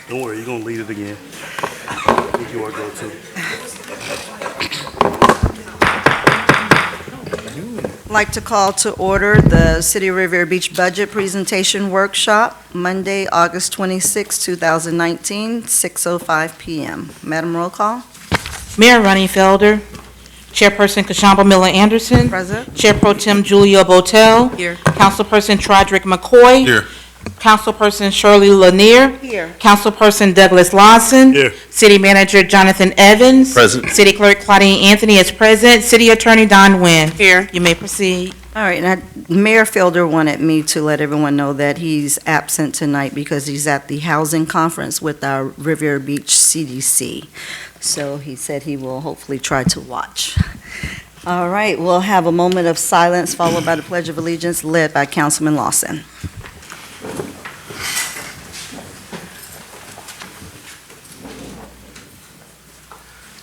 Don't worry, you're gonna lead it again. I think you are go too. I'd like to call to order the City of Riviera Beach Budget Presentation Workshop, Monday, August 26, 2019, 6:05 PM. Madam Roll Call. Mayor Ronnie Felder, Chairperson Kashamba Miller Anderson, Present. Chair Pro Tem Julia Botel, Here. Councilperson Trodrick McCoy, Here. Councilperson Shirley Lanier, Here. Councilperson Douglas Lawson, Here. City Manager Jonathan Evans, Present. City Clerk Claudine Anthony is present, City Attorney Don Nguyen. Here. You may proceed. All right, now, Mayor Felder wanted me to let everyone know that he's absent tonight because he's at the housing conference with our Riviera Beach CDC. So he said he will hopefully try to watch. All right, we'll have a moment of silence followed by the Pledge of Allegiance led by Councilman Lawson.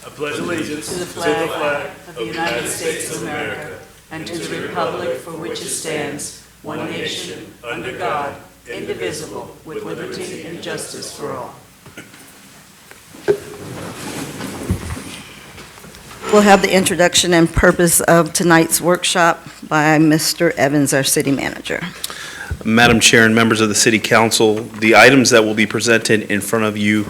I pledge allegiance to the flag of the United States of America and to the republic for which it stands, one nation, under God, indivisible, with liberty and justice for all. We'll have the introduction and purpose of tonight's workshop by Mr. Evans, our city manager. Madam Chair and members of the City Council, the items that will be presented in front of you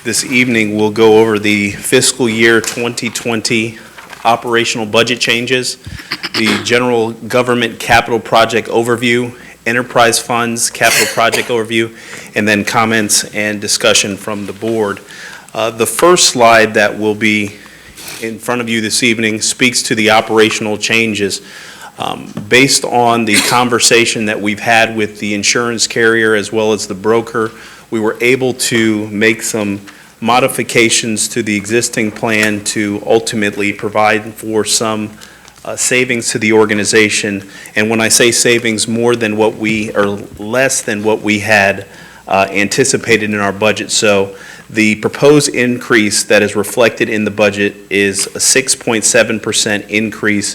this evening will go over the fiscal year 2020 operational budget changes, the general government capital project overview, enterprise funds capital project overview, and then comments and discussion from the board. The first slide that will be in front of you this evening speaks to the operational changes. Based on the conversation that we've had with the insurance carrier as well as the broker, we were able to make some modifications to the existing plan to ultimately provide for some savings to the organization. And when I say savings, more than what we, or less than what we had anticipated in our budget. So the proposed increase that is reflected in the budget is a 6.7% increase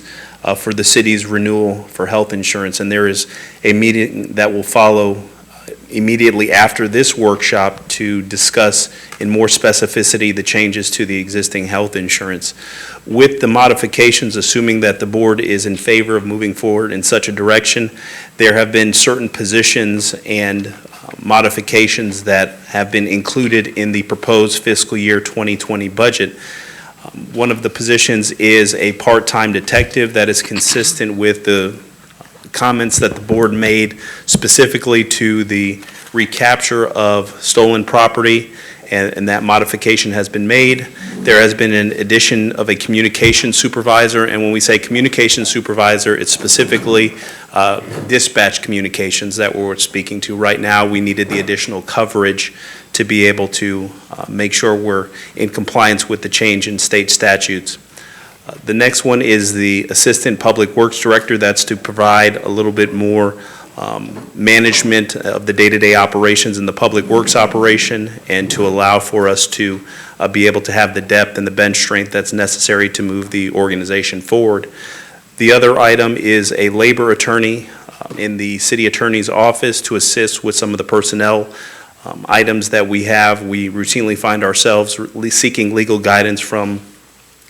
for the city's renewal for health insurance. And there is a meeting that will follow immediately after this workshop to discuss in more specificity the changes to the existing health insurance. With the modifications, assuming that the board is in favor of moving forward in such a direction, there have been certain positions and modifications that have been included in the proposed fiscal year 2020 budget. One of the positions is a part-time detective that is consistent with the comments that the board made specifically to the recapture of stolen property, and that modification has been made. There has been an addition of a communication supervisor, and when we say communication supervisor, it's specifically dispatch communications that we're speaking to. Right now, we needed the additional coverage to be able to make sure we're in compliance with the change in state statutes. The next one is the Assistant Public Works Director. That's to provide a little bit more management of the day-to-day operations in the public works operation and to allow for us to be able to have the depth and the bench strength that's necessary to move the organization forward. The other item is a labor attorney in the city attorney's office to assist with some of the personnel items that we have. We routinely find ourselves seeking legal guidance from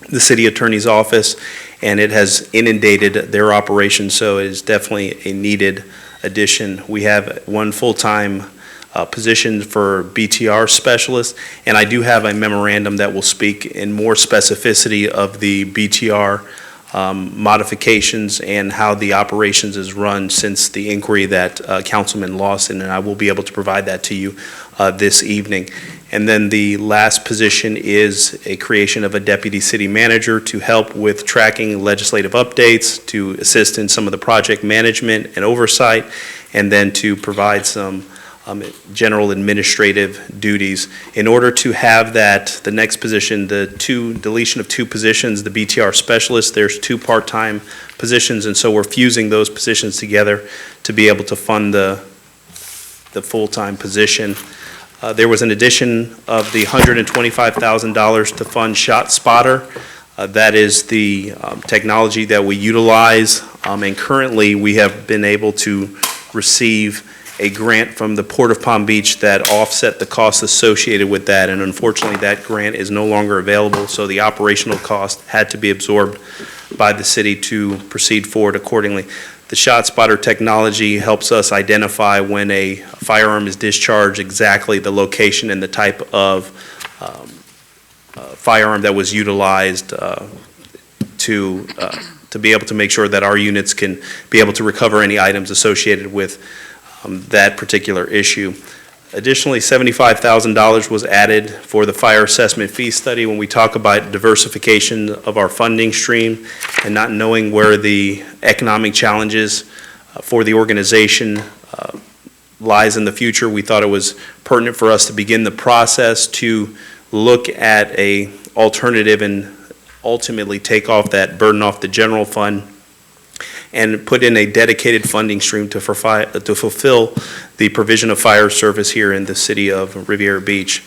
the city attorney's office, and it has inundated their operation, so it is definitely a needed addition. We have one full-time position for BTR specialist, and I do have a memorandum that will speak in more specificity of the BTR modifications and how the operations is run since the inquiry that Councilman Lawson, and I will be able to provide that to you this evening. And then the last position is a creation of a deputy city manager to help with tracking legislative updates, to assist in some of the project management and oversight, and then to provide some general administrative duties. In order to have that, the next position, the deletion of two positions, the BTR specialist, there's two part-time positions, and so we're fusing those positions together to be able to fund the full-time position. There was an addition of the $125,000 to fund ShotSpotter. That is the technology that we utilize, and currently we have been able to receive a grant from the Port of Palm Beach that offset the costs associated with that, and unfortunately, that grant is no longer available, so the operational cost had to be absorbed by the city to proceed forward accordingly. The Shot Spotter technology helps us identify when a firearm is discharged, exactly the location and the type of firearm that was utilized to be able to make sure that our units can be able to recover any items associated with that particular issue. Additionally, $75,000 was added for the fire assessment fee study. When we talk about diversification of our funding stream and not knowing where the economic challenges for the organization lies in the future, we thought it was pertinent for us to begin the process to look at a alternative and ultimately take off that burden off the general fund and put in a dedicated funding stream to fulfill the provision of fire service here in the city of Riviera Beach.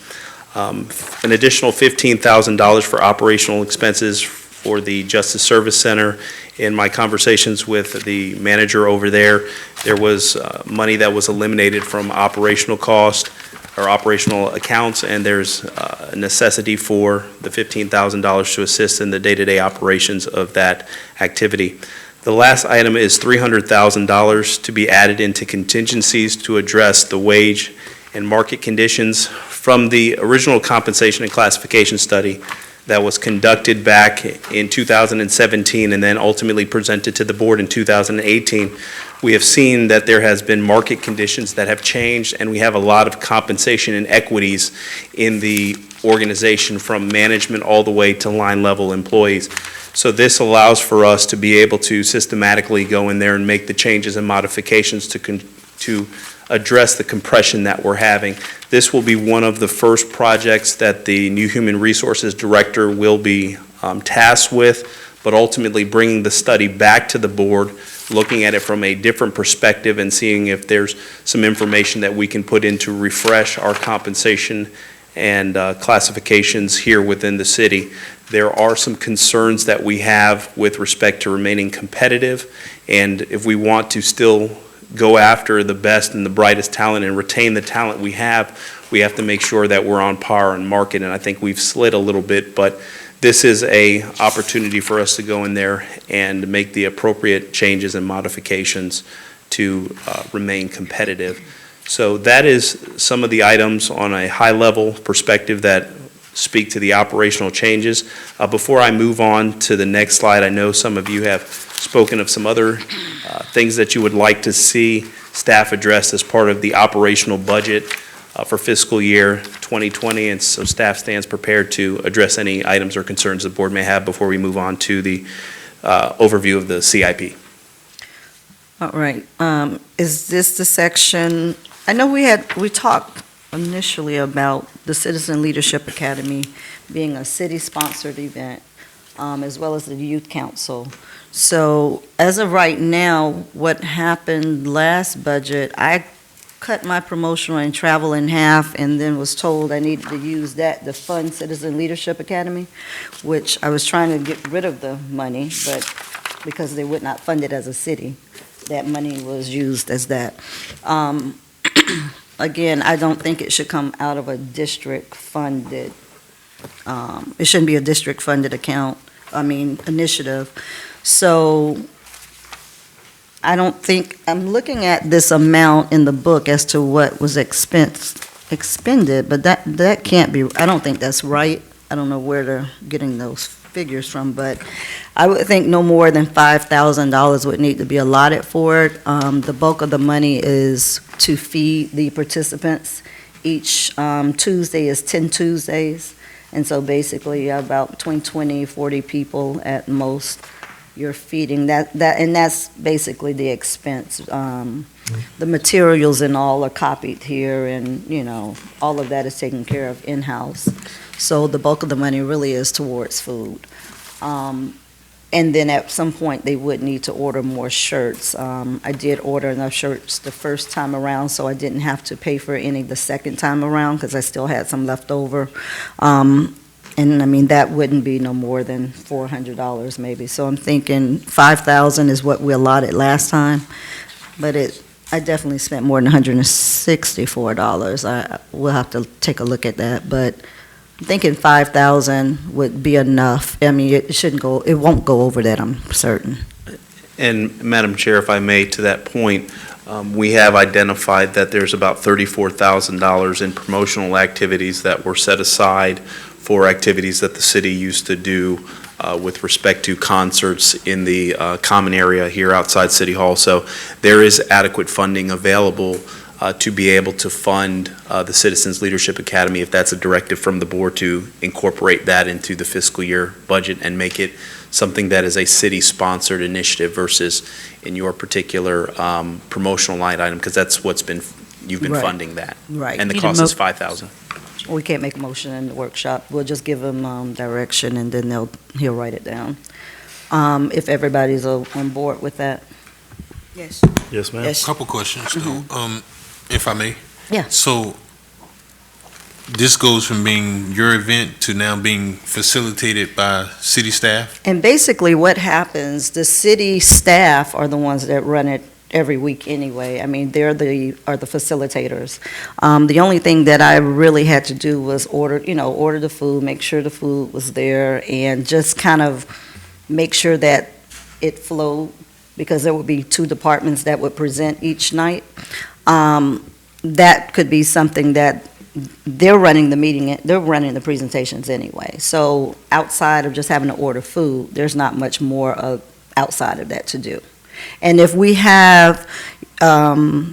An additional $15,000 for operational expenses for the Justice Service Center. In my conversations with the manager over there was money that was eliminated from operational cost or operational accounts, and there's a necessity for the $15,000 to assist in the day-to-day operations of that activity. The last item is $300,000 to be added into contingencies to address the wage and market conditions from the original compensation and classification study that was conducted back in 2017 and then ultimately presented to the board in 2018. We have seen that there has been market conditions that have changed, and we have a lot of compensation and equities in the organization from management all the way to line level employees. So this allows for us to be able to systematically go in there and make the changes and modifications to address the compression that we're having. This will be one of the first projects that the new Human Resources Director will be tasked with, but ultimately bringing the study back to the board, looking at it from a different perspective and seeing if there's some information that we can put in to refresh our compensation and classifications here within the city. There are some concerns that we have with respect to remaining competitive, and if we want to still go after the best and the brightest talent and retain the talent we have to make sure that we're on par and market, and I think we've slid a little bit, but this is a opportunity for us to go in there and make the appropriate changes and modifications to remain competitive. So that is some of the items on a high-level perspective that speak to the operational changes. Before I move on to the next slide, I know some of you have spoken of some other things that you would like to see staff address as part of the operational budget for fiscal year 2020, and so staff stands prepared to address any items or concerns the board may have before we move on to the overview of the CIP. All right, is this the section, I know we talked initially about the Citizen Leadership Academy being a city-sponsored event, as well as the Youth Council. So as of right now, what happened last budget, I cut my promotional and travel in half and then was told I needed to use that to fund Citizen Leadership Academy, which I was trying to get rid of the money, but because they would not fund it as a city, that money was used as that. Again, I don't think it should come out of a district-funded, it shouldn't be a district-funded initiative. So I don't think, I'm looking at this amount in the book as to what was expended, but that can't be, I don't think that's right. I don't know where they're getting those figures from, but I would think no more than $5,000 would need to be allotted for it. The bulk of the money is to feed the participants. Each Tuesday is 10 Tuesdays, and so basically about between 20, 40 people at most you're feeding. And that's basically the expense. The materials and all are copied here, and, all of that is taken care of in-house. So the bulk of the money really is towards food. And then at some point, they would need to order more shirts. I did order enough shirts the first time around, so I didn't have to pay for any the second time around, because I still had some left over. And that wouldn't be no more than $400 maybe. So I'm thinking $5,000 is what we allotted last time. But I definitely spent more than $164. We'll have to take a look at that, but I'm thinking 5,000 would be enough. I mean, it won't go over that, I'm certain. And Madam Chair, if I may, to that point, we have identified that there's about $34,000 in promotional activities that were set aside for activities that the city used to do with respect to concerts in the common area here outside City Hall. So there is adequate funding available to be able to fund the Citizens Leadership Academy, if that's a directive from the board, to incorporate that into the fiscal year budget and make it something that is a city-sponsored initiative versus in your particular promotional line item, because that's you've been Right. funding that. Right. And the Need a cost is $5,000. We can't make a motion in the workshop. We'll just give him direction, and then he'll write it down. If everybody's on board with that. Yes. Yes, ma'am. Yes. Couple questions, though, if I may. Yeah. So, this goes from being your event to now being facilitated by city staff? And basically what happens, the city staff are the ones that run it every week anyway. I mean, are the facilitators. The only thing that I really had to do was order the food, make sure the food was there, and just kind of make sure that it flowed, because there would be 2 departments that would present each night. That could be something that they're running the meeting, they're running the presentations anyway. So outside of just having to order food, there's not much more outside of that to do. And if we have, additional,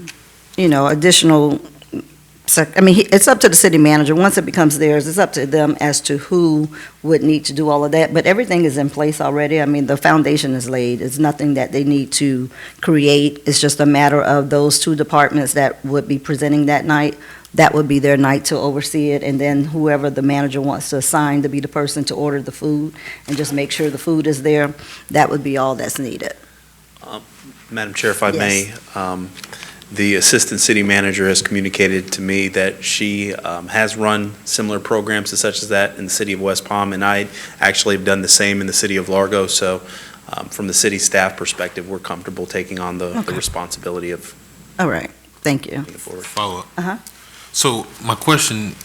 it's up to the city manager. Once it becomes theirs, it's up to them as to who would need to do all of that. But everything is in place already. I mean, the foundation is laid. It's nothing that they need to create. It's just a matter of those 2 departments that would be presenting that night. That would be their night to oversee it, and then whoever the manager wants to assign to be the person to order the food and just make sure the food is there, that would be all that's needed. Madam Chair, if I may, the Assistant City Manager has communicated to me that she has run similar programs such as that in the city of West Palm, and I actually have done the same in the city of Largo. So from the city staff perspective, we're comfortable taking on the responsibility of All right, thank you. taking it forward. Follow-up. Uh-huh. So, my question,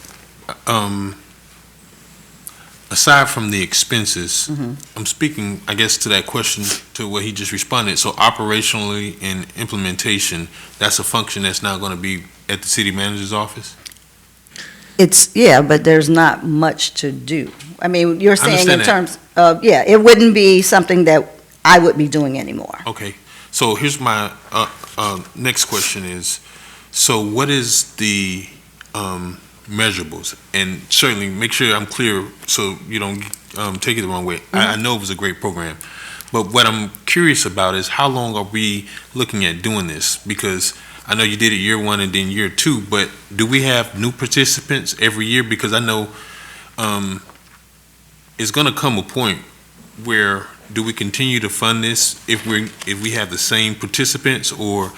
aside from the expenses, I'm speaking, I guess, to that question, to what he just responded. So operationally and implementation, that's a function that's now going to be at the city manager's office? But there's not much to do. I mean, you're saying in understand terms of, it wouldn't be something that I would be doing anymore. Okay. So here's my next question is, so what is the measurables? And certainly make sure I'm clear so you don't take it the wrong way. I know it was a great program, but what I'm curious about is how long are we looking at doing this? Because I know you did it year 1 and then year 2, but do we have new participants every year? Because I know it's going to come a point where do we continue to fund this if we have the same participants, or?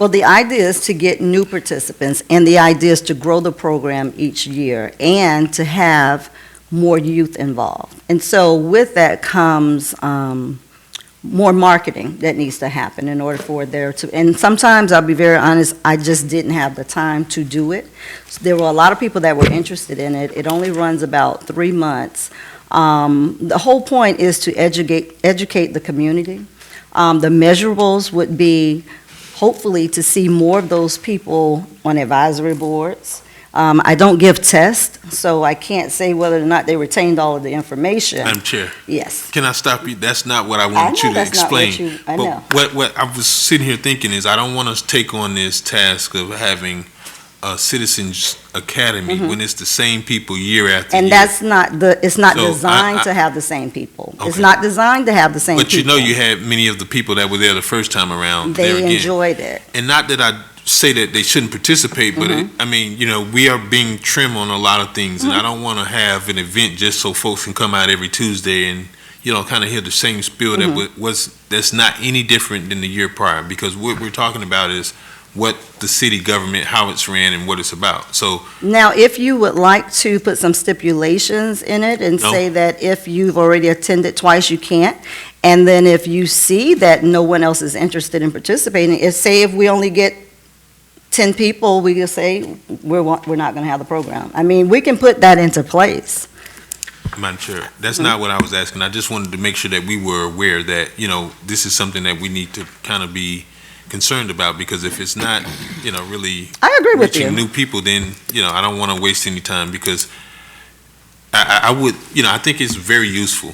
Well, the idea is to get new participants, and the idea is to grow the program each year and to have more youth involved. And so with that comes more marketing that needs to happen in order for there to, and sometimes, I'll be very honest, I just didn't have the time to do it. There were a lot of people that were interested in it. It only runs about 3 months. The whole point is to educate the community. The measurables would be hopefully to see more of those people on advisory boards. I don't give tests, so I can't say whether or not they retained all of the information. Madam Chair, Yes. can I stop you? That's not what I I wanted know you to that's not what explain. I know. But what I was sitting here thinking is I don't want to take on this task of having a Citizens Academy when it's the same people year after year. And that's not it's not So, designed to have the same people. It's Okay. not designed to have the same But people. you know you had many of the people that were there the first time around there They again. enjoyed it. And not that I say that they shouldn't participate, but I mean, we are being trim on a lot of things, and I don't want to have an event just so folks can come out every Tuesday and, kind of hear the same spiel that's not any different than the year prior, because what we're talking about is what the city government, how it's ran and what it's about. So, Now, if you would like to put some stipulations in it and No. say that if you've already attended twice, you can't, and then if you see that no one else is interested in participating, if we only get 10 people, we just say, we're not going to have the program. I mean, we can put that into place. Madam Chair, that's not what I was asking. I just wanted to make sure that we were aware that, this is something that we need to kind of be concerned about, because if it's not, really I agree with reaching you. new people, then, I don't want to waste any time, because I would, I think it's very useful.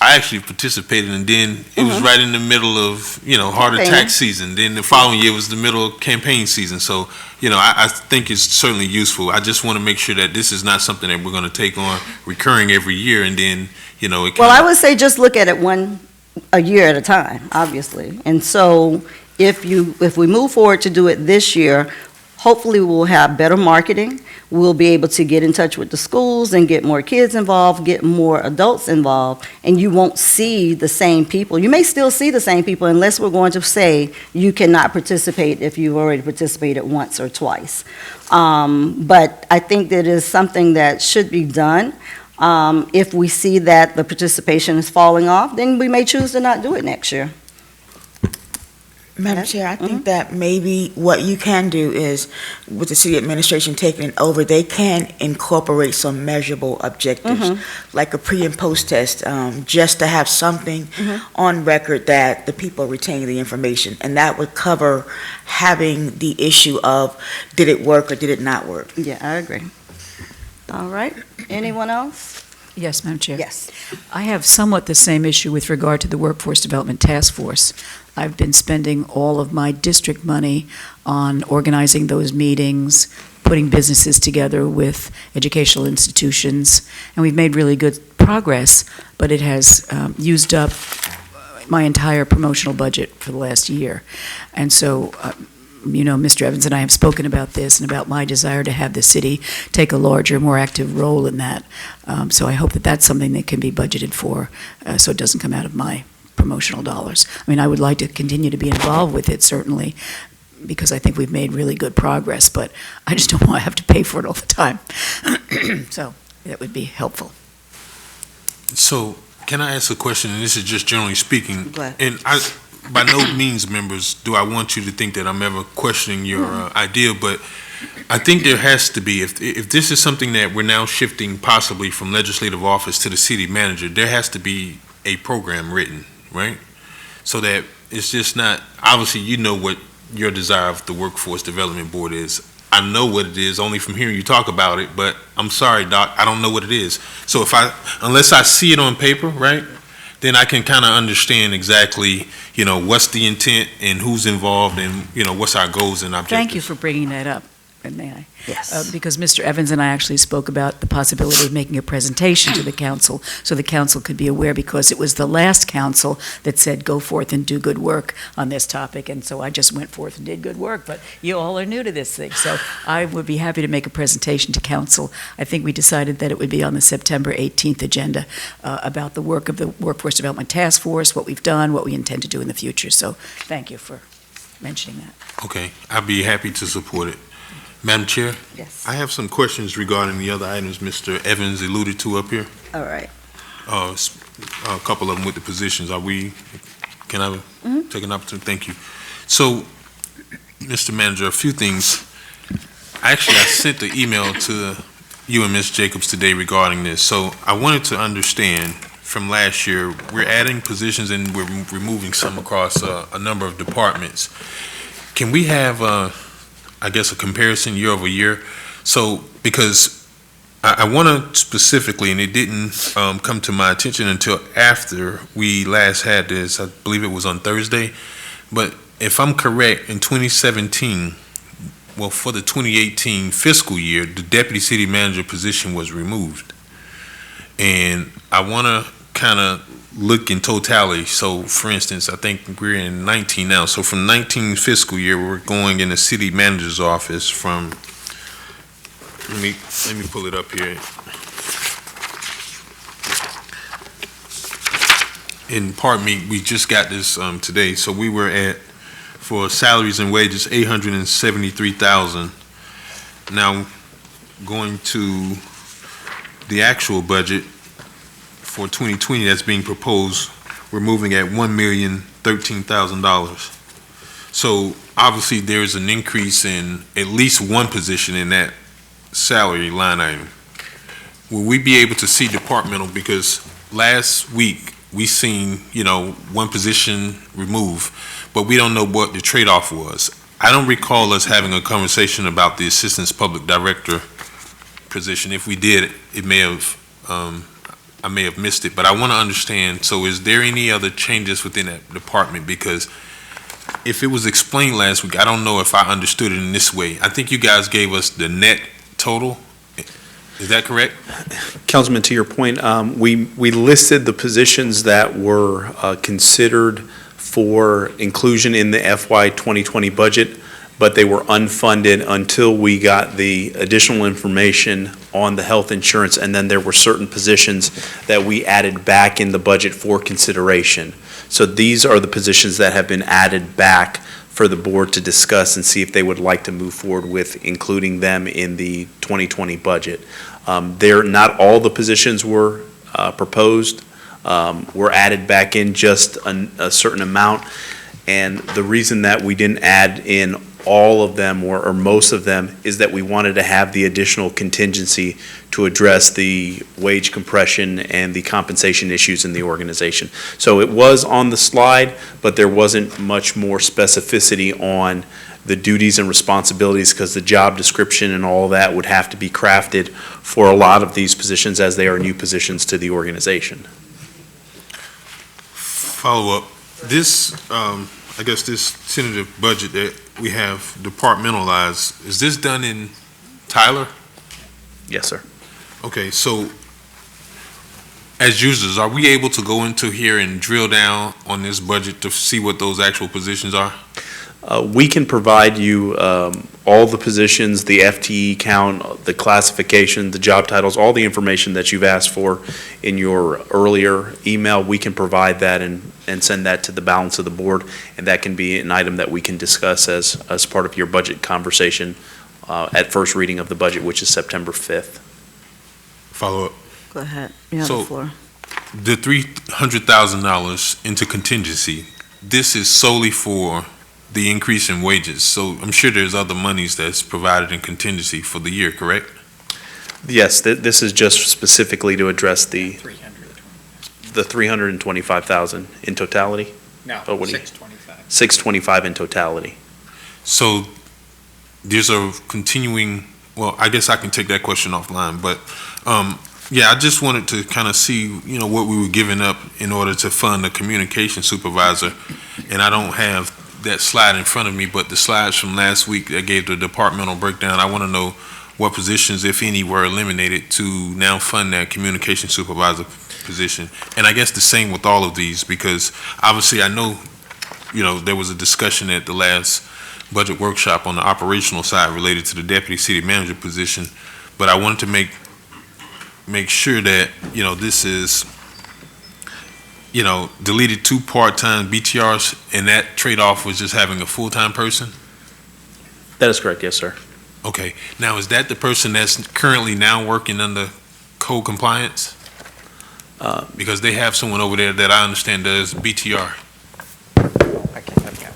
I actually participated, and then it was right in the middle of, heart Campaign. attack season. Then the following year was the middle of campaign season. So, I think it's certainly useful. I just want to make sure that this is not something that we're going to take on recurring every year, and then, it kind Well, I would say just look at it a year at a time, obviously. And so if we move forward to do it this year, hopefully we'll have better marketing. We'll be able to get in touch with the schools and get more kids involved, get more adults involved, and you won't see the same people. You may still see the same people unless we're going to say you cannot participate if you've already participated once or twice. But I think that is something that should be done. If we see that the participation is falling off, then we may choose to not do it next year. Madam Yes. Chair, I think that maybe what you can do is, with the city administration taking it over, they can incorporate some measurable objectives, like a pre and post test, just to have something on record that the people retain the information. And that would cover having the issue of, did it work or did it not work? Yeah, I agree. All right, anyone else? Yes, Madam Chair. Yes. I have somewhat the same issue with regard to the Workforce Development Task Force. I've been spending all of my district money on organizing those meetings, putting businesses together with educational institutions, and we've made really good progress, but it has used up my entire promotional budget for the last year. And so, Mr. Evans and I have spoken about this and about my desire to have the city take a larger, more active role in that. So I hope that that's something that can be budgeted for, so it doesn't come out of my promotional dollars. I mean, I would like to continue to be involved with it, certainly, because I think we've made really good progress, but I just don't want to have to pay for it all the time. So that would be helpful. So, can I ask a question, and this is just generally speaking? Go ahead. And by no means, members, do I want you to think that I'm ever questioning your idea, but I think there has to be, if this is something that we're now shifting possibly from legislative office to the city manager, there has to be a program written, right? So that it's just not, obviously, you know what your desire of the Workforce Development Board is. I know what it is only from hearing you talk about it, but I'm sorry, Doc, I don't know what it is. So unless I see it on paper, right, then I can kind of understand exactly, what's the intent and who's involved and, what's our goals and objectives. Thank you for bringing that up, may I? Yes. Because Mr. Evans and I actually spoke about the possibility of making a presentation to the council, so the council could be aware, because it was the last council that said, go forth and do good work on this topic, and so I just went forth and did good work, but you all are new to this thing, so I would be happy to make a presentation to council. I think we decided that it would be on the September 18th agenda about the work of the Workforce Development Task Force, what we've done, what we intend to do in the future, so thank you for mentioning that. Okay, I'd be happy to support it. Madam Chair, Yes. I have some questions regarding the other items Mr. Evans alluded to up here. All right. A couple of them with the positions. Can I take an opportunity? Thank you. So, Mr. Manager, a few things. I sent the email to you and Ms. Jacobs today regarding this. So I wanted to understand, from last year, we're adding positions and we're removing some across a number of departments. Can we have a comparison year over year? So, because I want to specifically, and it didn't come to my attention until after we last had this, I believe it was on Thursday, but if I'm correct, in 2017, well, for the 2018 fiscal year, the deputy city manager position was removed. And I want to kind of look in totality. So, for instance, I think we're in 19 now. So from 19 fiscal year, we're going in the city manager's office from, let me pull it up here. And pardon me, we just got this today. So we were at for salaries and wages, 873,000. Now, going to the actual budget for 2020 that's being proposed, we're moving at $1,013,000. So obviously, there's an increase in at least one position in that salary line item. Will we be able to see departmental, because last week, we seen, one position removed, but we don't know what the trade-off was. I don't recall us having a conversation about the Assistant Public Director position. If we did, I may have missed it, but I want to understand, so is there any other changes within that department? Because if it was explained last week, I don't know if I understood it in this way. I think you guys gave us the net total. Is that correct? Councilman, to your point, we listed the positions that were considered for inclusion in the FY 2020 budget, but they were unfunded until we got the additional information on the health insurance, and then there were certain positions that we added back in the budget for consideration. So these are the positions that have been added back for the board to discuss and see if they would like to move forward with including them in the 2020 budget. Not all the positions were proposed, were added back in just a certain amount. And the reason that we didn't add in all of them or most of them is that we wanted to have the additional contingency to address the wage compression and the compensation issues in the organization. So it was on the slide, but there wasn't much more specificity on the duties and responsibilities because the job description and all that would have to be crafted for a lot of these positions as they are new positions to the organization. Follow up. This, I guess this tentative budget that we have departmentalized, is this done in Tyler? Yes, sir. Okay, so as users, are we able to go into here and drill down on this budget to see what those actual positions are? We can provide you all the positions, the FTE count, the classification, the job titles, all the information that you've asked for in your earlier email. We can provide that and send that to the balance of the board, and that can be an item that we can discuss as part of your budget conversation at first reading of the budget, which is September 5th. Follow up. Go ahead. You have So- the floor. The $300,000 into contingency, this is solely for the increase in wages. So I'm sure there's other monies that's provided in contingency for the year, correct? Yes, this is just specifically to address the 325,000 in totality? No, Oh, what do you- 625. 625 in totality. So there's a continuing, well, I guess I can take that question offline, but, yeah, I just wanted to kind of see, what we were giving up in order to fund a communication supervisor. And I don't have that slide in front of me, but the slides from last week that gave the departmental breakdown, I want to know what positions, if any, were eliminated to now fund that communication supervisor position. And I guess the same with all of these, because obviously I know, there was a discussion at the last budget workshop on the operational side related to the deputy city manager position, but I wanted to make sure that, this is, deleted 2 part-time BTRs, and that trade-off was just having a full-time person? That is correct, yes, sir. Okay. Now, is that the person that's currently now working under code compliance? Because they have someone over there that I understand does BTR. I can help you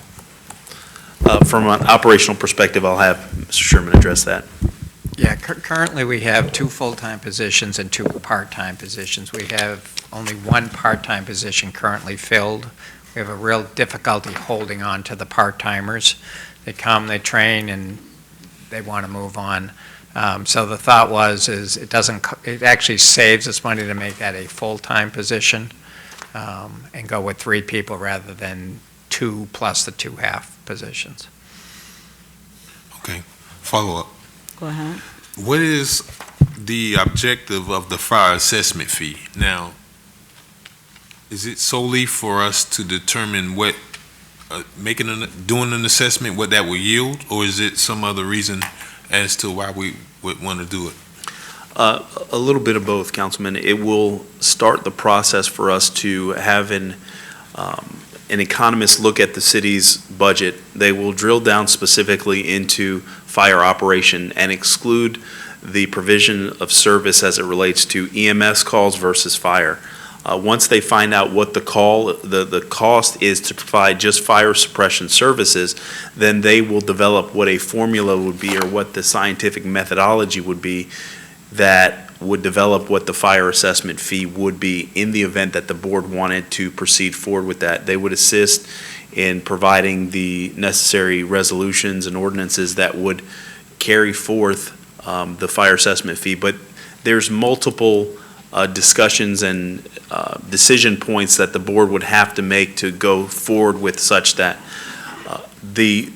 out. From an operational perspective, I'll have Mr. Sherman address that. Yeah, currently we have 2 full-time positions and 2 part-time positions. We have only 1 part-time position currently filled. We have a real difficulty holding on to the part-timers. They come, they train, and they want to move on. So the thought is it actually saves us money to make that a full-time position and go with 3 people rather than 2 plus the 2 half positions. Okay. Follow up. Go ahead. What is the objective of the fire assessment fee? Now, is it solely for us to determine what, doing an assessment, what that will yield, or is it some other reason as to why we would want to do it? A little bit of both, Councilman. It will start the process for us to have an economist look at the city's budget, they will drill down specifically into fire operation and exclude the provision of service as it relates to EMS calls versus fire. Once they find out what the cost is to provide just fire suppression services, then they will develop what a formula would be or what the scientific methodology would be that would develop what the fire assessment fee would be in the event that the board wanted to proceed forward with that. They would assist in providing the necessary resolutions and ordinances that would carry forth the fire assessment fee. But there's multiple discussions and decision points that the board would have to make to go forward with such that the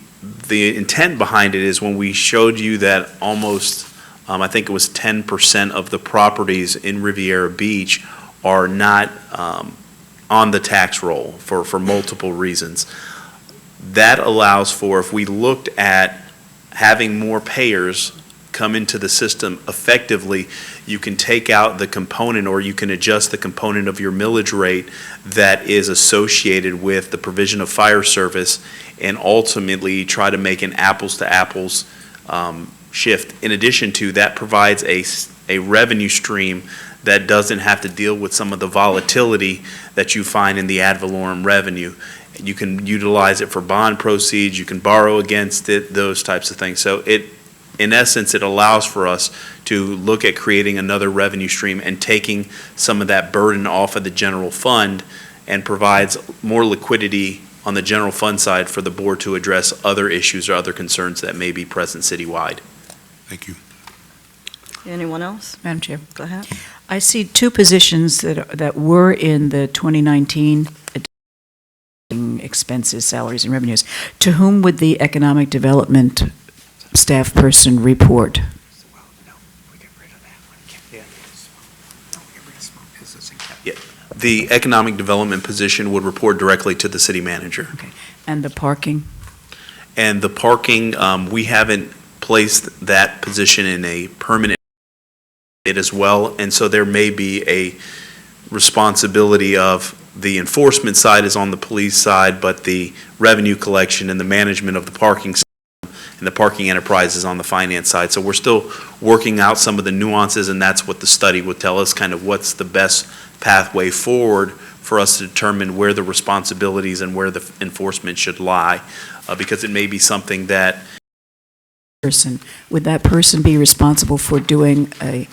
intent behind it is when we showed you that almost I think it was 10% of the properties in Riviera Beach are not on the tax roll for multiple reasons. That allows for, if we looked at having more payers come into the system effectively, you can take out the component or you can adjust the component of your millage rate that is associated with the provision of fire service and ultimately try to make an apples to apples shift. In addition to that, provides a revenue stream that doesn't have to deal with some of the volatility that you find in the ad valorem revenue. You can utilize it for bond proceeds, you can borrow against it, those types of things. So in essence, it allows for us to look at creating another revenue stream and taking some of that burden off of the general fund and provides more liquidity on the general fund side for the board to address other issues or other concerns that may be present citywide. Thank you. Anyone else? Madam Chair, Go ahead. I see two positions that were in the 2019 expenses, salaries, and revenues. To whom would the economic development staff person report? The economic development position would report directly to the city manager. And the parking? And the parking, we haven't placed that position in a permanent as well, and so there may be a responsibility of the enforcement side is on the police side, but the revenue collection and the management of the parking and the parking enterprise is on the finance side. So we're still working out some of the nuances, and that's what the study would tell us, kind of what's the best pathway forward for us to determine where the responsibilities and where the enforcement should lie, because it may be something that Person, would that person be responsible for doing a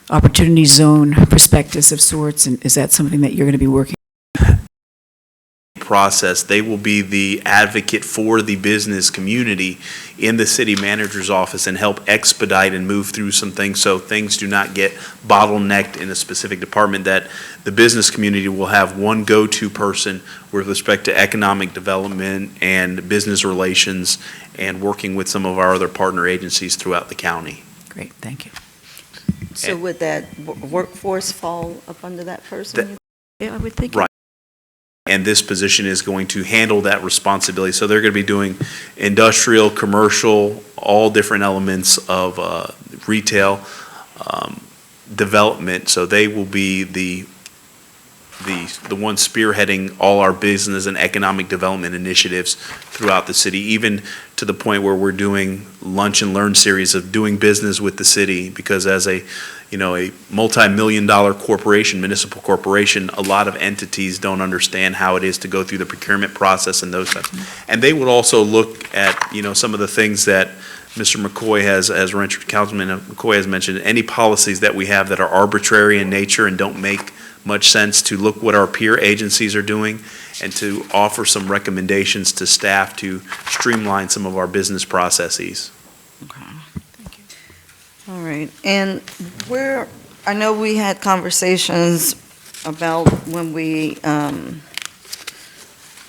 opportunity zone prospectus of sorts, and is that something that you're going to be working? process. They will be the advocate for the business community in the city manager's office and help expedite and move through some things so things do not get bottlenecked in a specific department, that the business community will have one go-to person with respect to economic development and business relations and working with some of our other partner agencies throughout the county. Great, thank you. So would that workforce fall up under that person? Yeah, I would think. Right. And this position is going to handle that responsibility. So they're going to be doing industrial, commercial, all different elements of retail development. So they will be the one spearheading all our business and economic development initiatives throughout the city, even to the point where we're doing lunch and learn series of doing business with the city, because as a multi-million-dollar corporation, municipal corporation, a lot of entities don't understand how it is to go through the procurement process and those types. And they would also look at, some of the things that Mr. McCoy has, as Councilman McCoy has mentioned, any policies that we have that are arbitrary in nature and don't make much sense, to look what our peer agencies are doing and to offer some recommendations to staff to streamline some of our business processes. All right, and I know we had conversations about when we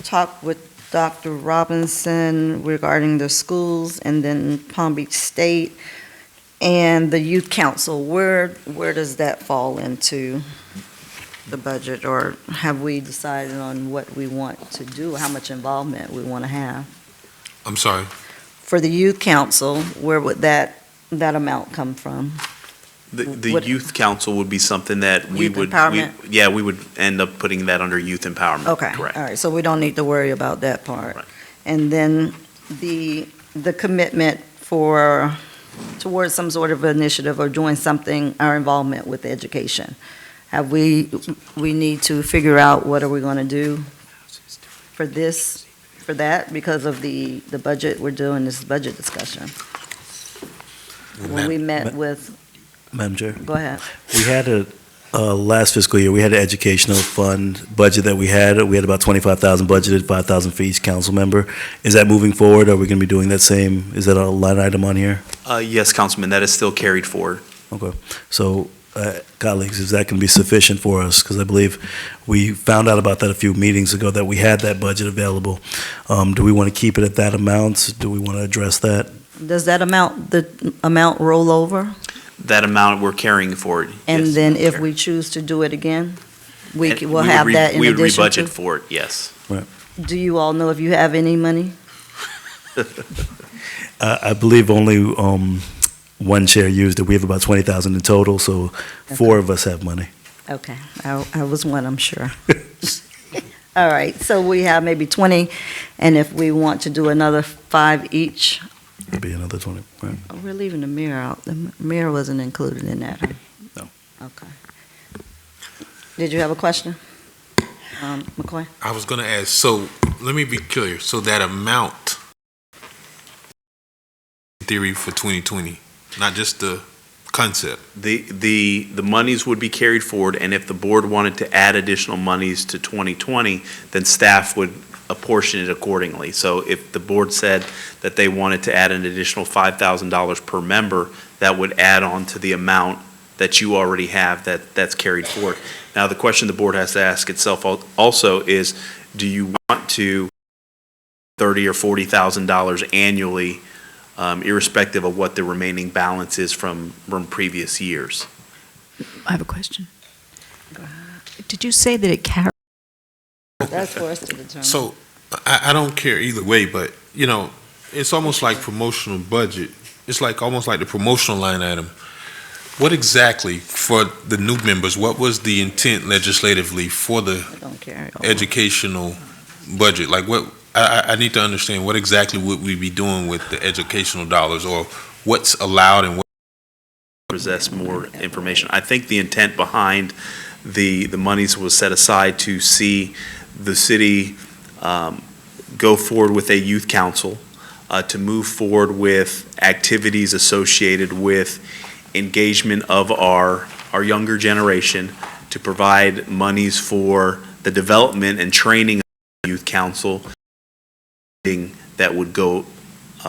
talked with Dr. Robinson regarding the schools and then Palm Beach State and the youth council. Where does that fall into the budget, or have we decided on what we want to do, how much involvement we want to have? I'm sorry. For the youth council, where would that amount come from? The What- youth council would be something that we Youth would. empowerment? Yeah, we would end up putting that under youth empowerment. Okay, Correct. all right, so we don't need to worry about that part. Right. And then the commitment towards some sort of initiative or doing something, our involvement with education. We need to figure out what are we going to do for that, because of the budget, we're doing this budget discussion. When we met with, Madam Chair, go ahead. we had last fiscal year, we had an educational fund budget that we had about 25,000 budgeted, 5,000 for each council member. Is that moving forward? Are we going to be doing that same, is that a line item on here? Yes, Councilman, that is still carried forward. Okay, so, colleagues, is that going to be sufficient for us? Because I believe we found out about that a few meetings ago, that we had that budget available. Do we want to keep it at that amount? Do we want to address that? Does the amount roll over? That amount we're carrying forward. And yes, then Madam if Chair. we choose to do it again, And we'll would have that in We would addition re-budget to? for it, yes. Do you all know if you have any money? I believe only one chair used it. We have about 20,000 in total, so four of us have money. Okay, I was one, I'm sure. All right, so we have maybe 20, and if we want to do another 5 each, It'll be another 20, right? oh, we're leaving the mayor out. The mayor wasn't included in that, huh? No. Okay. Did you have a question? McCoy? I was gonna ask, so, let me be clear, so that amount, in theory for 2020, not just the concept, The monies would be carried forward, and if the board wanted to add additional monies to 2020, then staff would apportion it accordingly. So if the board said that they wanted to add an additional $5,000 per member, that would add on to the amount that you already have that's carried forward. Now, the question the board has to ask itself also is, do you want to $30,000 or $40,000 annually, irrespective of what the remaining balance is from previous years? I have a question. Did you say that it carries? That's for us to determine. so, I don't care either way, but, you know, it's almost like promotional budget, it's like, almost like the promotional line item. What exactly, for the new members, what was the intent legislatively for the I don't care. educational budget? Like, what, I need to understand, what exactly would we be doing with the educational dollars, or what's allowed and what? Possess more information. I think the intent behind the monies was set aside to see the city go forward with a youth council, to move forward with activities associated with engagement of our younger generation, to provide monies for the development and training of the youth council that would go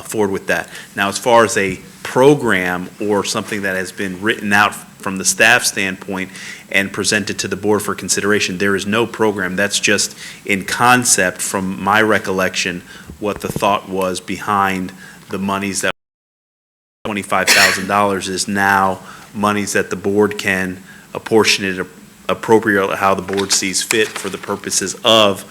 forward with that. Now, as far as a program or something that has been written out from the staff standpoint and presented to the board for consideration, there is no program. That's just in concept, from my recollection, what the thought was behind the monies. That $25,000 is now monies that the board can apportion it appropriately, how the board sees fit, for the purposes of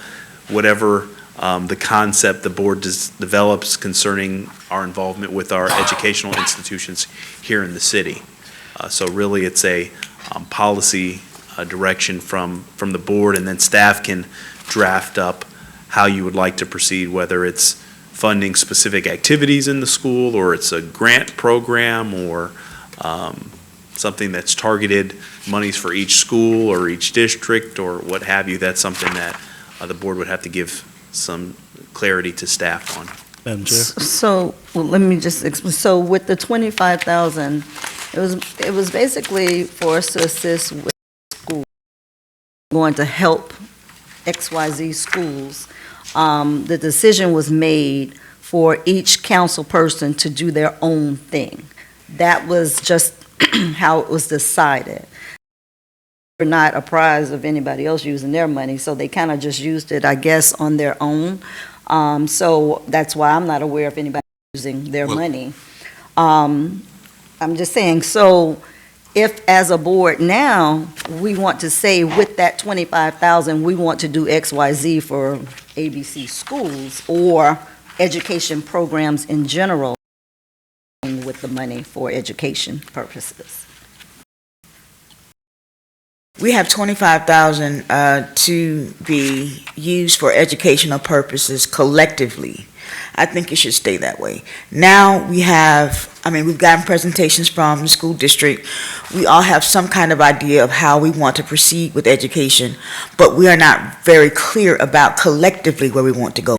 whatever the concept the board develops concerning our involvement with our educational institutions here in the city. So really, it's a policy direction from the board, and then staff can draft up how you would like to proceed, whether it's funding specific activities in the school, or it's a grant program, or something that's targeted monies for each school or each district or what have you. That's something that the board would have to give some clarity to staff on. Madam Chair? So, well, let me just explain. So with the 25,000, it was basically for us to assist with school, going to help XYZ schools. The decision was made for each council person to do their own thing. That was just how it was decided. We're not apprised of anybody else using their money, so they kind of just used it, I guess, on their own. So that's why I'm not aware of anybody using their money. I'm just saying, so if as a board now, we want to say with that 25,000, we want to do XYZ for ABC schools or education programs in general with the money for education purposes. We have 25,000 to be used for educational purposes collectively. I think it should stay that way. Now we have, we've gotten presentations from the school district. We all have some kind of idea of how we want to proceed with education, but we are not very clear about collectively where we want to go.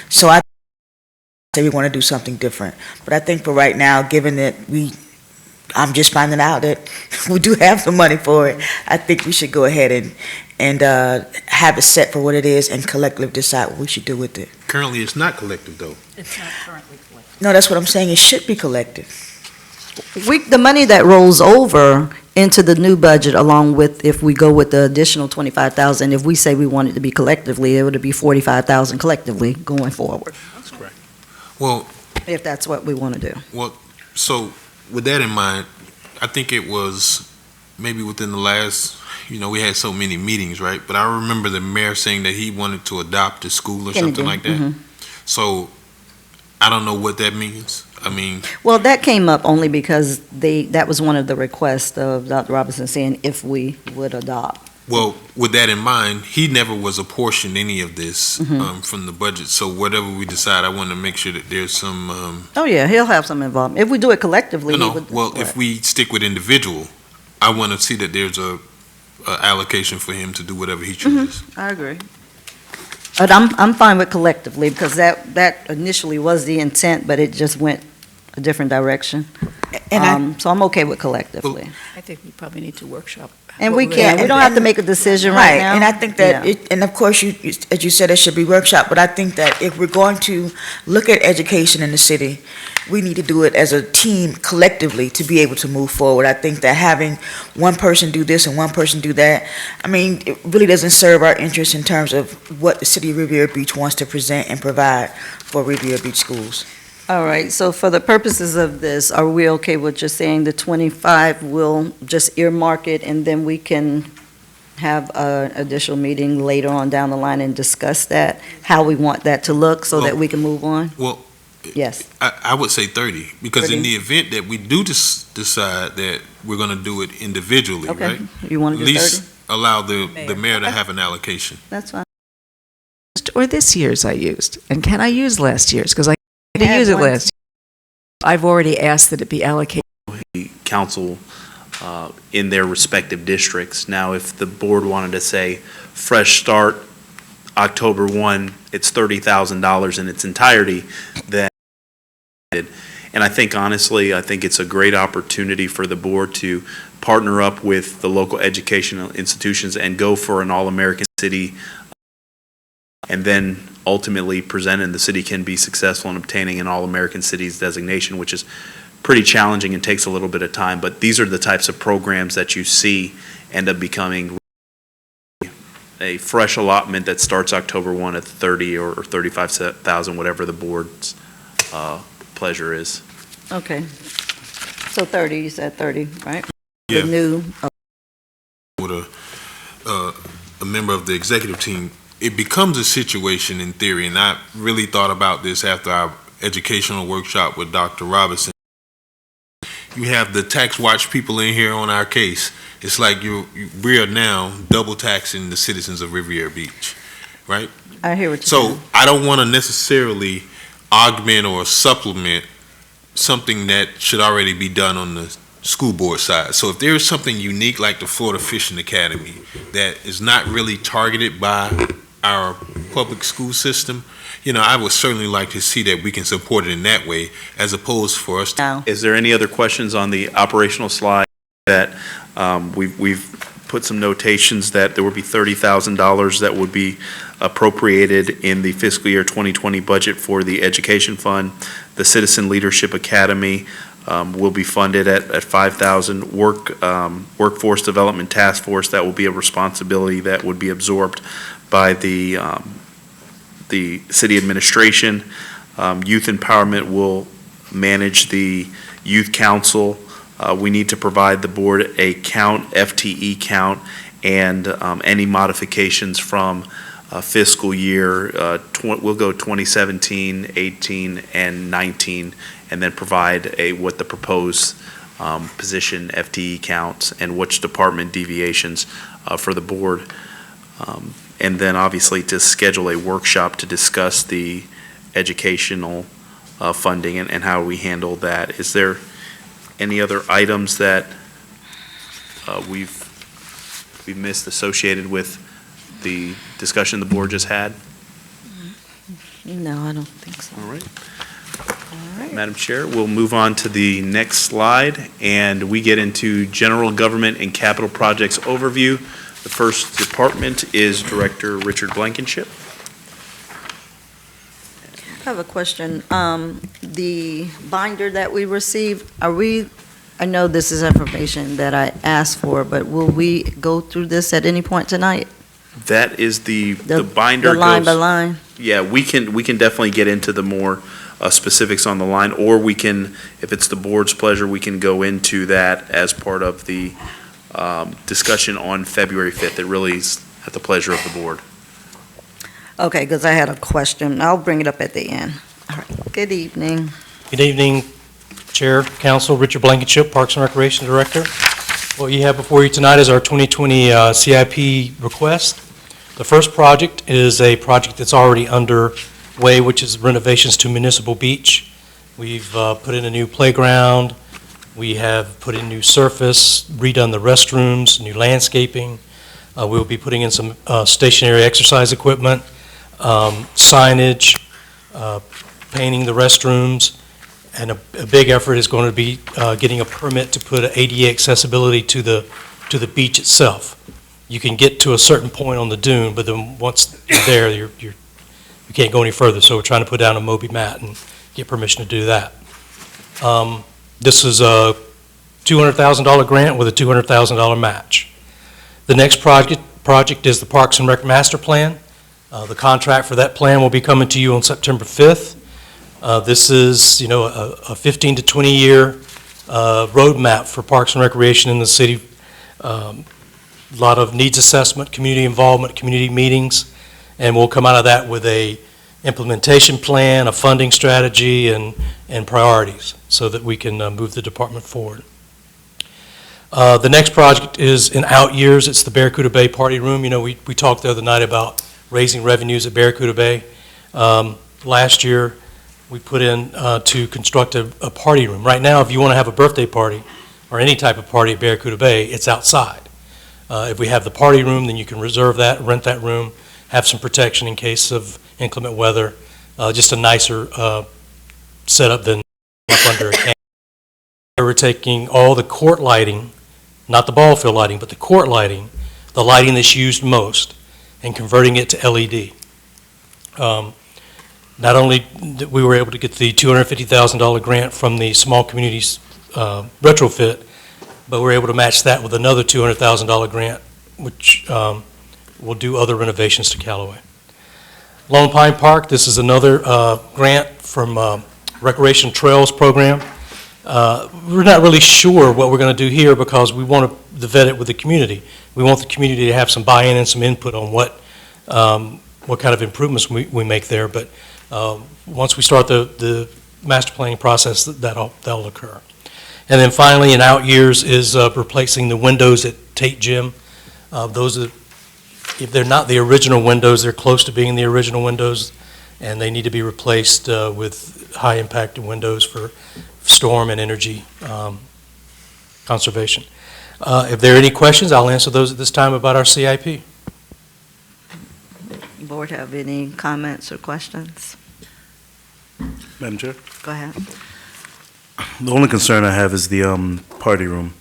So I say we want to do something different. But I think for right now, given that I'm just finding out that we do have the money for it, I think we should go ahead and have it set for what it is and collectively decide what we should do with it. Currently, it's not collective, though. It's not currently collected. No, that's what I'm saying. It should be collective. The money that rolls over into the new budget, along with, if we go with the additional 25,000, if we say we want it to be collectively, it would be 45,000 collectively going forward, That's correct. Well, if that's what we want to do. so with that in mind, I think it was maybe within the last, we had so many meetings, right? But I remember the mayor saying that he wanted to adopt a school or something like that. Mhm. So I don't know what that means. Well, that came up only because that was one of the requests of Dr. Robinson saying if we would adopt. Well, with that in mind, he never was apportioned any of this from the budget. So whatever we decide, I want to make sure that there's some. Oh, yeah, he'll have some involvement. If we do it collectively, he No, would. well, if we stick with individual, I want to see that there's a allocation for him to do whatever he chooses. I agree. But I'm fine with collectively, because that initially was the intent, but it just went a different direction. And So I'm okay with collectively. I think we probably need to workshop. And we what can't, we don't have to make a decision right now. And I think that, Yeah. and of course, as you said, it should be workshop, but I think that if we're going to look at education in the city, we need to do it as a team collectively to be able to move forward. I think that having one person do this and one person do that, it really doesn't serve our interest in terms of what the city of Riviera Beach wants to present and provide for Riviera Beach schools. All right, so for the purposes of this, are we okay with just saying the 25, we'll just earmark it, and then we can have an additional meeting later on down the line and discuss that, how we want that to look, so that we can move on? Well, Yes. I would say 30, because 30. in the event that we do decide that we're going to do it individually, Okay, right? you want At to do 30? least allow the mayor to have an allocation. That's fine. Or this year's I used, and can I use last year's? Because I didn't Add use it one. last year. I've already asked that it be allocated. Council in their respective districts. Now, if the board wanted to say, fresh start, October 1, it's $30,000 in its entirety, then, and I think honestly, I think it's a great opportunity for the board to partner up with the local educational institutions and go for an All-American City, and then ultimately present, and the city can be successful in obtaining an All-American Cities designation, which is pretty challenging and takes a little bit of time, but these are the types of programs that you see end up becoming a fresh allotment that starts October 1 at 30 or 35,000, whatever the board's pleasure is. Okay. So 30, you said 30, right? Yeah. The new, With a member of the executive team, it becomes a situation in theory, and I really thought about this after our educational workshop with Dr. Robinson. You have the tax watch people in here on our case. It's like we are now double taxing the citizens of Riviera Beach, right? I hear what you're So saying. I don't want to necessarily augment or supplement something that should already be done on the school board side. So if there is something unique like the Florida Fishing Academy that is not really targeted by our public school system, I would certainly like to see that we can support it in that way, as opposed for us to. Now, Is there any other questions on the operational slide that we've put some notations that there would be $30,000 that would be appropriated in the fiscal year 2020 budget for the education fund. The Citizen Leadership Academy will be funded at 5,000. Workforce Development Task Force, that will be a responsibility that would be absorbed by the city administration. Youth Empowerment will manage the youth council. We need to provide the board a FTE count, and any modifications from fiscal year, we'll go 2017, 18, and 19, and then provide what the proposed position FTE counts and which department deviations for the board. And then obviously to schedule a workshop to discuss the educational funding and how we handle that. Is there any other items that we've missed associated with the discussion the board just had? No, I don't think so. All right. All right. Madam Chair, we'll move on to the next slide, and we get into general government and capital projects overview. The first department is Director Richard Blankenship. I have a question. The binder that we received, I know this is information that I asked for, but will we go through this at any point tonight? That is the binder The line by goes. line? Yeah, we can definitely get into the more specifics on the line, or we can, if it's the board's pleasure, we can go into that as part of the discussion on February 5th. It really is at the pleasure of the board. Okay, because I had a question. I'll bring it up at the end. All right. Good evening. Good evening, Chair, Council, Richard Blankenship, Parks and Recreation Director. What you have before you tonight is our 2020 CIP request. The first project is a project that's already underway, which is renovations to Municipal Beach. We've put in a new playground. We have put in new surface, redone the restrooms, new landscaping. We'll be putting in some stationary exercise equipment, signage, painting the restrooms, and a big effort is going to be getting a permit to put ADA accessibility to the beach itself. You can get to a certain point on the dune, but then once you're there, you can't go any further. So we're trying to put down a Moby mat and get permission to do that. This is a $200,000 grant with a $200,000 match. The next project is the Parks and Rec Master Plan. The contract for that plan will be coming to you on September 5th. This is, a 15 to 20 year roadmap for Parks and Recreation in the city. A lot of needs assessment, community involvement, community meetings, and we'll come out of that with a implementation plan, a funding strategy, and priorities so that we can move the department forward. The next project is in out years. It's the Barracuda Bay Party Room. We talked the other night about raising revenues at Barracuda Bay. Last year, we put in to construct a party room. Right now, if you want to have a birthday party or any type of party at Barracuda Bay, it's outside. If we have the party room, then you can reserve that, rent that room, have some protection in case of inclement weather, just a nicer setup than up under a camp. We're taking all the court lighting, not the ball field lighting, but the court lighting, the lighting that's used most, and converting it to LED. Not only that we were able to get the $250,000 grant from the Small Communities retrofit, but we're able to match that with another $200,000 grant, which will do other renovations to Callaway. Lone Pine Park, this is another grant from Recreation Trails Program. We're not really sure what we're going to do here because we want to vet it with the community. We want the community to have some buy-in and some input on what kind of improvements we make there. But once we start the master planning process, that'll occur. And then finally, in out years, is replacing the windows at Tate Gym. Those are, if they're not the original windows, they're close to being the original windows, and they need to be replaced with high-impact windows for storm and energy conservation. If there are any questions, I'll answer those at this time about our CIP. Board have any comments or questions? Madam Chair? Go ahead. The only concern I have is the party room.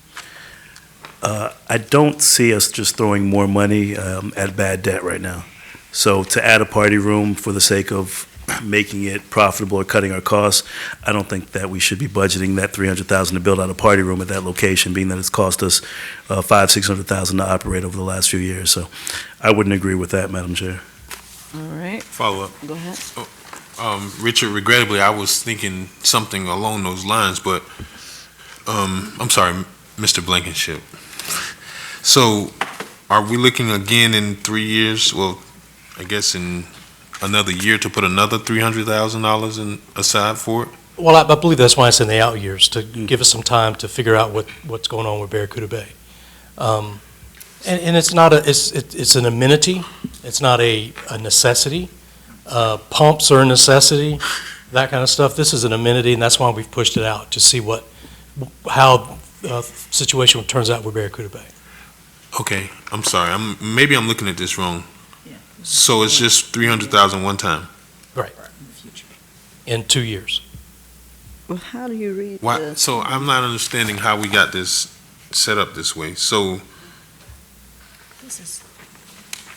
I don't see us just throwing more money at bad debt right now. So to add a party room for the sake of making it profitable or cutting our costs, I don't think that we should be budgeting that $300,000 to build out a party room at that location, being that it's cost us $500,000-$600,000 to operate over the last few years. So I wouldn't agree with that, Madam Chair. All right, Follow up. go ahead. Richard, regrettably, I was thinking something along those lines, but, I'm sorry, Mr. Blankenship. So, are we looking again in 3 years, well, I guess in another year to put another $300,000 aside for it? Well, I believe that's why it's in the out years, to give us some time to figure out what's going on with Barracuda Bay. And it's not it's an amenity, it's not a necessity. Pumps are a necessity, that kind of stuff. This is an amenity, and that's why we've pushed it out, to see how the situation turns out with Barracuda Bay. Okay, I'm sorry, maybe I'm looking at this wrong. So it's just 300,000 one time? Right. In 2 years. Well, how do you read Why, this? so I'm not understanding how we got this set up this way. So,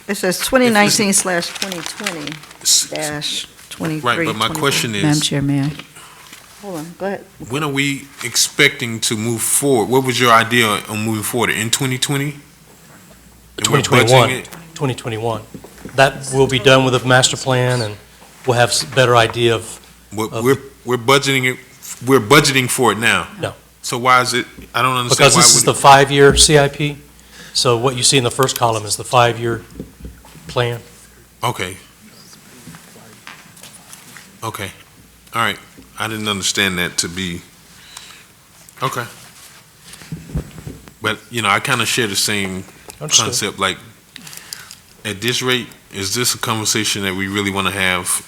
It says 2019/2020 dash 23. right, but my question Madam is, Chair, may I? Hold on, go ahead. when are we expecting to move forward? What was your idea on moving forward, in 2020? And we're 2021. budgeting it? 2021. That will be done with a master plan, and we'll have a better idea of, We're budgeting it, we're budgeting for it now? No. So why is it, I don't understand because why this is would the 5-year CIP. So what you see in the first column is the 5-year plan. Okay. Okay, all right. I didn't understand that to be, okay. But, I kind of share the same Understood. concept, like, at this rate, is this a conversation that we really want to have,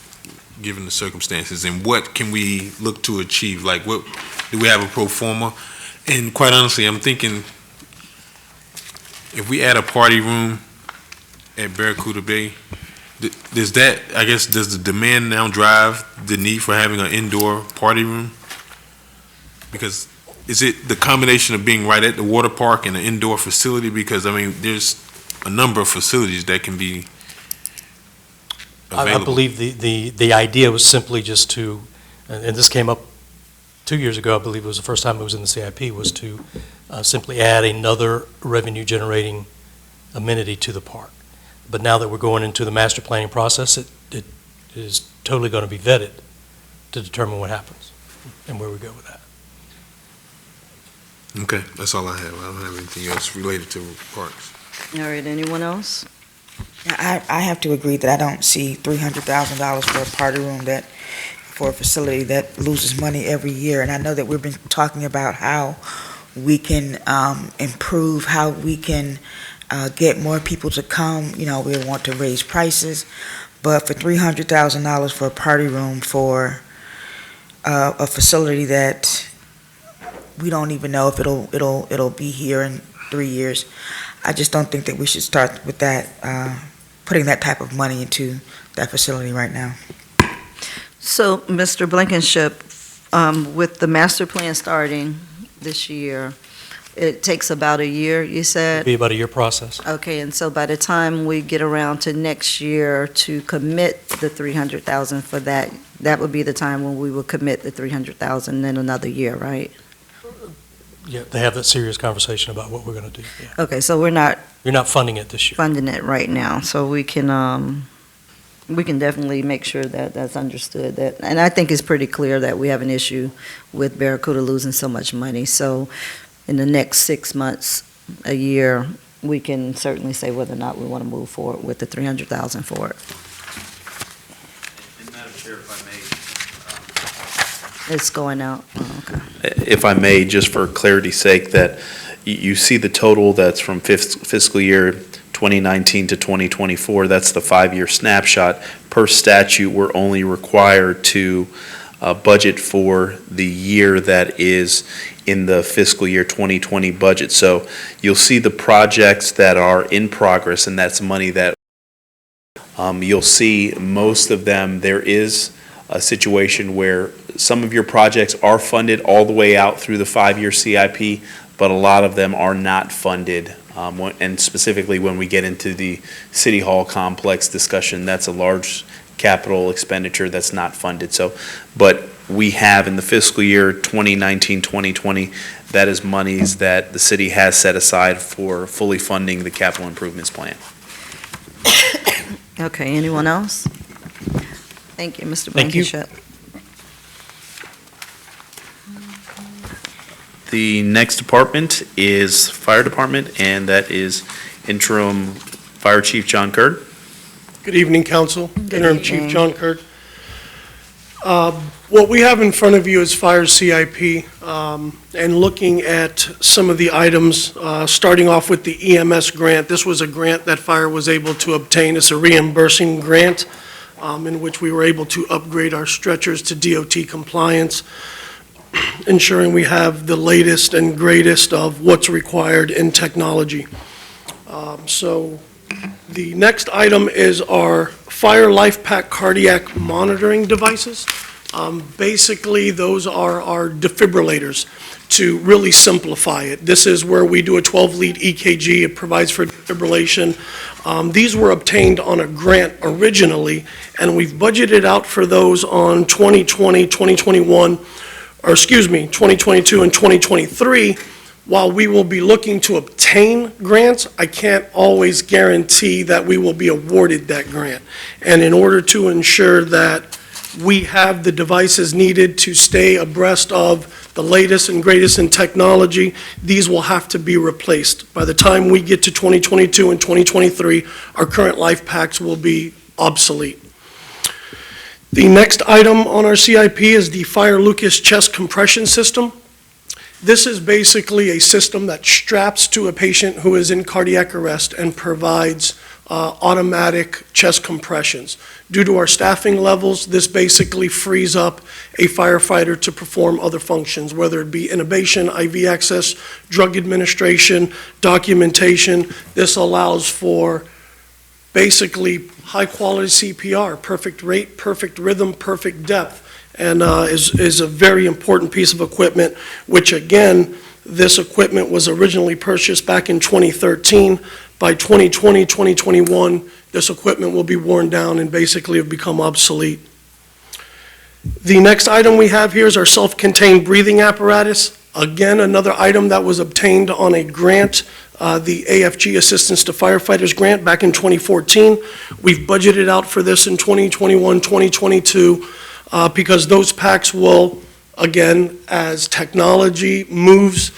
given the circumstances? And what can we look to achieve? Like, what, do we have a pro forma? And quite honestly, I'm thinking, if we add a party room at Barracuda Bay, does that, I guess, does the demand now drive the need for having an indoor party room? Because is it the combination of being right at the water park and an indoor facility? Because, there's a number of facilities that can be available. I believe the idea was simply just to, and this came up 2 years ago, I believe it was the first time it was in the CIP, was to simply add another revenue-generating amenity to the park. But now that we're going into the master planning process, it is totally going to be vetted to determine what happens and where we go with that. Okay, that's all I have. I don't have anything else related to parks. All right, anyone else? I have to agree that I don't see $300,000 for a party room for a facility that loses money every year. And I know that we've been talking about how we can improve, how we can get more people to come. We want to raise prices, but for $300,000 for a party room for a facility that we don't even know if it'll be here in 3 years, I just don't think that we should start with that, putting that type of money into that facility right now. So, Mr. Blankenship, with the master plan starting this year, it takes about a year, you It'll said? be about a year process. Okay, and so by the time we get around to next year to commit the 300,000 for that, that would be the time when we will commit the 300,000 in another year, right? Yeah, they have that serious conversation about what we're going to do. Yeah. Okay, so we're not You're not funding it this year. funding it right now, so we can definitely make sure that that's understood. That, and I think it's pretty clear that we have an issue with Barracuda losing so much money. So in the next 6 months, a year, we can certainly say whether or not we want to move forward with the 300,000 for it. And Madam Chair, if I may, It's going out. Oh, okay. if I may, just for clarity's sake, that you see the total that's from fiscal year 2019 to 2024, that's the 5-year snapshot. Per statute, we're only required to budget for the year that is in the fiscal year 2020 budget. So you'll see the projects that are in progress, and that's money that you'll see most of them. There is a situation where some of your projects are funded all the way out through the 5-year CIP, but a lot of them are not funded. And specifically when we get into the City Hall complex discussion, that's a large capital expenditure that's not funded. So, but we have in the fiscal year 2019, 2020, that is monies that the city has set aside for fully funding the capital improvements plan. Okay, anyone else? Thank you, Mr. Thank you. Blankenship. The next department is Fire Department, and that is Interim Fire Chief John Curd. Good evening, Council. Interim Chief evening. John Curd. What we have in front of you is Fire CIP, and looking at some of the items, starting off with the EMS grant. This was a grant that Fire was able to obtain. It's a reimbursing grant in which we were able to upgrade our stretchers to DOT compliance, ensuring we have the latest and greatest of what's required in technology. So the next item is our Fire Life Pack cardiac monitoring devices. Basically, those are our defibrillators to really simplify it. This is where we do a 12-lead EKG. It provides for defibrillation. These were obtained on a grant originally, and we've budgeted out for those on 2020, 2021, or excuse me, 2022 and 2023. While we will be looking to obtain grants, I can't always guarantee that we will be awarded that grant. And in order to ensure that we have the devices needed to stay abreast of the latest and greatest in technology, these will have to be replaced. By the time we get to 2022 and 2023, our current life packs will be obsolete. The next item on our CIP is the Fire Lucas chest compression system. This is basically a system that straps to a patient who is in cardiac arrest and provides automatic chest compressions. Due to our staffing levels, this basically frees up a firefighter to perform other functions, whether it be intubation, IV access, drug administration, documentation. This allows for basically high-quality CPR, perfect rate, perfect rhythm, perfect depth, and is a very important piece of equipment, which again, this equipment was originally purchased back in 2013. By 2020, 2021, this equipment will be worn down and basically have become obsolete. The next item we have here is our self-contained breathing apparatus. Again, another item that was obtained on a grant, the AFG Assistance to Firefighters Grant back in 2014. We've budgeted out for this in 2021, 2022, because those packs will, again, as technology moves,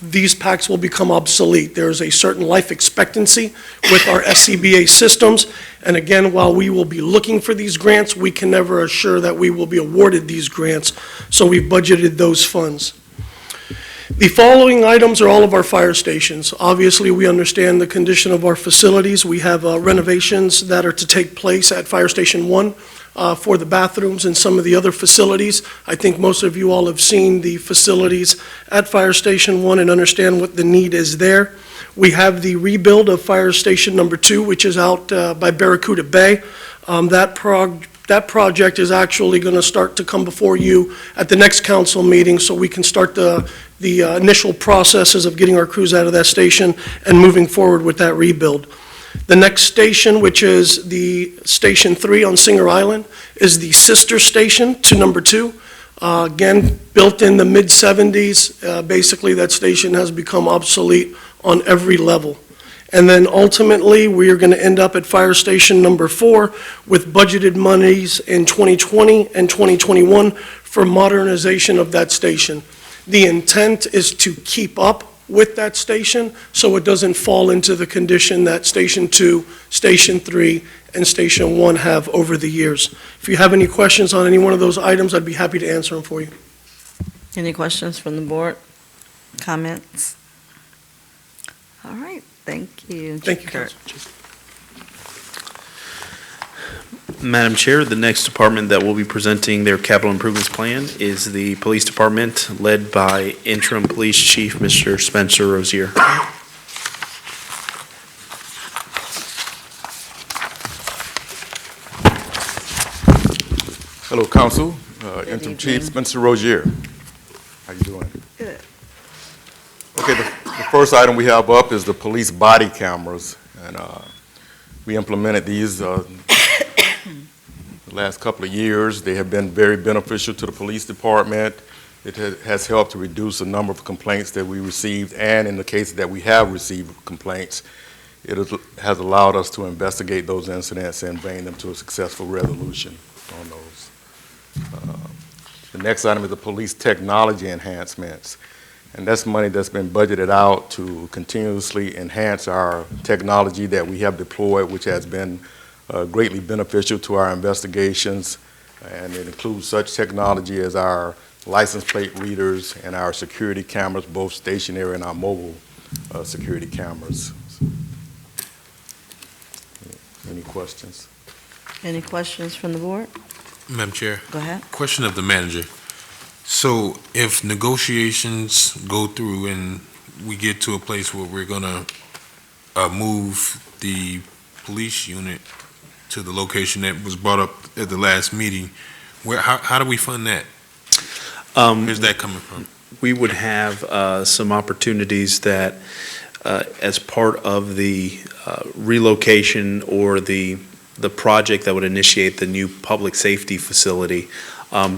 these packs will become obsolete. There's a certain life expectancy with our SCBA systems, and again, while we will be looking for these grants, we can never assure that we will be awarded these grants, so we've budgeted those funds. The following items are all of our fire stations. Obviously, we understand the condition of our facilities. We have renovations that are to take place at Fire Station 1. For the bathrooms and some of the other facilities. I think most of you all have seen the facilities at Fire Station 1 and understand what the need is there. We have the rebuild of Fire Station number 2, which is out by Barracuda Bay. That project is actually going to start to come before you at the next council meeting, so we can start the initial processes of getting our crews out of that station and moving forward with that rebuild. The next station, which is the Station 3 on Singer Island, is the sister station to number 2. Again, built in the mid-70s, basically that station has become obsolete on every level. And then ultimately, we are going to end up at Fire Station number 4 with budgeted monies in 2020 and 2021 for modernization of that station. The intent is to keep up with that station, so it doesn't fall into the condition that Station 2, Station 3, and Station 1 have over the years. If you have any questions on any one of those items, I'd be happy to answer them for you. Any questions from the board? Comments? All right, thank you. Thank you, Kurt. Council. Madam Chair, the next department that will be presenting their capital improvements plan is the Police Department, led by Interim Police Chief Mr. Spencer Rozier. Hello, Council. Interim evening. Chief Spencer Rozier. How you doing? Good. Okay, the first item we have up is the police body cameras, and we implemented these the last couple of years. They have been very beneficial to the police department. It has helped to reduce the number of complaints that we received, and in the cases that we have received complaints, it has allowed us to investigate those incidents and bring them to a successful resolution on those. The next item is the police technology enhancements, and that's money that's been budgeted out to continuously enhance our technology that we have deployed, which has been greatly beneficial to our investigations And it includes such technology as our license plate readers and our security cameras, both stationary and our mobile security cameras. Any questions? Any questions from the board? Madam Chair, Go ahead. question of the manager. So if negotiations go through and we get to a place where we're gonna move the police unit to the location that was brought up at the last meeting, how do we fund that? Where's that coming from? We would have some opportunities that, as part of the relocation or the project that would initiate the new public safety facility,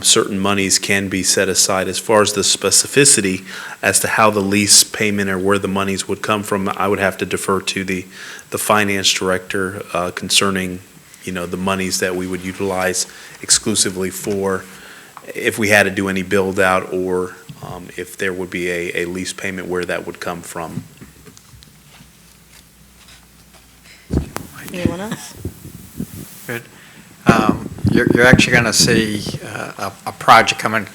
certain monies can be set aside. As far as the specificity as to how the lease payment or where the monies would come from, I would have to defer to the finance director concerning, the monies that we would utilize exclusively for if we had to do any build out, or if there would be a lease payment, where that would come from. Anyone else? Good. You're actually going to see a project coming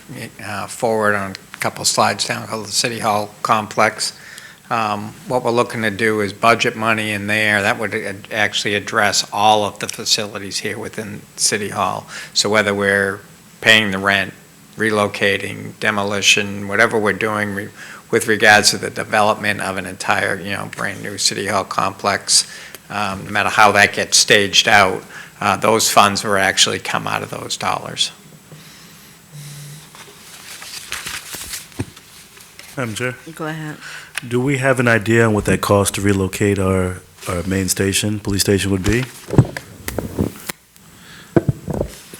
forward on a couple of slides down called the City Hall Complex. What we're looking to do is budget money in there. That would actually address all of the facilities here within City Hall. So whether we're paying the rent, relocating, demolition, whatever we're doing with regards to the development of an entire, brand-new City Hall complex, no matter how that gets staged out, those funds will actually come out of those dollars. Madam Chair, Go ahead. do we have an idea on what that cost to relocate our main station, police station would be?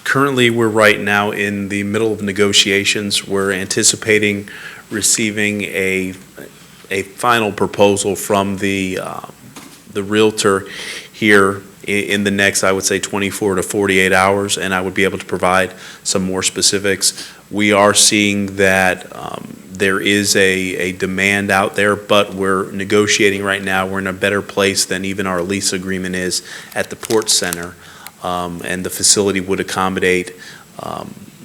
Currently, we're right now in the middle of negotiations. We're anticipating receiving a final proposal from the Realtor here in the next, I would say, 24 to 48 hours, and I would be able to provide some more specifics. We are seeing that there is a demand out there, but we're negotiating right now. We're in a better place than even our lease agreement is at the Port Center, and the facility would accommodate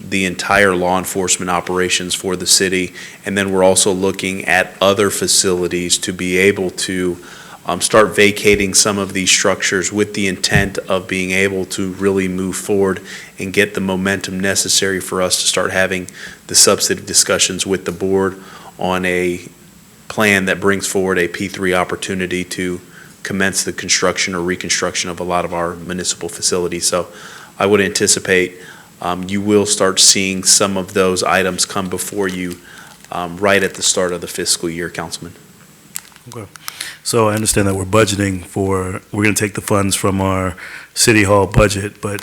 the entire law enforcement operations for the city. And then we're also looking at other facilities to be able to start vacating some of these structures with the intent of being able to really move forward and get the momentum necessary for us to start having the substantive discussions with the board on a plan that brings forward a P3 opportunity to commence the construction or reconstruction of a lot of our municipal facilities. So I would anticipate you will start seeing some of those items come before you right at the start of the fiscal year, Councilman. Okay. So I understand that we're budgeting we're going to take the funds from our City Hall budget, but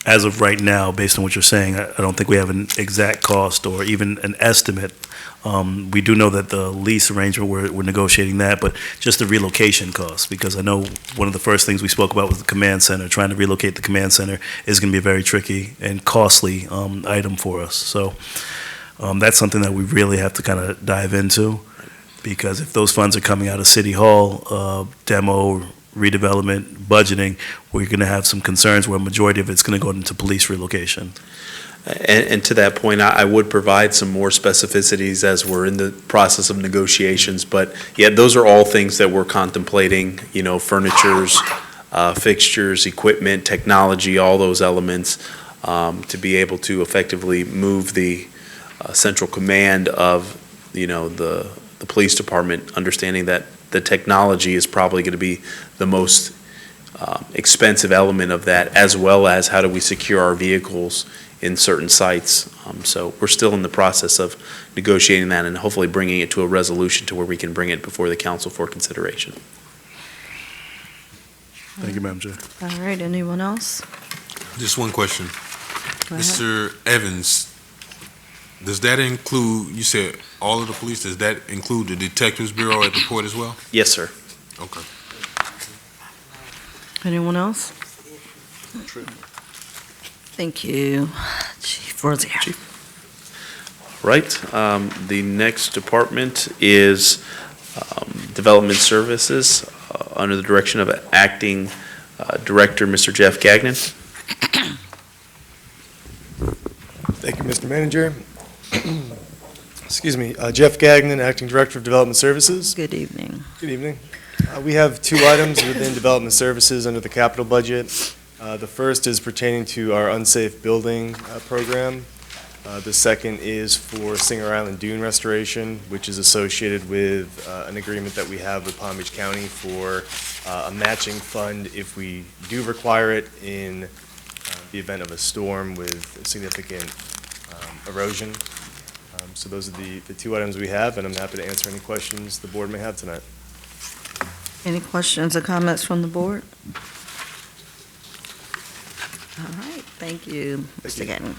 as of right now, based on what you're saying, I don't think we have an exact cost or even an estimate. We do know that the lease arrangement, we're negotiating that, but just the relocation cost, because I know one of the first things we spoke about was the command center. Trying to relocate the command center is going to be a very tricky and costly item for us. So that's something that we really have to kind of dive into, because if those funds are coming out of City Hall, demo, redevelopment, budgeting, we're going to have some concerns where a majority of it's going to go into police relocation. And to that point, I would provide some more specificities as we're in the process of negotiations. But yeah, those are all things that we're contemplating, furnitures, fixtures, equipment, technology, all those elements, to be able to effectively move the central command of, the police department, understanding that the technology is probably going to be the most expensive element of that, as well as how do we secure our vehicles in certain sites. So we're still in the process of negotiating that and hopefully bringing it to a resolution to where we can bring it before the council for consideration. Thank you, Madam Chair. All right, anyone else? Just one question. Go ahead. Mr. Evans, does that include, you said all of the police, does that include the Detectives Bureau at the port as well? Yes, sir. Okay. Anyone else? Thank you, Chief Rosier. Right. The next department is Development Services under the direction of Acting Director, Mr. Jeff Gagnon. Thank you, Mr. Manager. Excuse me, Jeff Gagnon, Acting Director of Development Services. Good evening. Good evening. We have two items within Development Services under the capital budget. The first is pertaining to our unsafe building program. The second is for Singer Island Dune restoration, which is associated with an agreement that we have with Palm Beach County for a matching fund if we do require it in the event of a storm with significant erosion. So those are the two items we have, and I'm happy to answer any questions the board may have tonight. Any questions or comments from the board? All right, thank you, Mr. Gatton.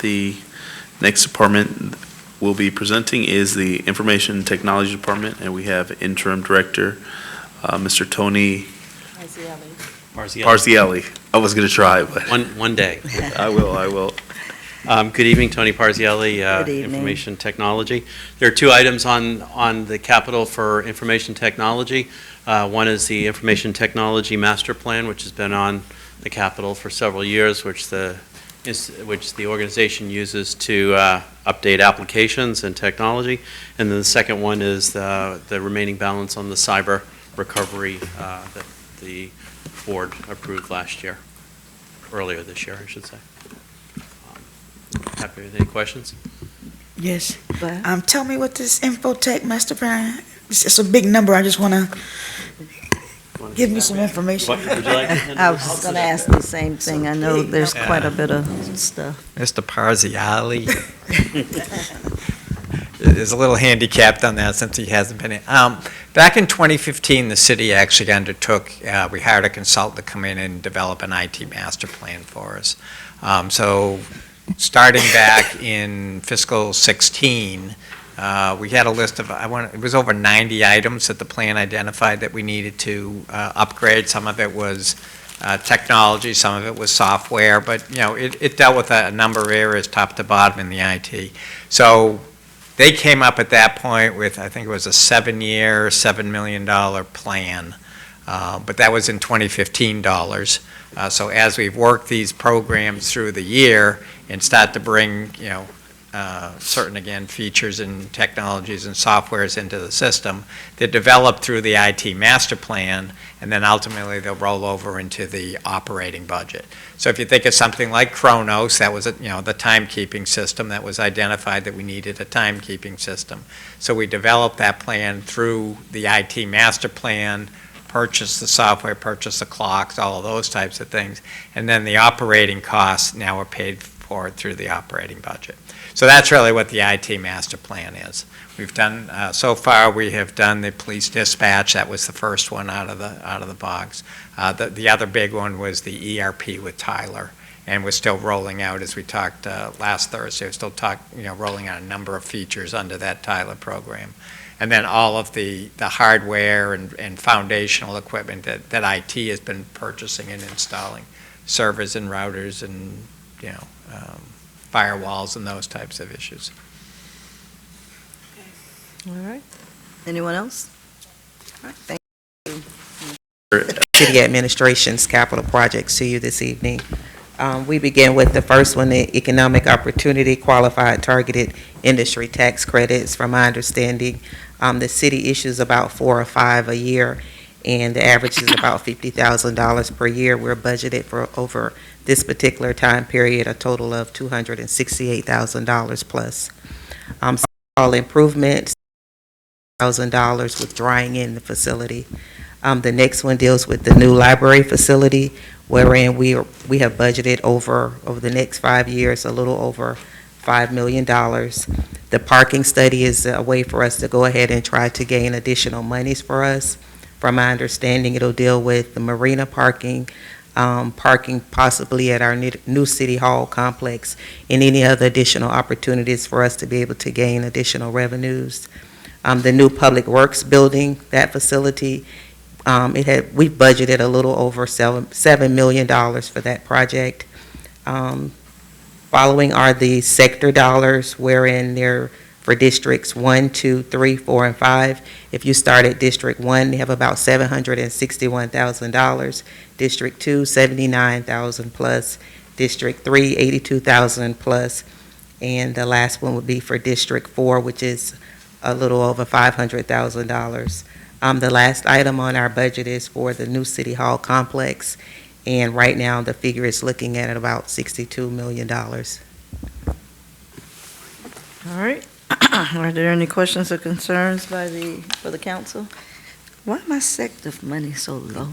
The next department we'll be presenting is the Information Technology Department, and we have Interim Director, Mr. Tony Parzielli. I was going to try, but. One day. I will. Good evening, Tony Parzielli, Good evening. Information Technology. There are two items on the capital for Information Technology. One is the Information Technology Master Plan, which has been on the capital for several years, which the organization uses to update applications and technology. And then the second one is the remaining balance on the cyber recovery that the board approved earlier this year, I should say. Happy with any questions? Yes. Go ahead. Tell me what this Infotech Master Plan, it's a big number, I just want to give me some information. Would you like to I was going to ask the same thing. I know there's quite a bit of stuff. Mr. Parziali is a little handicapped on that since he hasn't been in. Back in 2015, the city actually undertook, we hired a consultant to come in and develop an IT master plan for us. So starting back in fiscal 16, we had a list of, it was over 90 items that the plan identified that we needed to upgrade. Some of it was technology, some of it was software, but it dealt with a number of areas top to bottom in the IT. So they came up at that point with, I think it was a 7-year, $7 million plan, but that was in 2015 dollars. So as we've worked these programs through the year and start to bring, certain, again, features and technologies and softwares into the system, they're developed through the IT master plan, and then ultimately they'll roll over into the operating budget. So if you think of something like Kronos, that was, the timekeeping system that was identified that we needed a timekeeping system. So we developed that plan through the IT master plan, purchase the software, purchase the clocks, all of those types of things. And then the operating costs now are paid for through the operating budget. So that's really what the IT master plan is. We've done, so far we have done the police dispatch. That was the first one out of the box. The other big one was the ERP with Tyler. And we're still rolling out, as we talked last Thursday, we're still rolling out a number of features under that Tyler program. And then all of the hardware and foundational equipment that IT has been purchasing and installing, servers and routers and, firewalls and those types of issues. All right. Anyone else? All right, thank City Administration's capital projects to you this evening. We begin with the first one, the Economic Opportunity Qualified Targeted Industry Tax Credits. From my understanding, the city issues about 4 or 5 a year, and the average is about $50,000 per year. We're budgeted for, over this particular time period, a total of $268,000 plus. All improvements, $1,000 with drying in the facility. The next one deals with the new library facility, wherein we have budgeted over the next 5 years a little over $5 million. The parking study is a way for us to go ahead and try to gain additional monies for us. From my understanding, it'll deal with the marina parking, parking possibly at our new City Hall complex, and any other additional opportunities for us to be able to gain additional revenues. The new Public Works building, that facility, we budgeted a little over $7 million for that project. Following are the sector dollars, wherein they're for districts 1, 2, 3, 4, and 5. If you start at District 1, they have about $761,000. District 2, $79,000 plus. District 3, $82,000 plus. And the last one would be for District 4, which is a little over $500,000. The last item on our budget is for the new City Hall complex, and right now the figure is looking at about $62 million. All right. Are there any questions or concerns for the council? Why my sector money so low?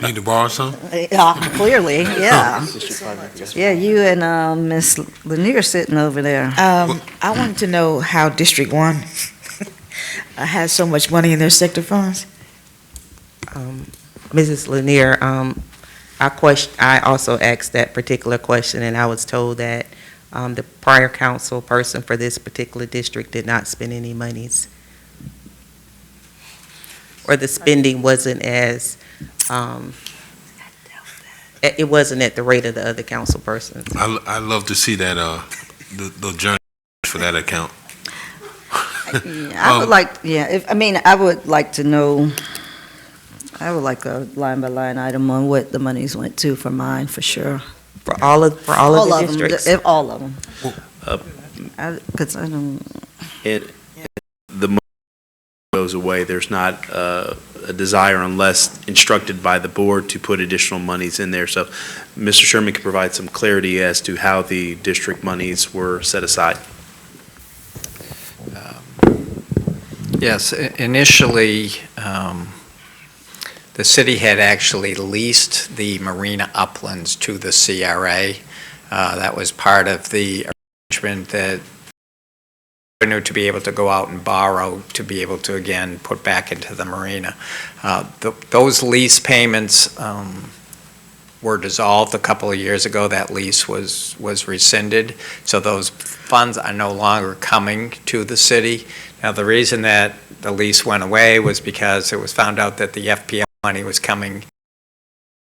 Need to borrow some? Clearly, yeah. Yeah, you and Ms. Lanier sitting over there. I wanted to know how District 1 has so much money in their sector funds. Mrs. Lanier, I also asked that particular question, and I was told that the prior council person for this particular district did not spend any monies, or the spending wasn't as, it wasn't at the rate of the other council persons. I love to see that, the journey for that account. I would like to know, I would like a line-by-line item on what the monies went to for mine, for sure. For all of the districts? All of them. Because I don't. The money goes away. There's not a desire, unless instructed by the board, to put additional monies in there. So Mr. Sherman can provide some clarity as to how the district monies were set aside. Yes, initially, the city had actually leased the marina uplands to the CRA. That was part of the arrangement that revenue to be able to go out and borrow to be able to, again, put back into the marina. Those lease payments were dissolved a couple of years ago. That lease was rescinded, so those funds are no longer coming to the city. Now, the reason that the lease went away was because it was found out that the FPL money was coming.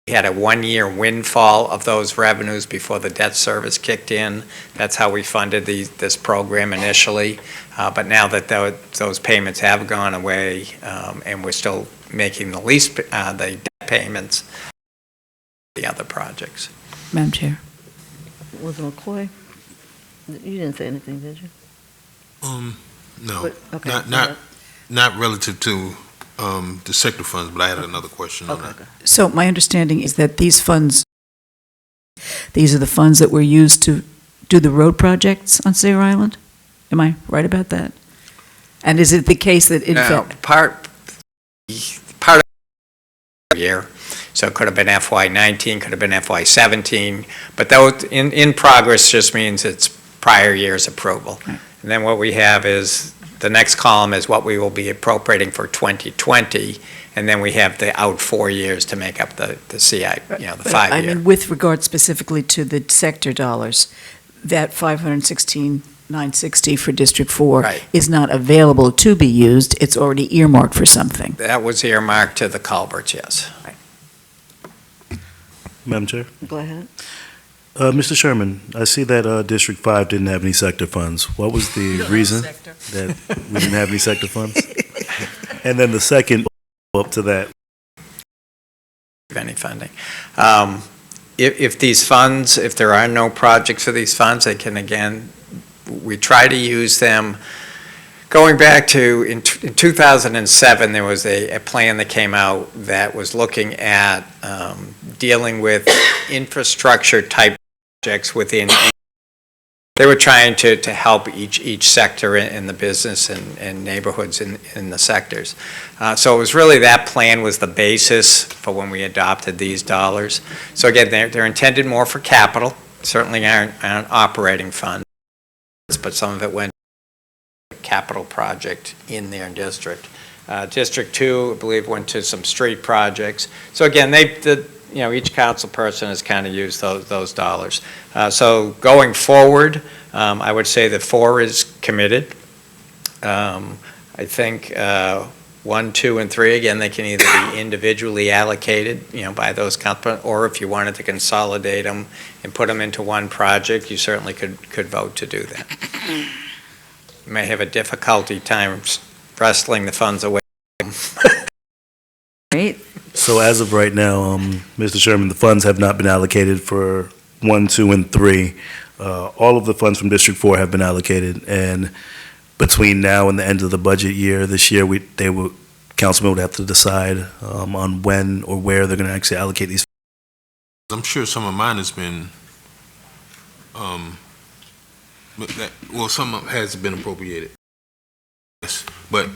We had a one-year windfall of those revenues before the debt service kicked in. That's how we funded this program initially. But now that those payments have gone away, and we're still making the debt payments, the other projects. Madam Chair. Was McCoy? You didn't say anything, did you? No, Okay. not relative to the sector funds, but I had another question on that. So my understanding is that these are the funds that were used to do the road projects on Sayer Island? Am I right about that? And is it the case that in fact? Part of the year, so it could have been FY19, could have been FY17, but that in progress just means it's prior year's approval. Right. And then what we have is, the next column is what we will be appropriating for 2020, and then we have the out 4 years to make up the CI, the But 5 I year. mean, with regard specifically to the sector dollars, that $516,960 for District 4 Right. is not available to be used. It's already earmarked for something. That was earmarked to the culverts, yes. Madam Chair? Go ahead. Mr. Sherman, I see that District 5 didn't have any sector funds. What was the reason that we didn't have any sector funds? And then the second up to that. Any funding. If these funds, if there are no projects for these funds, they can, again, we try to use them. Going back to, in 2007, there was a plan that came out that was looking at dealing with infrastructure type projects within. They were trying to help each sector in the business and neighborhoods in the sectors. So it was really, that plan was the basis for when we adopted these dollars. So again, they're intended more for capital, certainly aren't operating funds, but some of it went to a capital project in their district. District 2, I believe, went to some street projects. So again, each council person has kind of used those dollars. So going forward, I would say that 4 is committed. I think 1, 2, and 3, again, they can either be individually allocated, by those council, or if you wanted to consolidate them and put them into one project, you certainly could vote to do that. may have a difficulty time wrestling the funds away. Right? So as of right now, Mr. Sherman, the funds have not been allocated for 1, 2, and 3. All of the funds from District 4 have been allocated, and between now and the end of the budget year, this year, councilmen would have to decide on when or where they're going to actually allocate these. I'm sure some of mine has been, some of it has been appropriated. Yes, but,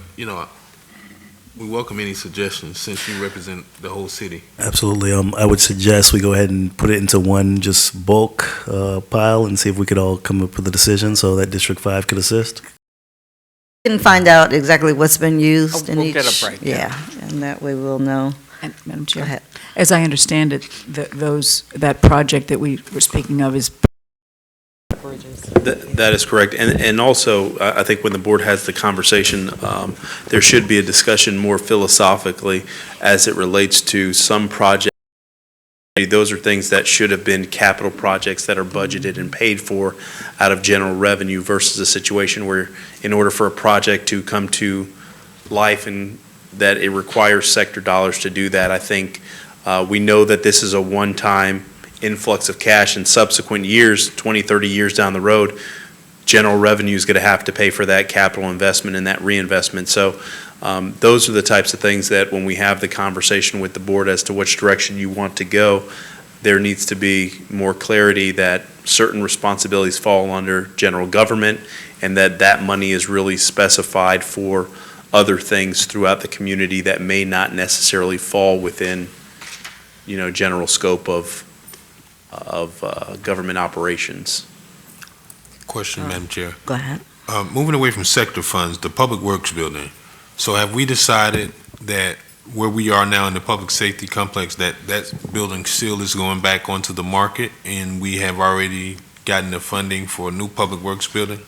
we welcome any suggestions since you represent the whole city. Absolutely. I would suggest we go ahead and put it into one just bulk pile and see if we could all come up with a decision so that District 5 could assist. Can find out exactly what's been used in We'll each. get a breakdown. Yeah, and that way we'll know. And, Madam Go Chair, ahead. as I understand it, that project that we were speaking of is That is correct. And also, I think when the board has the conversation, there should be a discussion more philosophically as it relates to some projects. Those are things that should have been capital projects that are budgeted and paid for out of general revenue versus a situation where in order for a project to come to life and that it requires sector dollars to do that, I think we know that this is a one-time influx of cash in subsequent years, 20, 30 years down the road, general revenue is going to have to pay for that capital investment and that reinvestment. So those are the types of things that when we have the conversation with the board as to which direction you want to go, there needs to be more clarity that certain responsibilities fall under general government and that that money is really specified for other things throughout the community that may not necessarily fall within, general scope of government operations. Question, Madam Chair. Go ahead. Moving away from sector funds, the Public Works Building. So have we decided that where we are now in the public safety complex, that building still is going back onto the market and we have already gotten the funding for a new Public Works building?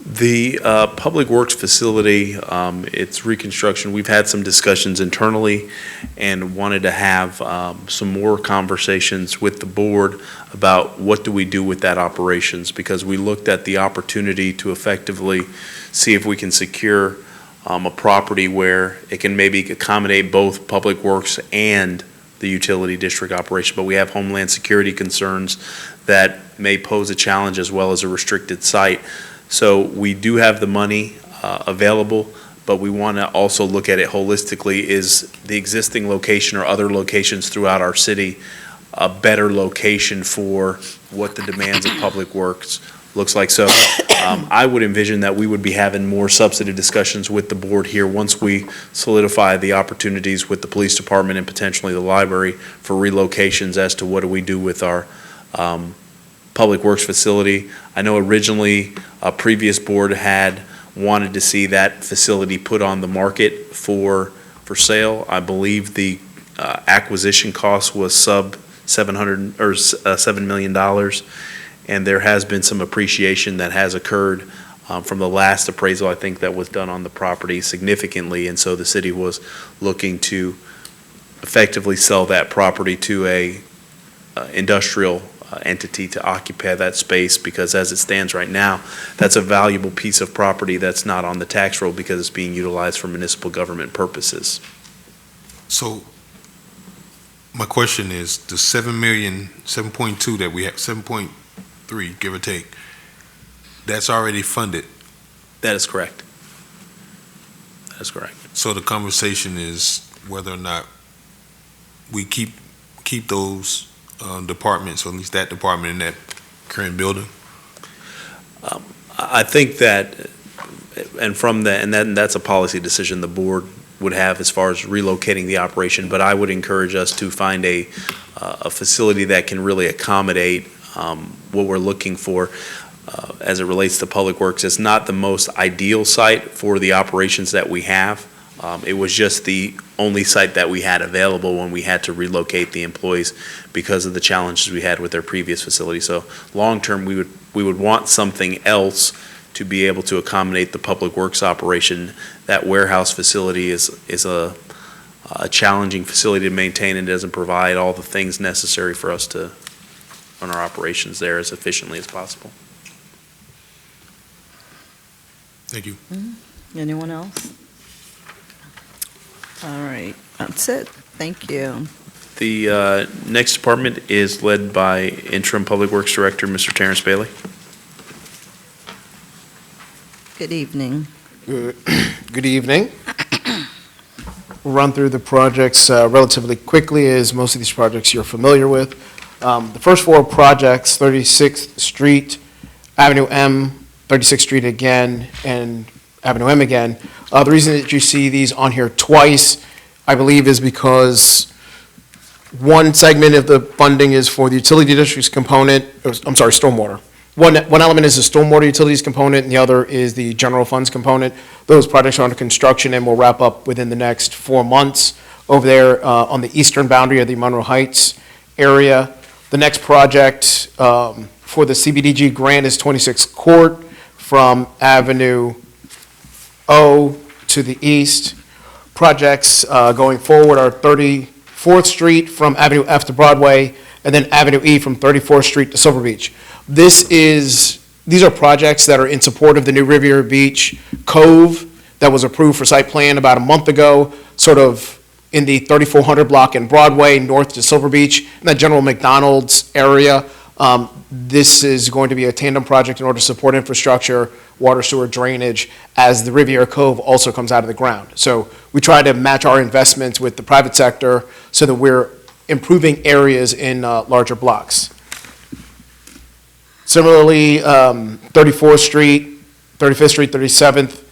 The Public Works facility, its reconstruction, we've had some discussions internally and wanted to have some more conversations with the board about what do we do with that operations, because we looked at the opportunity to effectively see if we can secure a property where it can maybe accommodate both Public Works and the utility district operation, but we have Homeland Security concerns that may pose a challenge as well as a restricted site. So we do have the money available, but we want to also look at it holistically. Is the existing location or other locations throughout our city a better location for what the demands of Public Works looks like? So I would envision that we would be having more substantive discussions with the board here once we solidify the opportunities with the police department and potentially the library for relocations as to what do we do with our Public Works facility. I know originally a previous board had wanted to see that facility put on the market for sale. I believe the acquisition cost was sub $7 million, and there has been some appreciation that has occurred from the last appraisal, I think, that was done on the property significantly, and so the city was looking to effectively sell that property to a industrial entity to occupy that space, because as it stands right now, that's a valuable piece of property that's not on the tax roll because it's being utilized for municipal government purposes. So my question is, the 7.2 that we have, 7.3, give or take, that's already funded. That is correct. That is correct. So the conversation is whether or not we keep those departments, or at least that department in that current building. I think that, and that's a policy decision the board would have as far as relocating the operation, but I would encourage us to find a facility that can really accommodate what we're looking for as it relates to Public Works. It's not the most ideal site for the operations that we have. It was just the only site that we had available when we had to relocate the employees because of the challenges we had with their previous facility. So long-term, we would want something else to be able to accommodate the Public Works operation. That warehouse facility is a challenging facility to maintain and doesn't provide all the things necessary for us to run our operations there as efficiently as possible. Thank you. Anyone else? All right, that's it. Thank you. The next department is led by Interim Public Works Director, Mr. Terrence Bailey. Good evening. Good evening. We'll run through the projects relatively quickly, as most of these projects you're familiar with. The first four projects, 36th Street, Avenue M, 36th Street again, and Avenue M again. The reason that you see these on here twice, I believe, is because one segment of the funding is for the utility district's component, I'm sorry, stormwater. One element is the stormwater utilities component, and the other is the general funds component. Those projects are under construction and will wrap up within the next 4 months over there on the eastern boundary of the Monroe Heights area. The next project for the CBDG grant is 26th Court from Avenue O to the east. Projects going forward are 34th Street from Avenue F to Broadway, and then Avenue E from 34th Street to Silver Beach. These are projects that are in support of the new Riviera Beach Cove that was approved for site plan about a month ago, sort of in the 3400 block in Broadway, north to Silver Beach, in that General McDonald's area. This is going to be a tandem project in order to support infrastructure, water, sewer, drainage, as the Riviera Cove also comes out of the ground. So we try to match our investments with the private sector so that we're improving areas in larger blocks. Similarly, 34th Street, 35th Street, 37th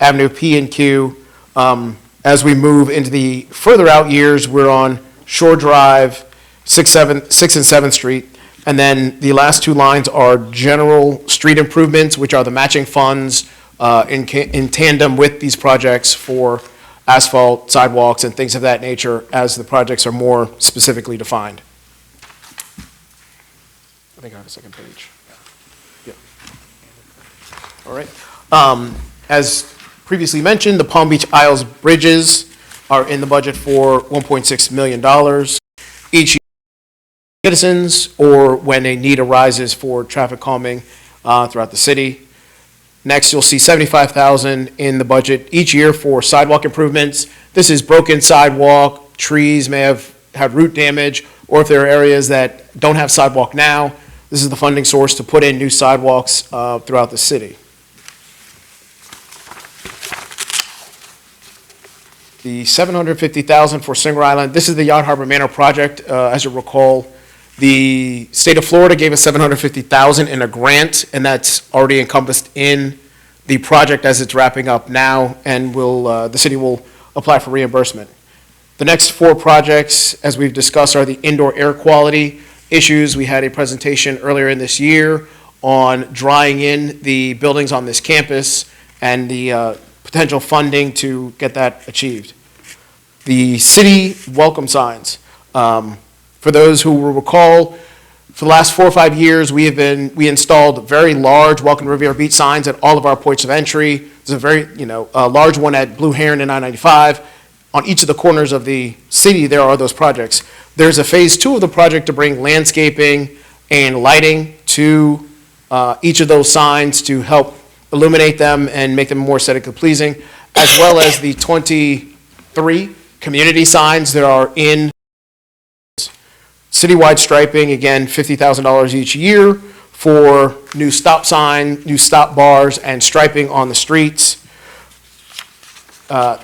Avenue P and Q. As we move into the further out years, we're on Shore Drive, 6th and 7th Street. And then the last two lines are general street improvements, which are the matching funds in tandem with these projects for asphalt, sidewalks, and things of that nature as the projects are more specifically defined. I think I have a second page. Yeah. All right. As previously mentioned, the Palm Beach Isles bridges are in the budget for $1.6 million each year. Citizens, or when a need arises for traffic calming throughout the city. Next, you'll see $75,000 in the budget each year for sidewalk improvements. This is broken sidewalk, trees may have had root damage, or if there are areas that don't have sidewalk now, this is the funding source to put in new sidewalks throughout the city. The $750,000 for Singer Island, this is the Yacht Harbor Manor project. As you recall, the state of Florida gave us $750,000 in a grant, and that's already encompassed in the project as it's wrapping up now, and the city will apply for reimbursement. The next four projects, as we've discussed, are the indoor air quality issues. We had a presentation earlier in this year on drying in the buildings on this campus and the potential funding to get that achieved. The city welcome signs. For those who will recall, for the last 4 or 5 years, we installed very large Welcome to Riviera Beach signs at all of our points of entry. There's a very, large one at Blue Heron and I-95. On each of the corners of the city, there are those projects. There's a phase 2 of the project to bring landscaping and lighting to each of those signs to help illuminate them and make them more aesthetically pleasing, as well as the 23 community signs that are in citywide striping, again, $50,000 each year for new stop sign, new stop bars, and striping on the streets.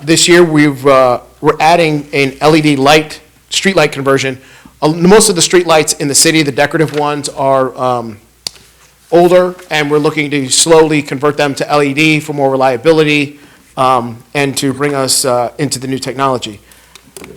This year, we're adding an LED light, street light conversion. Most of the street lights in the city, the decorative ones, are older, and we're looking to slowly convert them to LED for more reliability and to bring us into the new technology.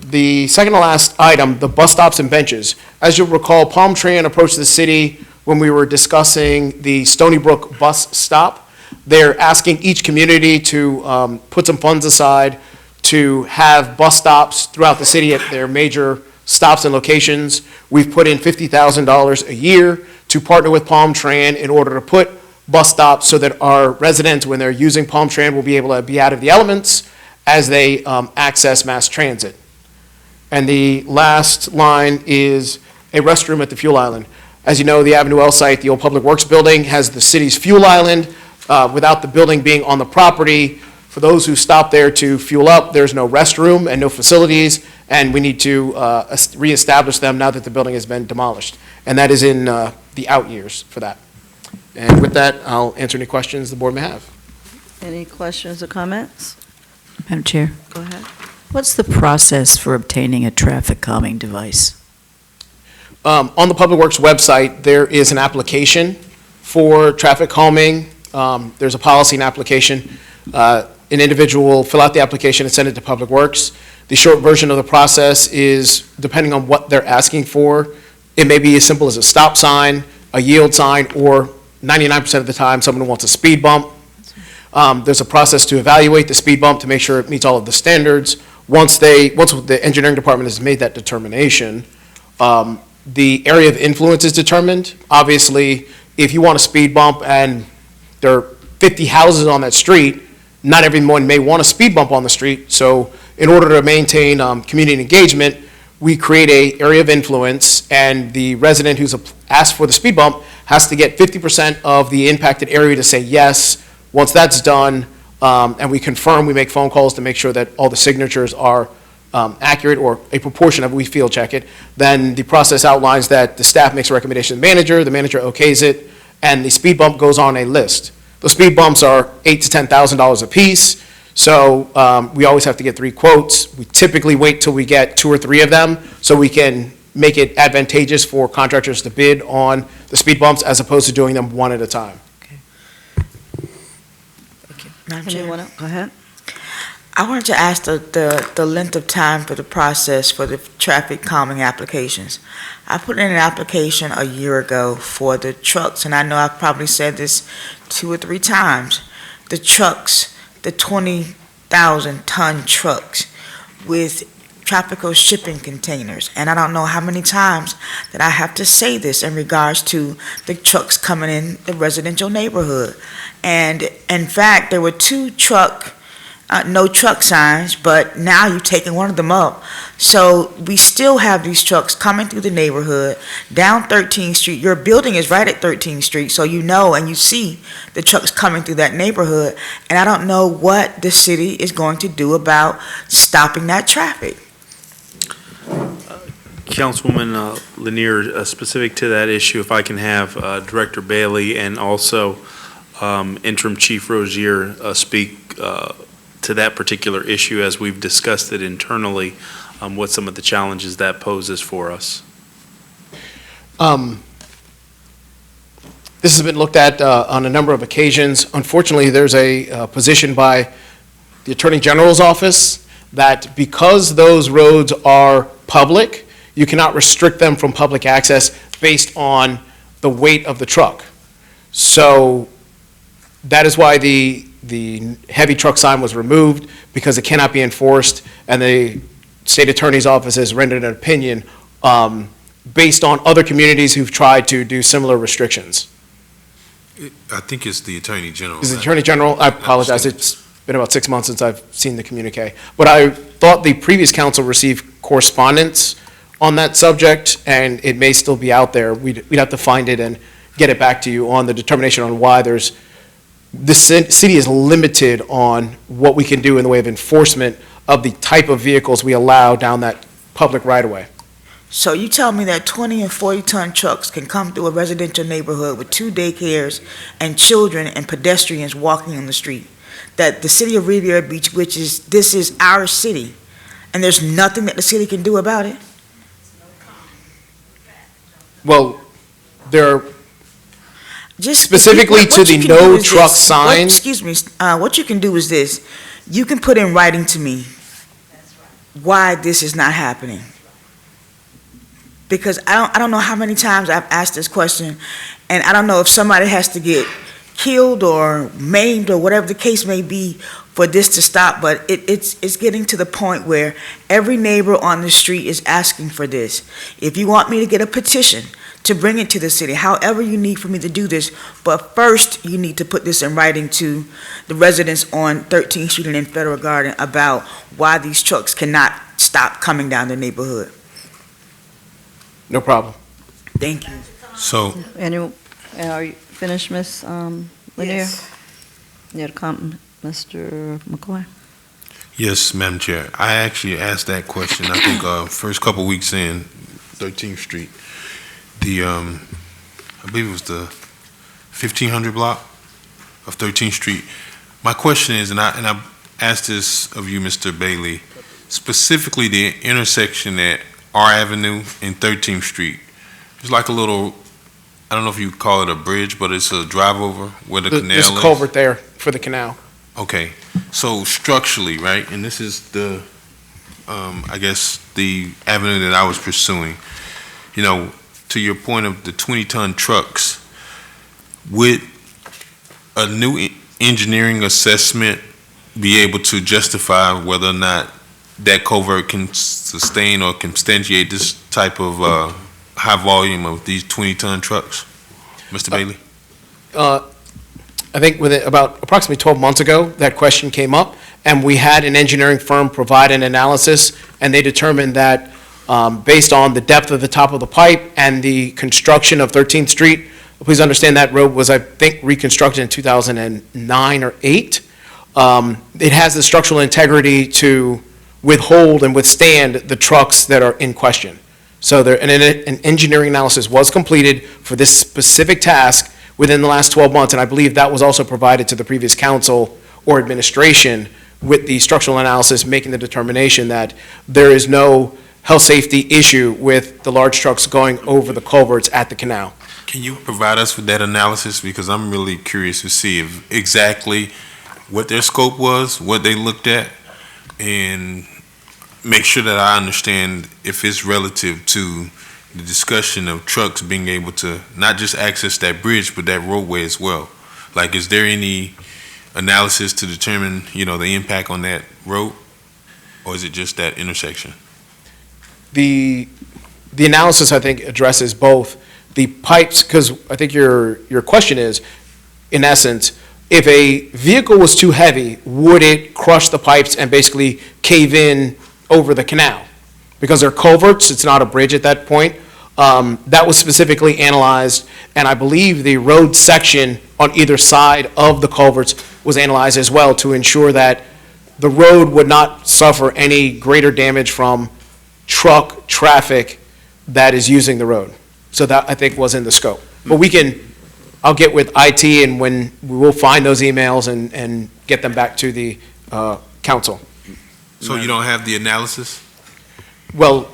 The second to last item, the bus stops and benches. As you'll recall, Palm Tran approached the city when we were discussing the Stony Brook bus stop. They're asking each community to put some funds aside to have bus stops throughout the city at their major stops and locations. We've put in $50,000 a year to partner with Palm Tran in order to put bus stops so that our residents, when they're using Palm Tran, will be able to be out of the elements as they access mass transit. And the last line is a restroom at the fuel island. As you know, the Avenue L site, the old Public Works building, has the city's fuel island. without the building being on the property, for those who stop there to fuel up, there's no restroom and no facilities, and we need to reestablish them now that the building has been demolished. And that is in the out years for that. And with that, I'll answer any questions the board may have. Any questions or comments? Madam Chair, Go ahead. what's the process for obtaining a traffic calming device? On the Public Works website, there is an application for traffic calming. There's a policy and application. An individual will fill out the application and send it to Public Works. The short version of the process is, depending on what they're asking for, it may be as simple as a stop sign, a yield sign, or 99% of the time, someone wants a speed bump. There's a process to evaluate the speed bump to make sure it meets all of the standards. Once the engineering department has made that determination, the area of influence is determined. Obviously, if you want a speed bump and there are 50 houses on that street, not everyone may want a speed bump on the street. So in order to maintain community engagement, we create a area of influence, and the resident who's asked for the speed bump has to get 50% of the impacted area to say yes. Once that's done, and we confirm, we make phone calls to make sure that all the signatures are accurate, or a proportion of it, we field check it, then the process outlines that the staff makes a recommendation to the manager okays it, and the speed bump goes on a list. Those speed bumps are $8,000 to $10,000 a piece, so we always have to get 3 quotes. We typically wait till we get 2 or 3 of them, so we can make it advantageous for contractors to bid on the speed bumps as opposed to doing them one at a time. Madam Chair, Anyone else? Go ahead. I wanted to ask the length of time for the process for the traffic calming applications. I put in an application a year ago for the trucks, and I know I've probably said this 2 or 3 times. The trucks, the 20,000-ton trucks with tropical shipping containers. And I don't know how many times that I have to say this in regards to the trucks coming in the residential neighborhood. And in fact, there were 2 no truck signs, but now you've taken one of them up. So we still have these trucks coming through the neighborhood, down 13th Street. Your building is right at 13th Street, so you know and you see the trucks coming through that neighborhood. And I don't know what the city is going to do about stopping that traffic. Councilwoman Lanier, specific to that issue, if I can have Director Bailey and also Interim Chief Rozier speak to that particular issue as we've discussed it internally, what some of the challenges that poses for us. This has been looked at on a number of occasions. Unfortunately, there's a position by the Attorney General's office that because those roads are public, you cannot restrict them from public access based on the weight of the truck. So that is why the heavy truck sign was removed, because it cannot be enforced, and the state attorney's office has rendered an opinion based on other communities who've tried to do similar restrictions. I think it's the Attorney General. Is the Attorney General? I apologize, it's been about 6 months since I've seen the communique. But I thought the previous council received correspondence on that subject, and it may still be out there. We'd have to find it and get it back to you on the determination on why the city is limited on what we can do in the way of enforcement of the type of vehicles we allow down that public right-of-way. So you tell me that 20 and 40-ton trucks can come through a residential neighborhood with 2 daycares and children and pedestrians walking on the street, that the city of Riviera Beach, this is our city, and there's nothing that the city can do about it? Well, there are Just specifically what to you the can do no is truck this. signs. Excuse me, what you can do is this. You can put in writing to me why this is not happening. Because I don't know how many times I've asked this question, and I don't know if somebody has to get killed or maimed or whatever the case may be for this to stop, but it's getting to the point where every neighbor on the street is asking for this. If you want me to get a petition to bring it to the city, however you need for me to do this, but first you need to put this in writing to the residents on 13th Street and in Federal Garden about why these trucks cannot stop coming down the neighborhood. No problem. Thank you. So, Are you finished, Ms. Lanier? Yes. You had a comment, Mr. McCoy? Yes, Madam Chair. I actually asked that question, I think, first couple weeks in 13th Street. I believe it was the 1500 block of 13th Street. My question is, and I asked this of you, Mr. Bailey, specifically the intersection at R Avenue and 13th Street. It's like a little, I don't know if you call it a bridge, but it's a drive over where the canal is. There's a culvert there for the canal. Okay, so structurally, right, and this is the, I guess, the avenue that I was pursuing. You know, to your point of the 20-ton trucks, would a new engineering assessment be able to justify whether or not that culvert can sustain or can substantiate this type of high volume of these 20-ton trucks? Mr. Bailey? I think within about approximately 12 months ago, that question came up, and we had an engineering firm provide an analysis, and they determined that based on the depth of the top of the pipe and the construction of 13th Street, please understand that road was, I think, reconstructed in 2009 or 8. It has the structural integrity to withhold and withstand the trucks that are in question. So an engineering analysis was completed for this specific task within the last 12 months, and I believe that was also provided to the previous council or administration with the structural analysis making the determination that there is no health safety issue with the large trucks going over the culverts at the canal. Can you provide us with that analysis? Because I'm really curious to see if exactly what their scope was, what they looked at, and make sure that I understand if it's relative to the discussion of trucks being able to not just access that bridge, but that roadway as well. Like, is there any analysis to determine, you know, the impact on that road? Or is it just that intersection? The analysis, I think, addresses both the pipes, because I think your question is, in essence, if a vehicle was too heavy, would it crush the pipes and basically cave in over the canal? Because they're culverts, it's not a bridge at that point. That was specifically analyzed, and I believe the road section on either side of the culverts was analyzed as well to ensure that the road would not suffer any greater damage from truck traffic that is using the road. So that, I think, was in the scope. But I'll get with IT, and when we will find those emails and get them back to the council. So you don't have the analysis? Well,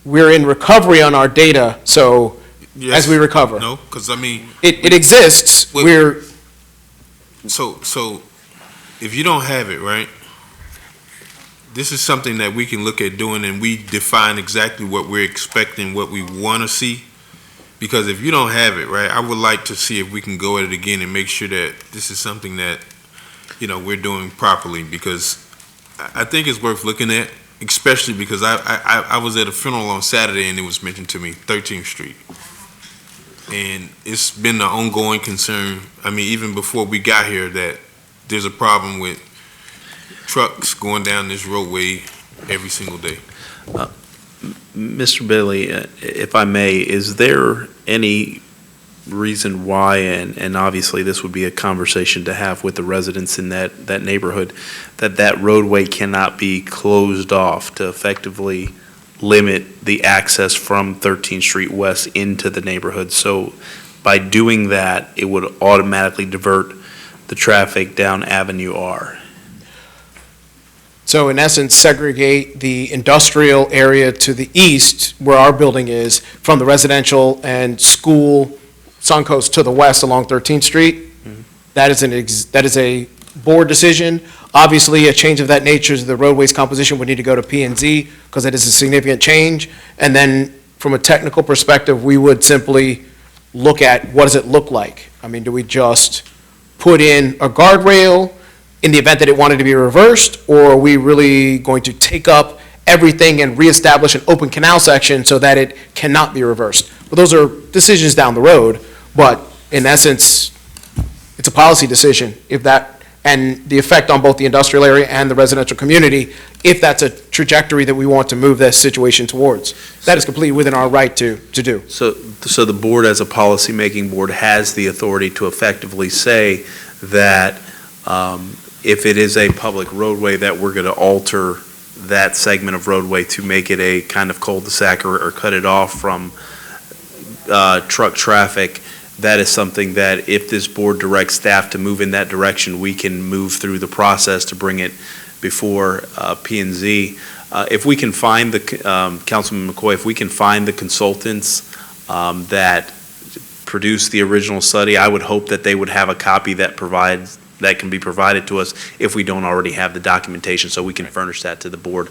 we're in recovery on our data, so Yes. as we recover. No, because I mean. It exists, Wait. we're, So if you don't have it, right, this is something that we can look at doing, and we define exactly what we're expecting, what we want to see. Because if you don't have it, right, I would like to see if we can go at it again and make sure that this is something that, you know, we're doing properly. Because I think it's worth looking at, especially because I was at a funeral on Saturday and it was mentioned to me, 13th Street. And it's been an ongoing concern, I mean, even before we got here, that there's a problem with trucks going down this roadway every single day. Mr. Bailey, if I may, is there any reason why, and obviously this would be a conversation to have with the residents in that neighborhood, that roadway cannot be closed off to effectively limit the access from 13th Street West into the neighborhood? So by doing that, it would automatically divert the traffic down Avenue R. so in essence, segregate the industrial area to the east, where our building is, from the residential and school Suncoast to the west along 13th Street. That is a board decision. Obviously, a change of that nature to the roadways composition would need to go to P&Z, because that is a significant change. And then, from a technical perspective, we would simply look at, what does it look like? I mean, do we just put in a guardrail in the event that it wanted to be reversed, or are we really going to take up everything and reestablish an open canal section so that it cannot be reversed? Well, those are decisions down the road, but in essence, it's a policy decision, and the effect on both the industrial area and the residential community, if that's a trajectory that we want to move this situation towards. That is completely within our right to do. So the board, as a policymaking board, has the authority to effectively say that If it is a public roadway, that we're going to alter that segment of roadway to make it a kind of cul-de-sac or cut it off from truck traffic, that is something that if this board directs staff to move in that direction, we can move through the process to bring it before P&Z. If we can find Councilman McCoy, if we can find the consultants that produced the original study, I would hope that they would have a copy that can be provided to us if we don't already have the documentation, so we can furnish that to the board.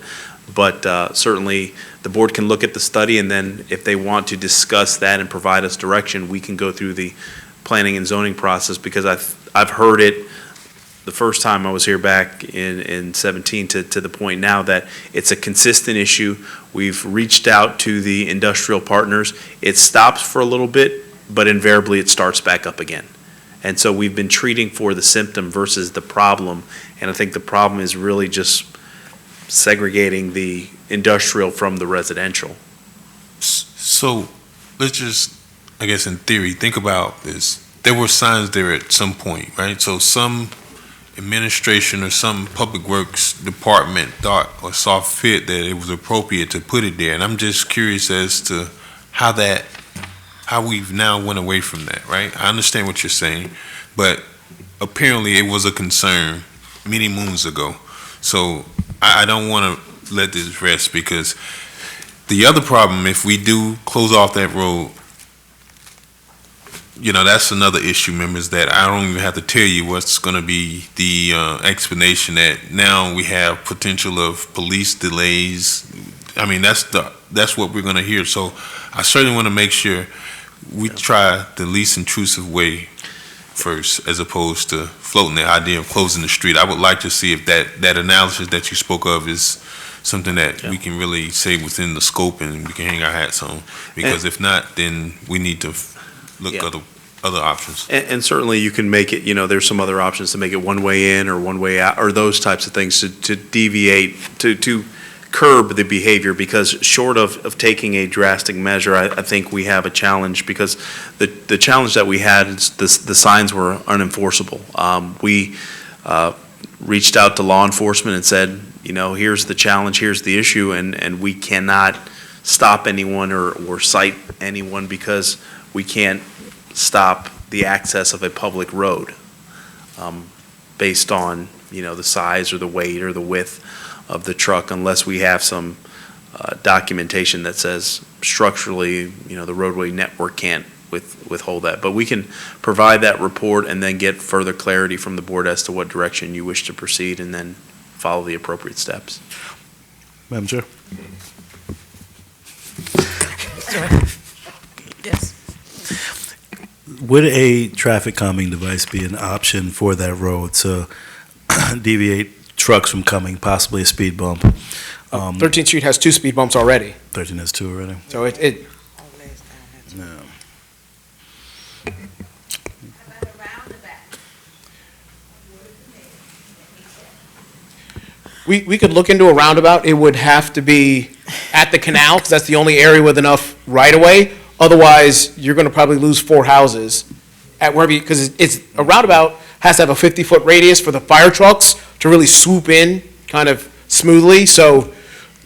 But certainly, the board can look at the study, and then if they want to discuss that and provide us direction, we can go through the planning and zoning process, because I've heard it the first time I was here back in 17 to the point now that it's a consistent issue. We've reached out to the industrial partners. It stops for a little bit, but invariably it starts back up again. And so we've been treating for the symptom versus the problem, and I think the problem is really just segregating the industrial from the residential. So let's just, I guess in theory, think about this. There were signs there at some point, right? So some administration or some public works department thought or saw fit that it was appropriate to put it there. And I'm just curious as to how we've now went away from that, right? I understand what you're saying, but apparently it was a concern many moons ago. So I don't want to let this rest, because the other problem, if we do close off that road, that's another issue, members, that I don't even have to tell you what's going to be the explanation that now we have potential of police delays. I mean, that's what we're going to hear. So I certainly want to make sure we try the least intrusive way first, as opposed to floating the idea of closing the street. I would like to see if that analysis that you spoke of is something that we can really say within the scope and we can hang our hats on. Because if not, then we need to look other options. And certainly you can make it, there's some other options to make it one way in or one way out, or those types of things to deviate, to curb the behavior, because short of taking a drastic measure, I think we have a challenge, because the challenge that we had is the signs were unenforceable. We reached out to law enforcement and said, here's the challenge, here's the issue, and we cannot stop anyone or cite anyone because we can't stop the access of a public road based on, the size or the weight or the width of the truck, unless we have some documentation that says structurally, the roadway network can't withhold that. But we can provide that report and then get further clarity from the board as to what direction you wish to proceed, and then follow the appropriate steps. Madam Chair? Yes. Would a traffic calming device be an option for that road to deviate trucks from coming, possibly a speed bump? 13th Street has 2 speed bumps already, 13 has 2 already. so it No. we could look into a roundabout. It would have to be at the canal, because that's the only area with enough right-of-way. Otherwise, you're going to probably lose 4 houses at wherever because it's a roundabout has to have a 50-foot radius for the fire trucks to really swoop in kind of smoothly. So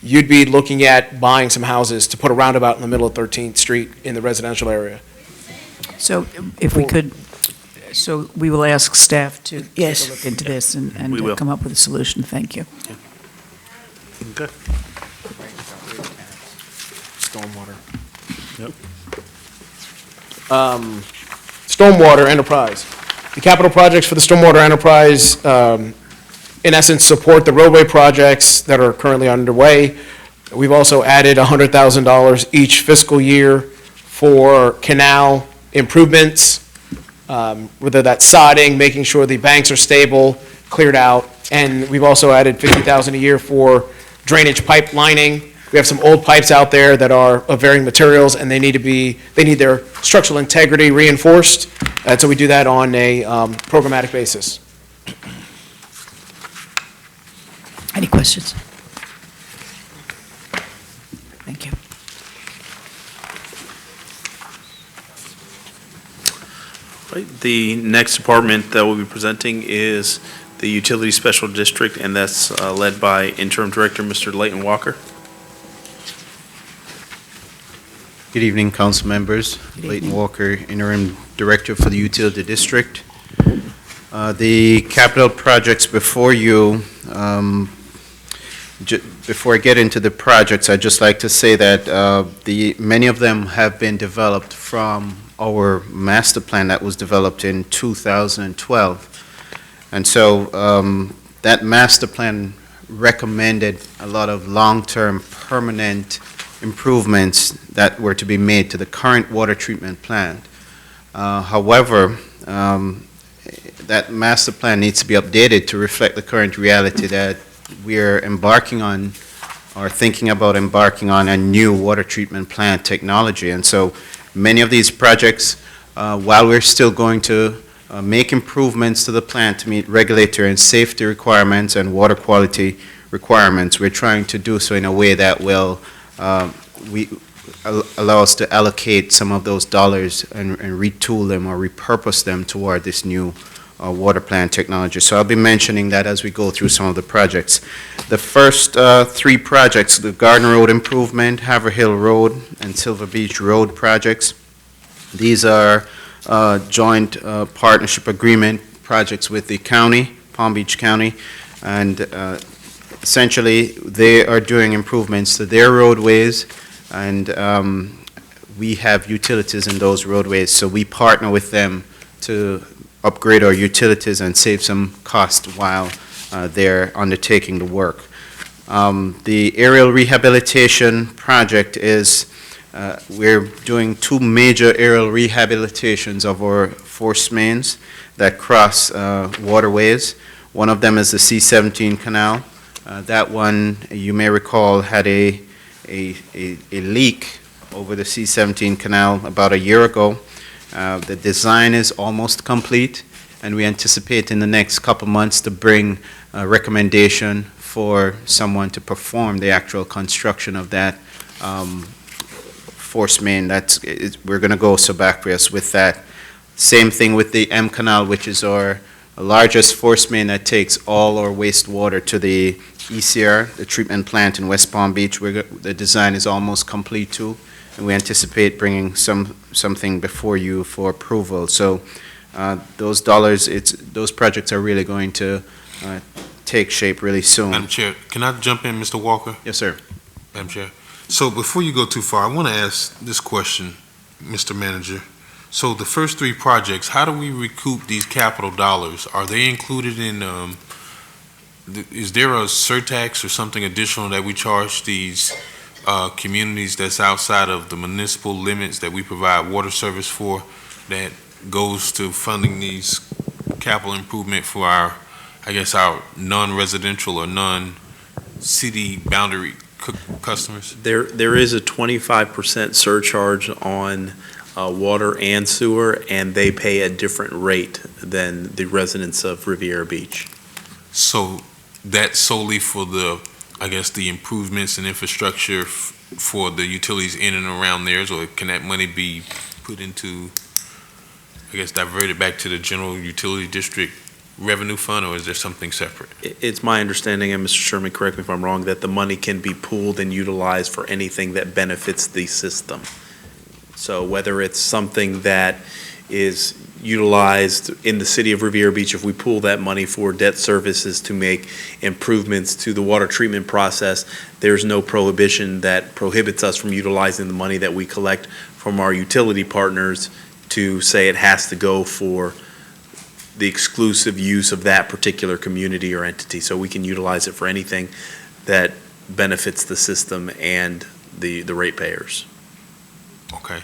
you'd be looking at buying some houses to put a roundabout in the middle of 13th Street in the residential area. So if we could, so we will ask staff to take Yes. a look into this and We will. come up with a solution. Thank you. Okay. Stormwater. Yep. Stormwater enterprise. The capital projects for the stormwater enterprise, in essence, support the roadway projects that are currently underway. We've also added $100,000 each fiscal year for canal improvements, whether that's sodding, making sure the banks are stable, cleared out, and we've also added $50,000 a year for drainage pipe lining. We have some old pipes out there that are of varying materials, and they need their structural integrity reinforced, and so we do that on a programmatic basis. Any questions? Thank you. Right, the next department that we'll be presenting is the Utility Special District, and that's led by Interim Director, Mr. Leighton Walker. Good evening, council members. Leighton Walker, Interim Director for the Utility District. The capital projects before you, before I get into the projects, I'd just like to say that many of them have been developed from our master plan that was developed in 2012. And so that master plan recommended a lot of long-term permanent improvements that were to be made to the current water treatment plant. However, that master plan needs to be updated to reflect the current reality that we're embarking on or thinking about embarking on a new water treatment plant technology. And so many of these projects, while we're still going to make improvements to the plant to meet regulatory and safety requirements and water quality requirements, we're trying to do so in a way that will allow us to allocate some of those dollars and retool them or repurpose them toward this new water plant technology. So I'll be mentioning that as we go through some of the projects. The first three projects, the Garden Road Improvement, Haverhill Road, and Silver Beach Road projects, these are joint partnership agreement projects with the county, Palm Beach County, and essentially they are doing improvements to their roadways, and we have utilities in those roadways, so we partner with them to upgrade our utilities and save some cost while they're undertaking the work. The aerial rehabilitation project is we're doing two major aerial rehabilitations of our force mains that cross waterways. One of them is the C-17 canal. That one, you may recall, had a leak over the C-17 canal about a year ago. The design is almost complete, and we anticipate in the next couple months to bring a recommendation for someone to perform the actual construction of that force main. We're going to go subaqueous with that. Same thing with the M Canal, which is our largest force main that takes all our wastewater to the ECR, the treatment plant in West Palm Beach. The design is almost complete too, and we anticipate bringing something before you for approval. So those dollars, those projects are really going to take shape really soon. Madam Chair, can I jump in, Mr. Walker? Yes, sir. Madam Chair. So before you go too far, I want to ask this question, Mr. Manager. So the first three projects, how do we recoup these capital dollars? Are they included in, is there a surtax or something additional that we charge these communities that's outside of the municipal limits that we provide water service for that goes to funding these capital improvement for our, I guess, our non-residential or non-city boundary customers? There is a 25% surcharge on water and sewer, and they pay a different rate than the residents of Riviera Beach. So that's solely for the, I guess, the improvements and infrastructure for the utilities in and around theirs, or can that money be put into, I guess, diverted back to the general utility district revenue fund, or is there something separate? It's my understanding, and Mr. Sherman, correct me if I'm wrong, that the money can be pooled and utilized for anything that benefits the system. So whether it's something that is utilized in the city of Riviera Beach, if we pool that money for debt services to make improvements to the water treatment process, there's no prohibition that prohibits us from utilizing the money that we collect from our utility partners to say it has to go for the exclusive use of that particular community or entity. So we can utilize it for anything that benefits the system and the ratepayers. Okay.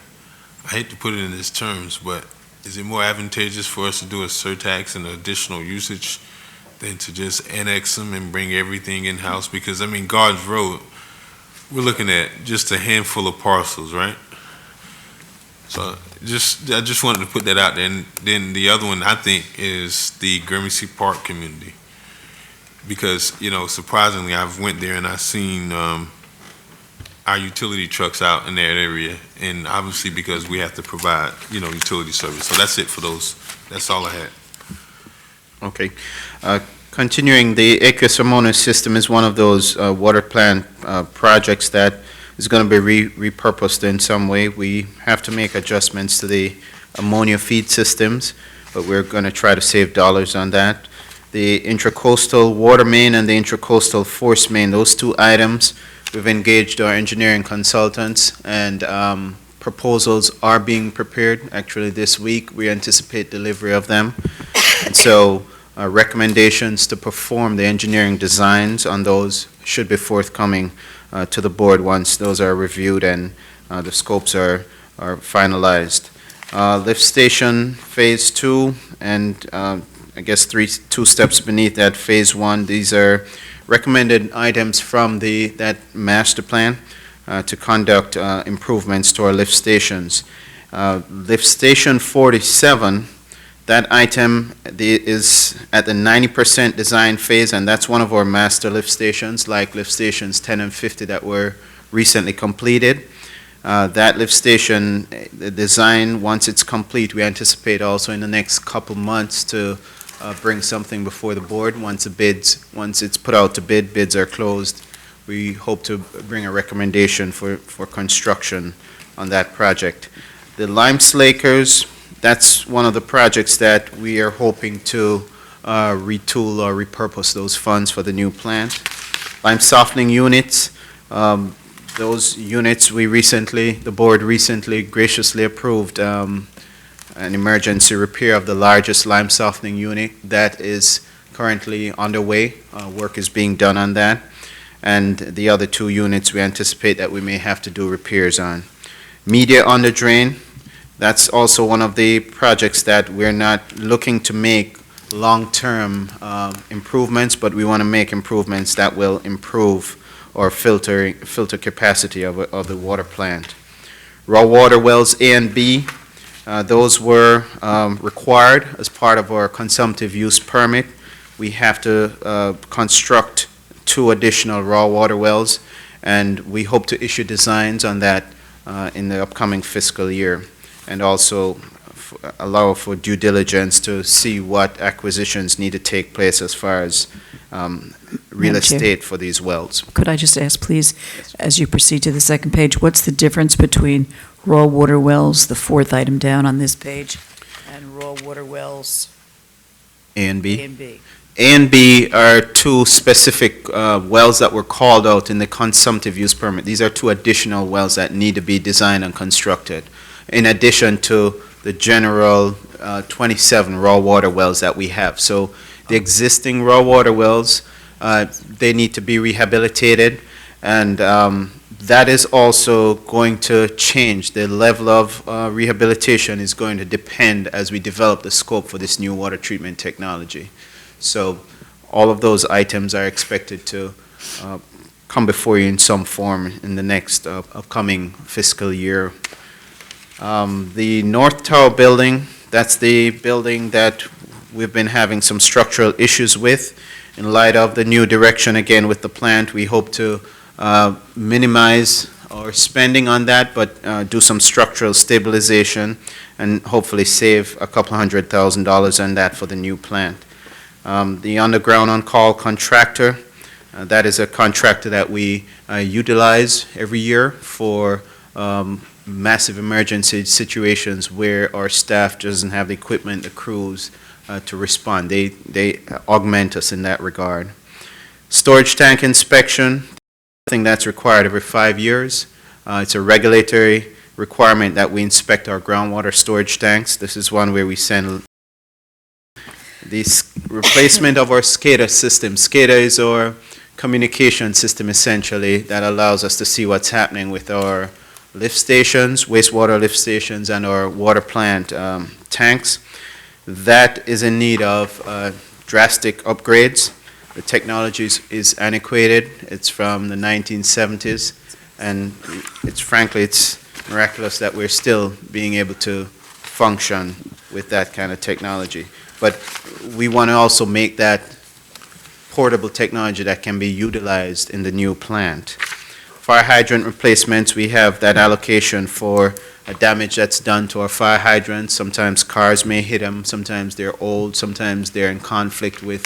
I hate to put it in these terms, but is it more advantageous for us to do a surtax and additional usage than to just annex them and bring everything in-house? Because, I mean, Gardens Road, we're looking at just a handful of parcels, right? So I just wanted to put that out there. And then the other one, I think, is the Gramercy Park community. Because, you know, surprisingly, I've went there and I've seen, I our utility trucks out in that area, and obviously because we have to provide, utility service. So that's it for those. That's all I had. Okay. Continuing, the aqueous ammonia system is one of those water plant projects that is going to be repurposed in some way. We have to make adjustments to the ammonia feed systems, but we're going to try to save dollars on that. The intracoastal water main and the intracoastal force main, those two items, we've engaged our engineering consultants, and proposals are being prepared. Actually, this week, we anticipate delivery of them. And so recommendations to perform the engineering designs on those should be forthcoming to the board once those are reviewed and the scopes are finalized. Lift station Phase 2, and I guess two steps beneath that, Phase 1, these are recommended items from that master plan to conduct improvements to our lift stations. Lift station 47, that item is at the 90% design phase, and that's one of our master lift stations, like lift stations 10 and 50 that were recently completed. That lift station, the design, once it's complete, we anticipate also in the next couple months to bring something before the board. Once it's put out to bid, bids are closed, we hope to bring a recommendation for construction on that project. The lime slakers, that's one of the projects that we are hoping to retool or repurpose those funds for the new plant. Lime softening units, those units the board recently graciously approved an emergency repair of the largest lime softening unit that is currently underway. Work is being done on that. And the other two units we anticipate that we may have to do repairs on. Media under drain, that's also one of the projects that we're not looking to make long-term improvements, but we want to make improvements that will improve our filter capacity of the water plant. Raw water wells A and B, those were required as part of our consumptive use permit. We have to construct 2 additional raw water wells, and we hope to issue designs on that in the upcoming fiscal year, and also allow for due diligence to see what acquisitions need to take place as far as real estate for these wells. Could I just ask, please, as you proceed to the second page, what's the difference between raw water wells, the 4th item down on this page, and raw water wells A and B? A and B? A and B are 2 specific wells that were called out in the consumptive use permit. These are 2 additional wells that need to be designed and constructed, in addition to the general 27 raw water wells that we have. So the existing raw water wells, they need to be rehabilitated, and that is also going to change. The level of rehabilitation is going to depend as we develop the scope for this new water treatment technology. So all of those items are expected to come before you in some form in the next upcoming fiscal year. The North Tower building, that's the building that we've been having some structural issues with. In light of the new direction again with the plant, we hope to minimize our spending on that, but do some structural stabilization and hopefully save a couple $100,000 on that for the new plant. The underground on-call contractor, that is a contractor that we utilize every year for massive emergency situations where our staff doesn't have the equipment, the crews to respond. They augment us in that regard. Storage tank inspection, something that's required every 5 years. It's a regulatory requirement that we inspect our groundwater storage tanks. This is one where we send the replacement of our SCADA system. SCADA is our communication system essentially that allows us to see what's happening with our lift stations, wastewater lift stations, and our water plant tanks. That is in need of drastic upgrades. The technology is antiquated. It's from the 1970s, and frankly, it's miraculous that we're still being able to function with that kind of technology. But we want to also make that portable technology that can be utilized in the new plant. fire hydrant replacements, we have that allocation for damage that's done to our fire hydrants. Sometimes cars may hit them, sometimes they're old, sometimes they're in conflict with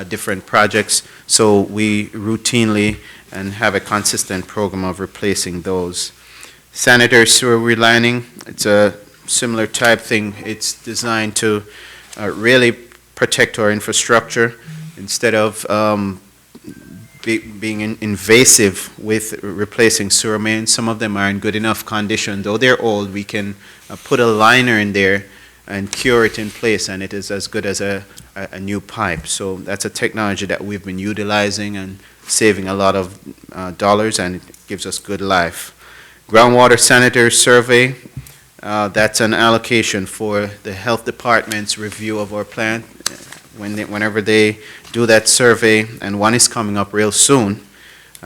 different projects. So we routinely and have a consistent program of replacing those. Sanitary sewer relining, it's a similar type thing. It's designed to really protect our infrastructure instead of being invasive with replacing sewer mains. Some of them are in good enough condition. Though they're old, we can put a liner in there and cure it in place, and it is as good as a new pipe. So that's a technology that we've been utilizing and saving a lot of dollars, and it gives us good life. Groundwater sanitary survey, that's an allocation for the health department's review of our plant. Whenever they do that survey, and one is coming up real soon,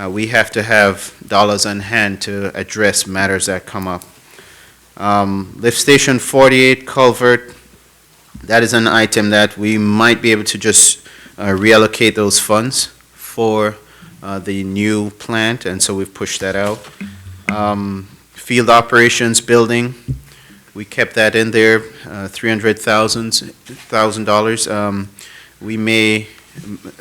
we have to have dollars on hand to address matters that come up. Lift Station 48 culvert, that is an item that we might be able to just reallocate those funds for the new plant, and so we've pushed that out. Field operations building, we kept that in there, $300,000. We may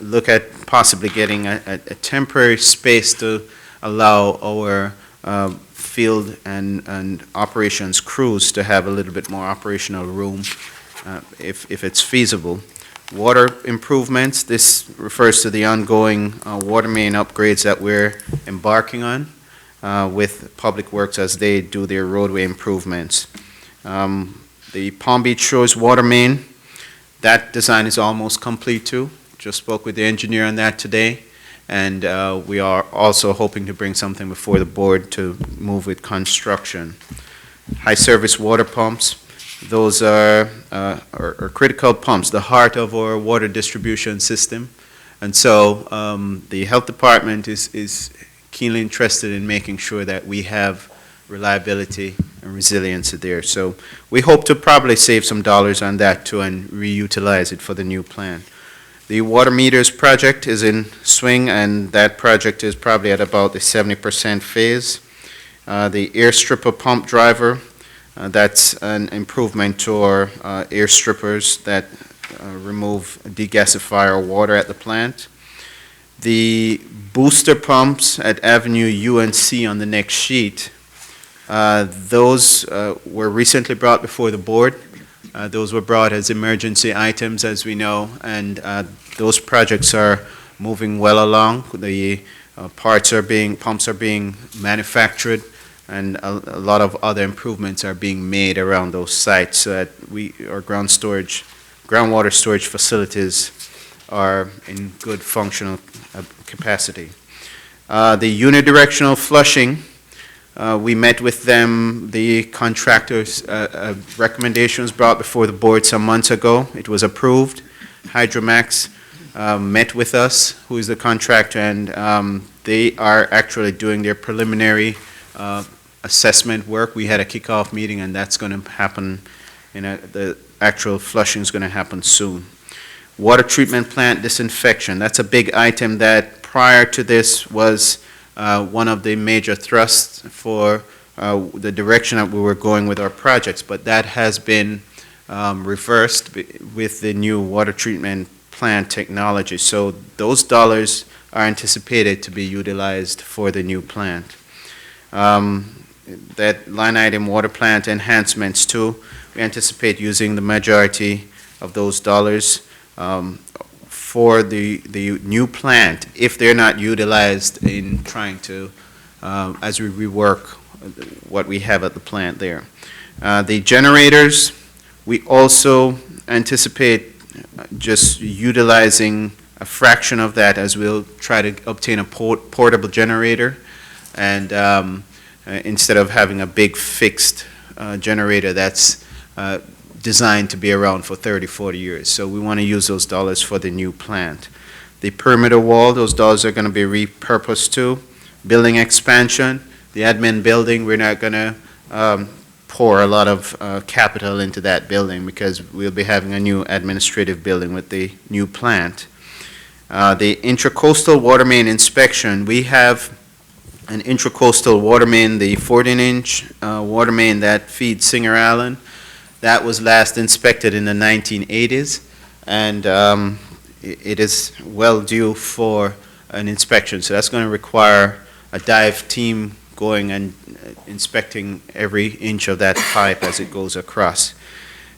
look at possibly getting a temporary space to allow our field and operations crews to have a little bit more operational room if it's feasible. Water improvements, this refers to the ongoing water main upgrades that we're embarking on with Public Works as they do their roadway improvements. The Palm Beach Shores water main, that design is almost complete too. Just spoke with the engineer on that today, and we are also hoping to bring something before the board to move with construction. High service water pumps, those are critical pumps, the heart of our water distribution system. And so the health department is keenly interested in making sure that we have reliability and resiliency there. So we hope to probably save some dollars on that too and reutilize it for the new plan. The water meters project is in swing, and that project is probably at about the 70% phase. The air stripper pump driver, that's an improvement to our air strippers that remove degasifier our water at the plant. The booster pumps at Avenue U and C on the next sheet, those were recently brought before the board. Those were brought as emergency items, as we know, and those projects are moving well along. The pumps are being manufactured, and a lot of other improvements are being made around those sites so that our groundwater storage facilities are in good functional capacity. The unidirectional flushing, we met with them, the contractor's recommendations brought before the board some months ago. It was approved. Hydromax met with us, who is the contractor, and they are actually doing their preliminary assessment work. We had a kickoff meeting, and that's going to happen, the actual flushing is going to happen soon. Water treatment plant disinfection, that's a big item that prior to this was one of the major thrusts for the direction that we were going with our projects, but that has been reversed with the new water treatment plant technology. So those dollars are anticipated to be utilized for the new plant. That line item water plant enhancements too, we anticipate using the majority of those dollars for the new plant if they're not utilized in trying to, as we rework what we have at the plant there. The generators, we also anticipate just utilizing a fraction of that as we'll try to obtain a portable generator, and instead of having a big fixed generator that's designed to be around for 30, 40 years. So we want to use those dollars for the new plant. The perimeter wall, those dollars are going to be repurposed too. Building expansion, the admin building, we're not going to pour a lot of capital into that building because we'll be having a new administrative building with the new plant. The intracoastal water main inspection, we have an intracoastal water main, the 14-inch water main that feeds Singer Island. That was last inspected in the 1980s, and it is well due for an inspection. So that's going to require a dive team going and inspecting every inch of that pipe as it goes across.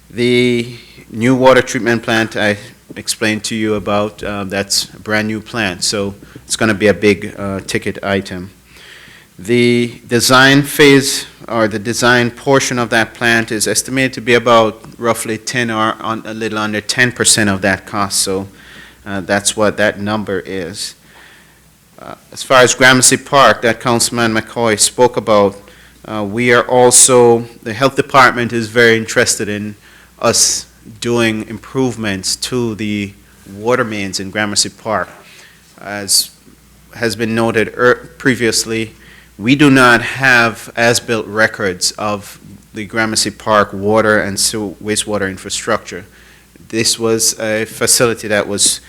The new water treatment plant I explained to you about, that's a brand-new plant, so it's going to be a big ticket item. The design phase, or the design portion of that plant, is estimated to be about roughly 10 or a little under 10% of that cost, so that's what that number is. As far as Gramercy Park, that Councilman McCoy spoke about, we are also, the Health Department is very interested in us doing improvements to the water mains in Gramercy Park. As has been noted previously, we do not have as-built records of the Gramercy Park water and wastewater infrastructure. This was a facility that was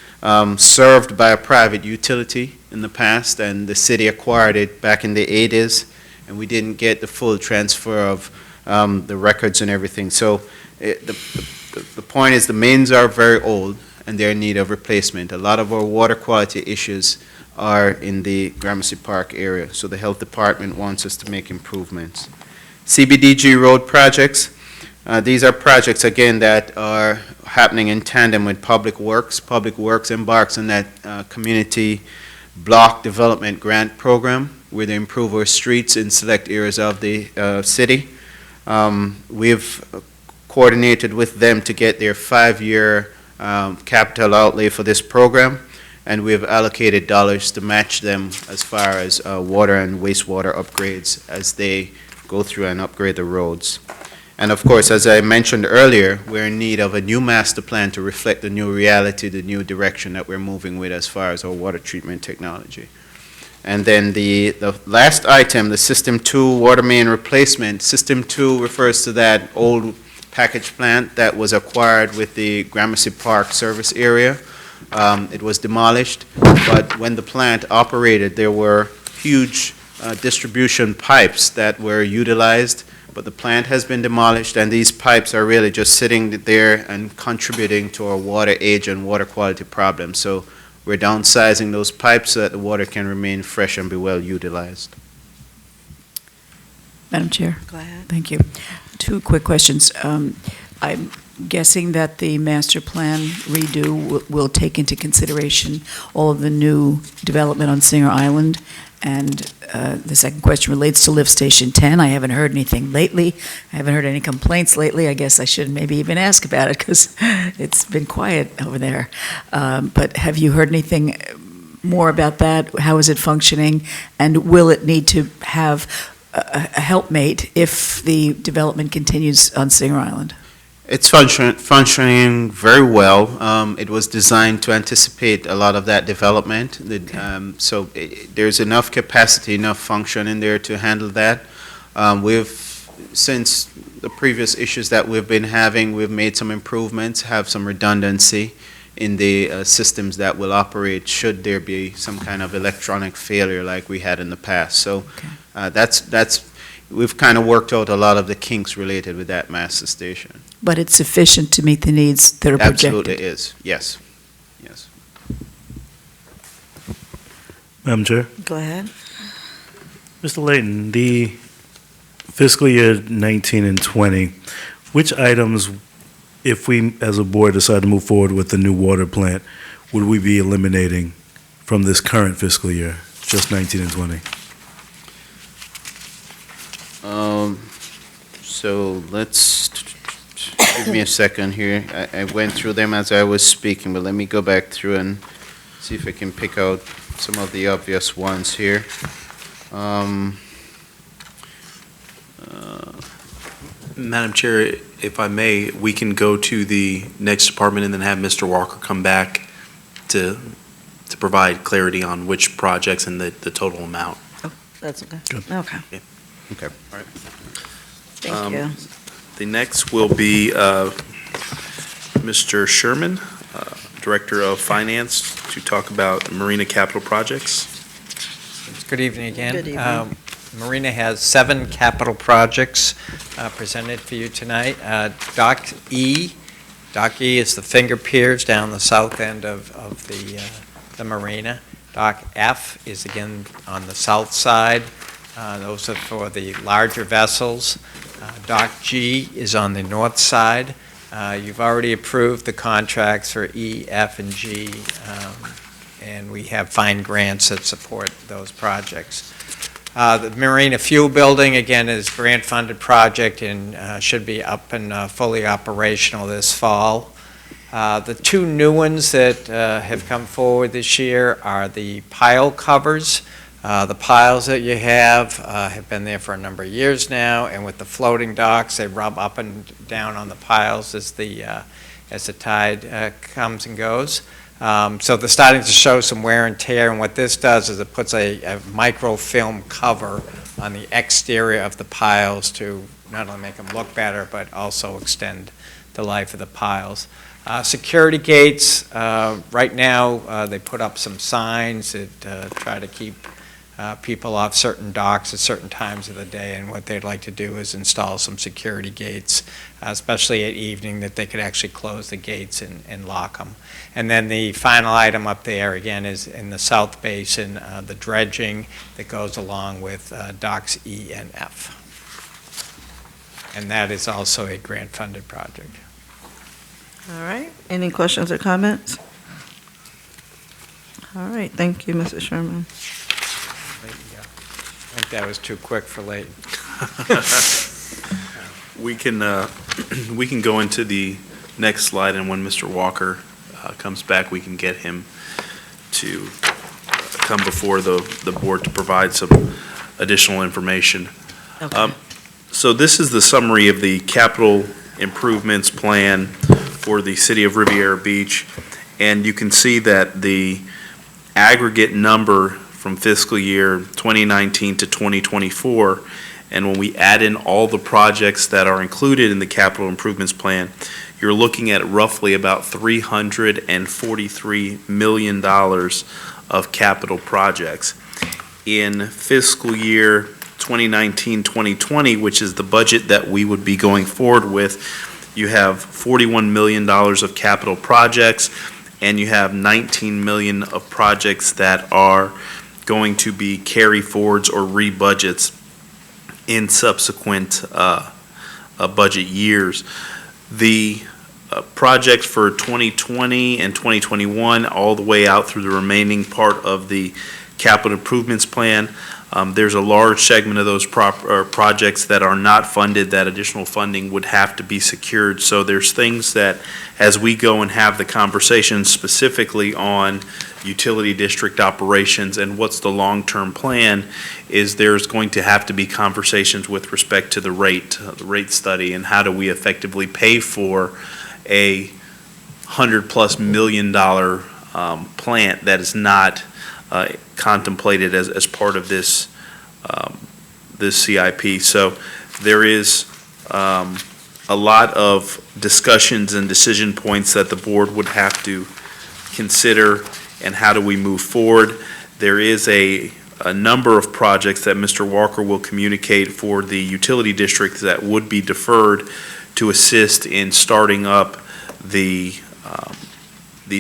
served by a private utility in the past, and the city acquired it back in the 80s, and we didn't get the full transfer of the records and everything. So the point is the mains are very old, and they're in need of replacement. A lot of our water quality issues are in the Gramercy Park area, so the Health Department wants us to make improvements. CBDG road projects, these are projects, again, that are happening in tandem with Public Works. Public Works embarks on that community block development grant program where they improve our streets in select areas of the city. We've coordinated with them to get their 5-year capital outlay for this program, and we've allocated dollars to match them as far as water and wastewater upgrades as they go through and upgrade the roads. And of course, as I mentioned earlier, we're in need of a new master plan to reflect the new reality, the new direction that we're moving with as far as our water treatment technology. And then the last item, the System 2 water main replacement. System 2 refers to that old package plant that was acquired with the Gramercy Park service area. It was demolished, but when the plant operated, there were huge distribution pipes that were utilized, but the plant has been demolished, and these pipes are really just sitting there and contributing to our water age and water quality problems. So we're downsizing those pipes so that the water can remain fresh and be well utilized. Madam Chair. Go ahead. Thank you. 2 quick questions. I'm guessing that the master plan redo will take into consideration all of the new development on Singer Island. And the second question relates to Lift Station 10. I haven't heard anything lately. I haven't heard any complaints lately. I guess I should maybe even ask about it because it's been quiet over there. But have you heard anything more about that? How is it functioning? And will it need to have a helpmate if the development continues on Singer Island? It's functioning very well. It was designed to anticipate a lot of that development. So there's enough capacity, enough function in there to handle that. Since the previous issues that we've been having, we've made some improvements, have some redundancy in the systems that will operate should there be some kind of electronic failure like we had in the past. So we've kind of worked out a lot of the kinks related with that master station. But it's sufficient to meet the needs that are projected? Absolutely is, yes. Yes. Madam Chair. Go ahead. Mr. Layton, the fiscal year 19 and 20, which items, if we as a board decide to move forward with the new water plant, would we be eliminating from this current fiscal year, just 19 and 20? So let's, give me a second here. I went through them as I was speaking, but let me go back through and see if I can pick out some of the obvious ones here. Madam Chair, if I may, we can go to the next department and then have Mr. Walker come back to provide clarity on which projects and the total amount. That's okay. Good. Okay. Okay. All right. Thank you. The next will be Mr. Sherman, Director of Finance, to talk about Marina Capital Projects. Good evening again. Good evening. Marina has 7 capital projects presented for you tonight. Dock E is the finger piers down the south end of the marina. Dock F is again on the south side. Those are for the larger vessels. Dock G is on the north side. You've already approved the contracts for E, F, and G, and we have fine grants that support those projects. The Marina Fuel Building, again, is a grant-funded project and should be up and fully operational this fall. The 2 new ones that have come forward this year are the pile covers. The piles that you have been there for a number of years now, and with the floating docks, they rub up and down on the piles as the tide comes and goes. So they're starting to show some wear and tear, and what this does is it puts a microfilm cover on the exterior of the piles to not only make them look better, but also extend the life of the piles. Security gates, right now, they put up some signs that try to keep people off certain docks at certain times of the day, and what they'd like to do is install some security gates, especially at evening, that they could actually close the gates and lock them. And then the final item up there, again, is in the South Basin, the dredging that goes along with docks E and F. And that is also a grant-funded project. All right, any questions or comments? All right, thank you, Mrs. Sherman. I think that was too quick for Leighton. We can go into the next slide, and when Mr. Walker comes back, we can get him to come before the board to provide some additional information. Okay. So this is the summary of the capital improvements plan for the city of Riviera Beach, and you can see that the aggregate number from fiscal year 2019 to 2024, and when we add in all the projects that are included in the capital improvements plan, you're looking at roughly about $343 million of capital projects. In fiscal year 2019-2020, which is the budget that we would be going forward with, you have $41 million of capital projects, and you have $19 million of projects that are going to be carry forwards or rebudgets in subsequent budget years. The projects for 2020 and 2021, all the way out through the remaining part of the capital improvements plan, there's a large segment of those projects that are not funded, that additional funding would have to be secured. So there's things that, as we go and have the conversation specifically on utility district operations and what's the long-term plan, is there's going to have to be conversations with respect to the rate study, and how do we effectively pay for a $100+ million plant that is not contemplated as part of this CIP. So there is a lot of discussions and decision points that the board would have to consider, and how do we move forward. There is a number of projects that Mr. Walker will communicate for the utility district that would be deferred to assist in starting up the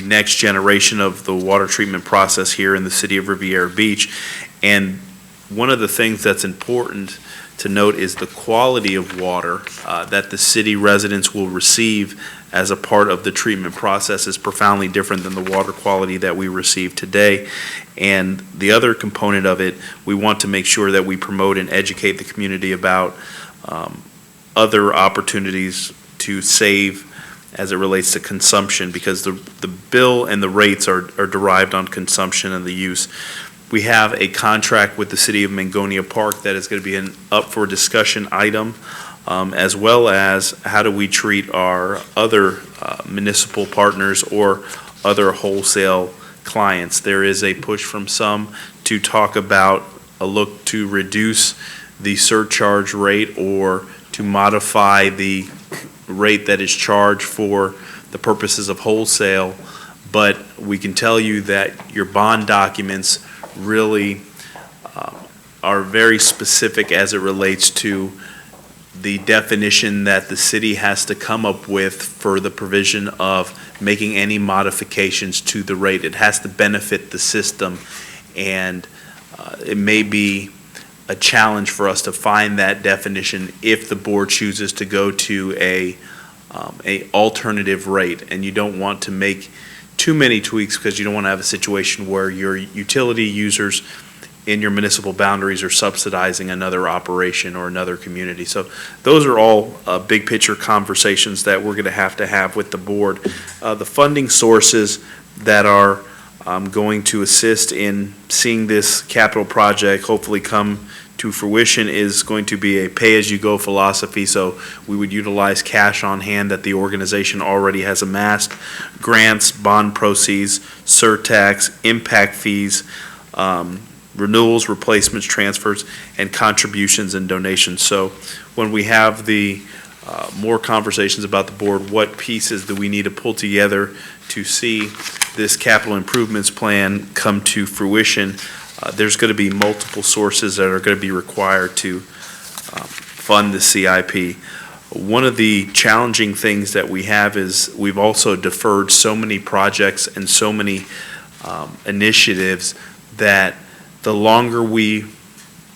next generation of the water treatment process here in the city of Riviera Beach. And one of the things that's important to note is the quality of water that the city residents will receive as a part of the treatment process is profoundly different than the water quality that we receive today. And the other component of it, we want to make sure that we promote and educate the community about other opportunities to save as it relates to consumption, because the bill and the rates are derived on consumption and the use. We have a contract with the city of Mangonia Park that is going to be an up for discussion item, as well as how do we treat our other municipal partners or other wholesale clients. There is a push from some to talk about a look to reduce the surcharge rate or to modify the rate that is charged for the purposes of wholesale, but we can tell you that your bond documents really are very specific as it relates to the definition that the city has to come up with for the provision of making any modifications to the rate. It has to benefit the system, and it may be a challenge for us to find that definition if the board chooses to go to a alternative rate. And you don't want to make too many tweaks because you don't want to have a situation where your utility users in your municipal boundaries are subsidizing another operation or another community. So those are all big picture conversations that we're going to have with the board. The funding sources that are going to assist in seeing this capital project hopefully come to fruition is going to be a pay-as-you-go philosophy. So we would utilize cash on hand that the organization already has amassed, grants, bond proceeds, surtax, impact fees, renewals, replacements, transfers, and contributions and donations. So when we have the more conversations about the board, what pieces do we need to pull together to see this capital improvements plan come to fruition? There's going to be multiple sources that are going to be required to fund the CIP. One of the challenging things that we have is we've also deferred so many projects and so many initiatives that the longer we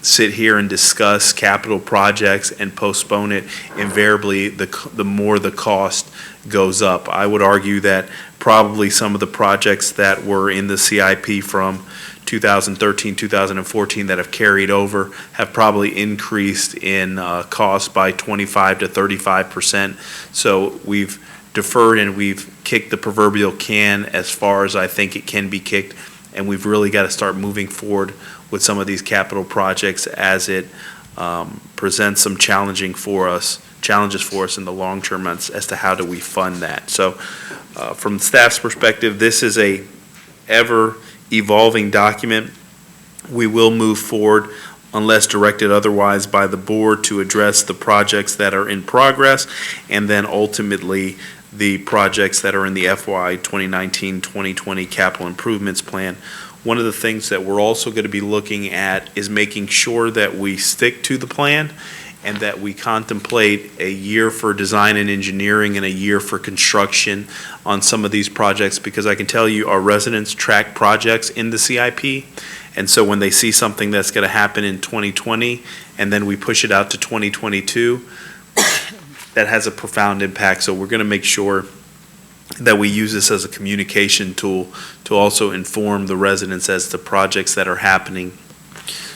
sit here and discuss capital projects and postpone it, invariably the more the cost goes up. I would argue that probably some of the projects that were in the CIP from 2013, 2014 that have carried over have probably increased in cost by 25 to 35%. So we've deferred and we've kicked the proverbial can as far as I think it can be kicked, and we've really got to start moving forward with some of these capital projects as it presents some challenges for us in the long term as to how do we fund that. So from staff's perspective, this is a ever evolving document. We will move forward unless directed otherwise by the board to address the projects that are in progress, and then ultimately the projects that are in the FY 2019-2020 capital improvements plan. One of the things that we're also going to be looking at is making sure that we stick to the plan and that we contemplate a year for design and engineering and a year for construction on some of these projects, because I can tell you our residents track projects in the CIP, and so when they see something that's going to happen in 2020 and then we push it out to 2022, that has a profound impact. So we're going to make sure that we use this as a communication tool to also inform the residents as to projects that are happening,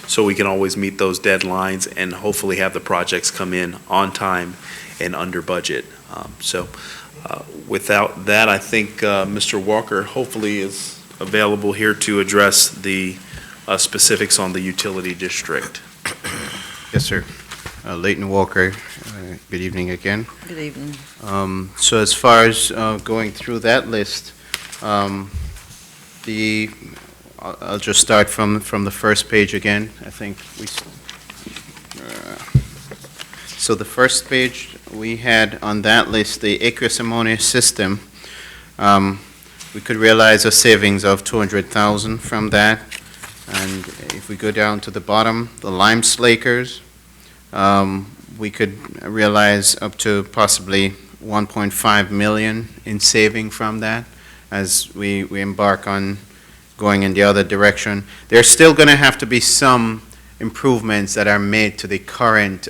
so we can always meet those deadlines and hopefully have the projects come in on time and under budget. Without that, I think Mr. Walker hopefully is available here to address the specifics on the utility district. Yes, sir. Leighton Walker, good evening again. Good evening. So as far as going through that list, I'll just start from the first page again. I think so the first page we had on that list, the aqueous ammonia system. We could realize a savings of $200,000 from that. And if we go down to the bottom, the lime slakers, we could realize up to possibly $1.5 million in saving from that as we embark on going in the other direction. There's still going to have to be some improvements that are made to the current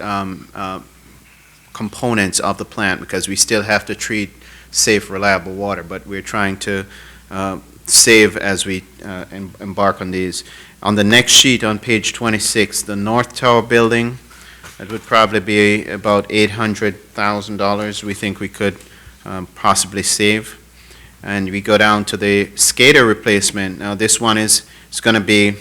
components of the plant, because we still have to treat safe, reliable water, but we're trying to save as we embark on these. On the next sheet on page 26, the North Tower building, it would probably be about $800,000 we think we could possibly save. And we go down to the skater replacement. Now this one is going to be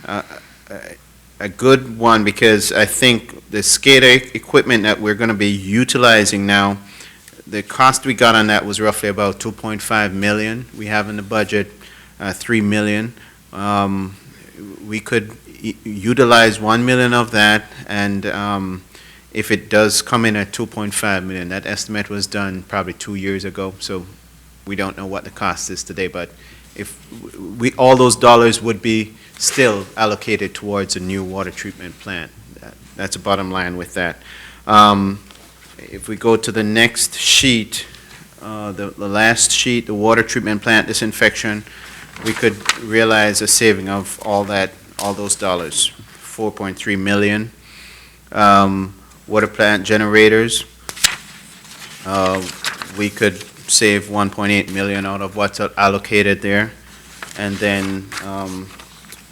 a good one, because I think the skater equipment that we're going to be utilizing now, the cost we got on that was roughly about $2.5 million. We have in the budget $3 million. We could utilize $1 million of that, and if it does come in at $2.5 million, that estimate was done probably 2 years ago, so we don't know what the cost is today, but if all those dollars would be still allocated towards a new water treatment plant. That's the bottom line with that. If we go to the next sheet, the last sheet, the water treatment plant disinfection, we could realize a saving of all those dollars, 4.3 million. Water plant generators, we could save 1.8 million out of what's allocated there. And then,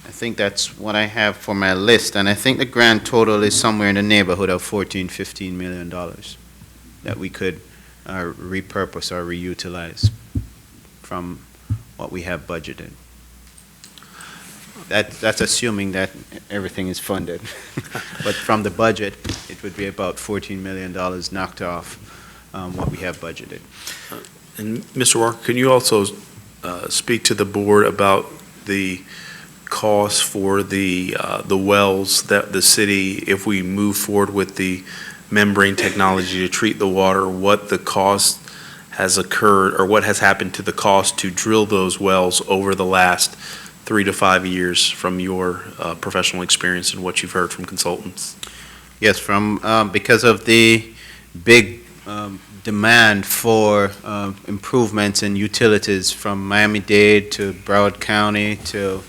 I think that's what I have for my list, and I think the grand total is somewhere in the neighborhood of $14–15 million that we could repurpose or reutilize from what we have budgeted. That's assuming that everything is funded. But from the budget, it would be about $14 million knocked off what we have budgeted. And Mr. Walker, can you also speak to the board about the cost for the wells that the city, if we move forward with the membrane technology to treat the water, what the cost has occurred, or what has happened to the cost to drill those wells over the last 3 to 5 years from your professional experience and what you've heard from consultants? Yes, because of the big demand for improvements in utilities from Miami-Dade to Broward County to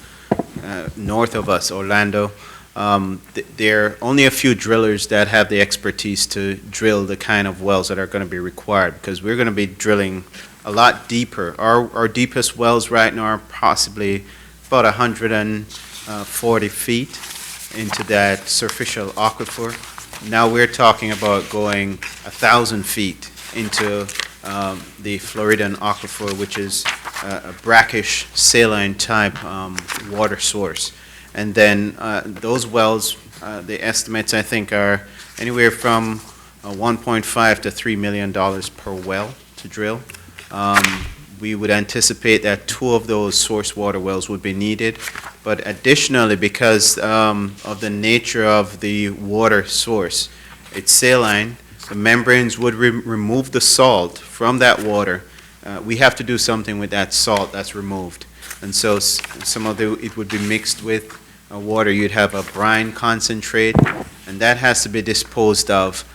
north of us, Orlando. There are only a few drillers that have the expertise to drill the kind of wells that are going to be required, because we're going to be drilling a lot deeper. Our deepest wells right now are possibly about 140 feet into that superficial aquifer. Now we're talking about going 1,000 feet into the Floridan aquifer, which is a brackish saline type water source. And then those wells, the estimates I think are anywhere from $1.5 to $3 million per well to drill. We would anticipate that 2 of those source water wells would be needed. But additionally, because of the nature of the water source, it's saline, the membranes would remove the salt from that water. We have to do something with that salt that's removed. And so it would be mixed with water. You'd have a brine concentrate, and that has to be disposed of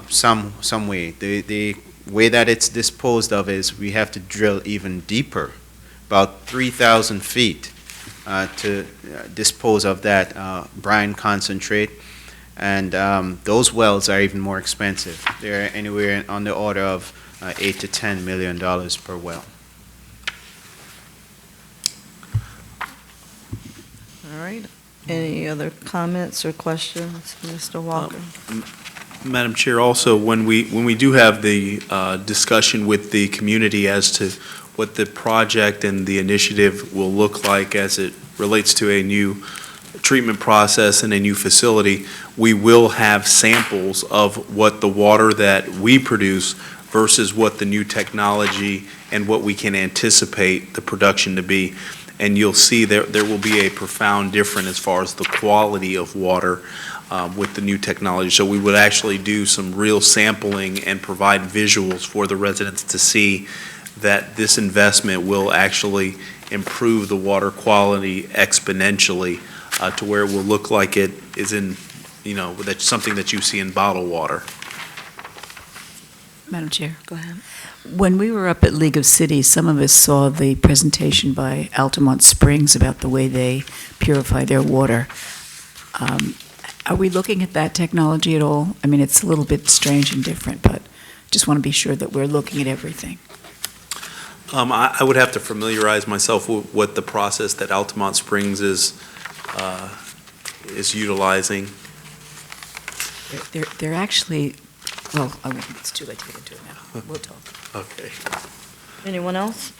some way. The way that it's disposed of is we have to drill even deeper, about 3,000 feet, to dispose of that brine concentrate. And those wells are even more expensive. They're anywhere on the order of $8 to $10 million per well. All right. Any other comments or questions, Mr. Walker? Madam Chair, also, when we do have the discussion with the community as to what the project and the initiative will look like as it relates to a new treatment process and a new facility, we will have samples of what the water that we produce versus what the new technology and what we can anticipate the production to be. And you'll see there will be a profound difference as far as the quality of water with the new technology. So we would actually do some real sampling and provide visuals for the residents to see that this investment will actually improve the water quality exponentially to where it will look like it is in, that's something that you see in bottled water. Madam Chair. Go ahead. When we were up at League of Cities, some of us saw the presentation by Altamont Springs about the way they purify their water. Are we looking at that technology at all? I mean, it's a little bit strange and different, but just want to be sure that we're looking at everything. I would have to familiarize myself with what the process that Altamont Springs is utilizing. They're actually, well, it's too late to get into it now. We'll talk. Okay. Anyone else?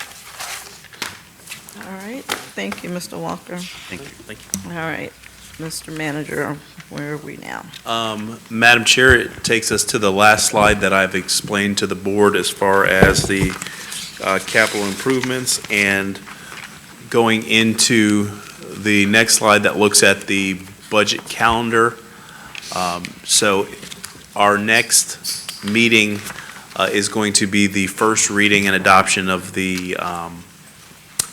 All right. Thank you, Mr. Walker. Thank you. All right. Mr. Manager, where are we now? Madam Chair, it takes us to the last slide that I've explained to the board as far as the capital improvements, and going into the next slide that looks at the budget calendar. So our next meeting is going to be the first reading and adoption of the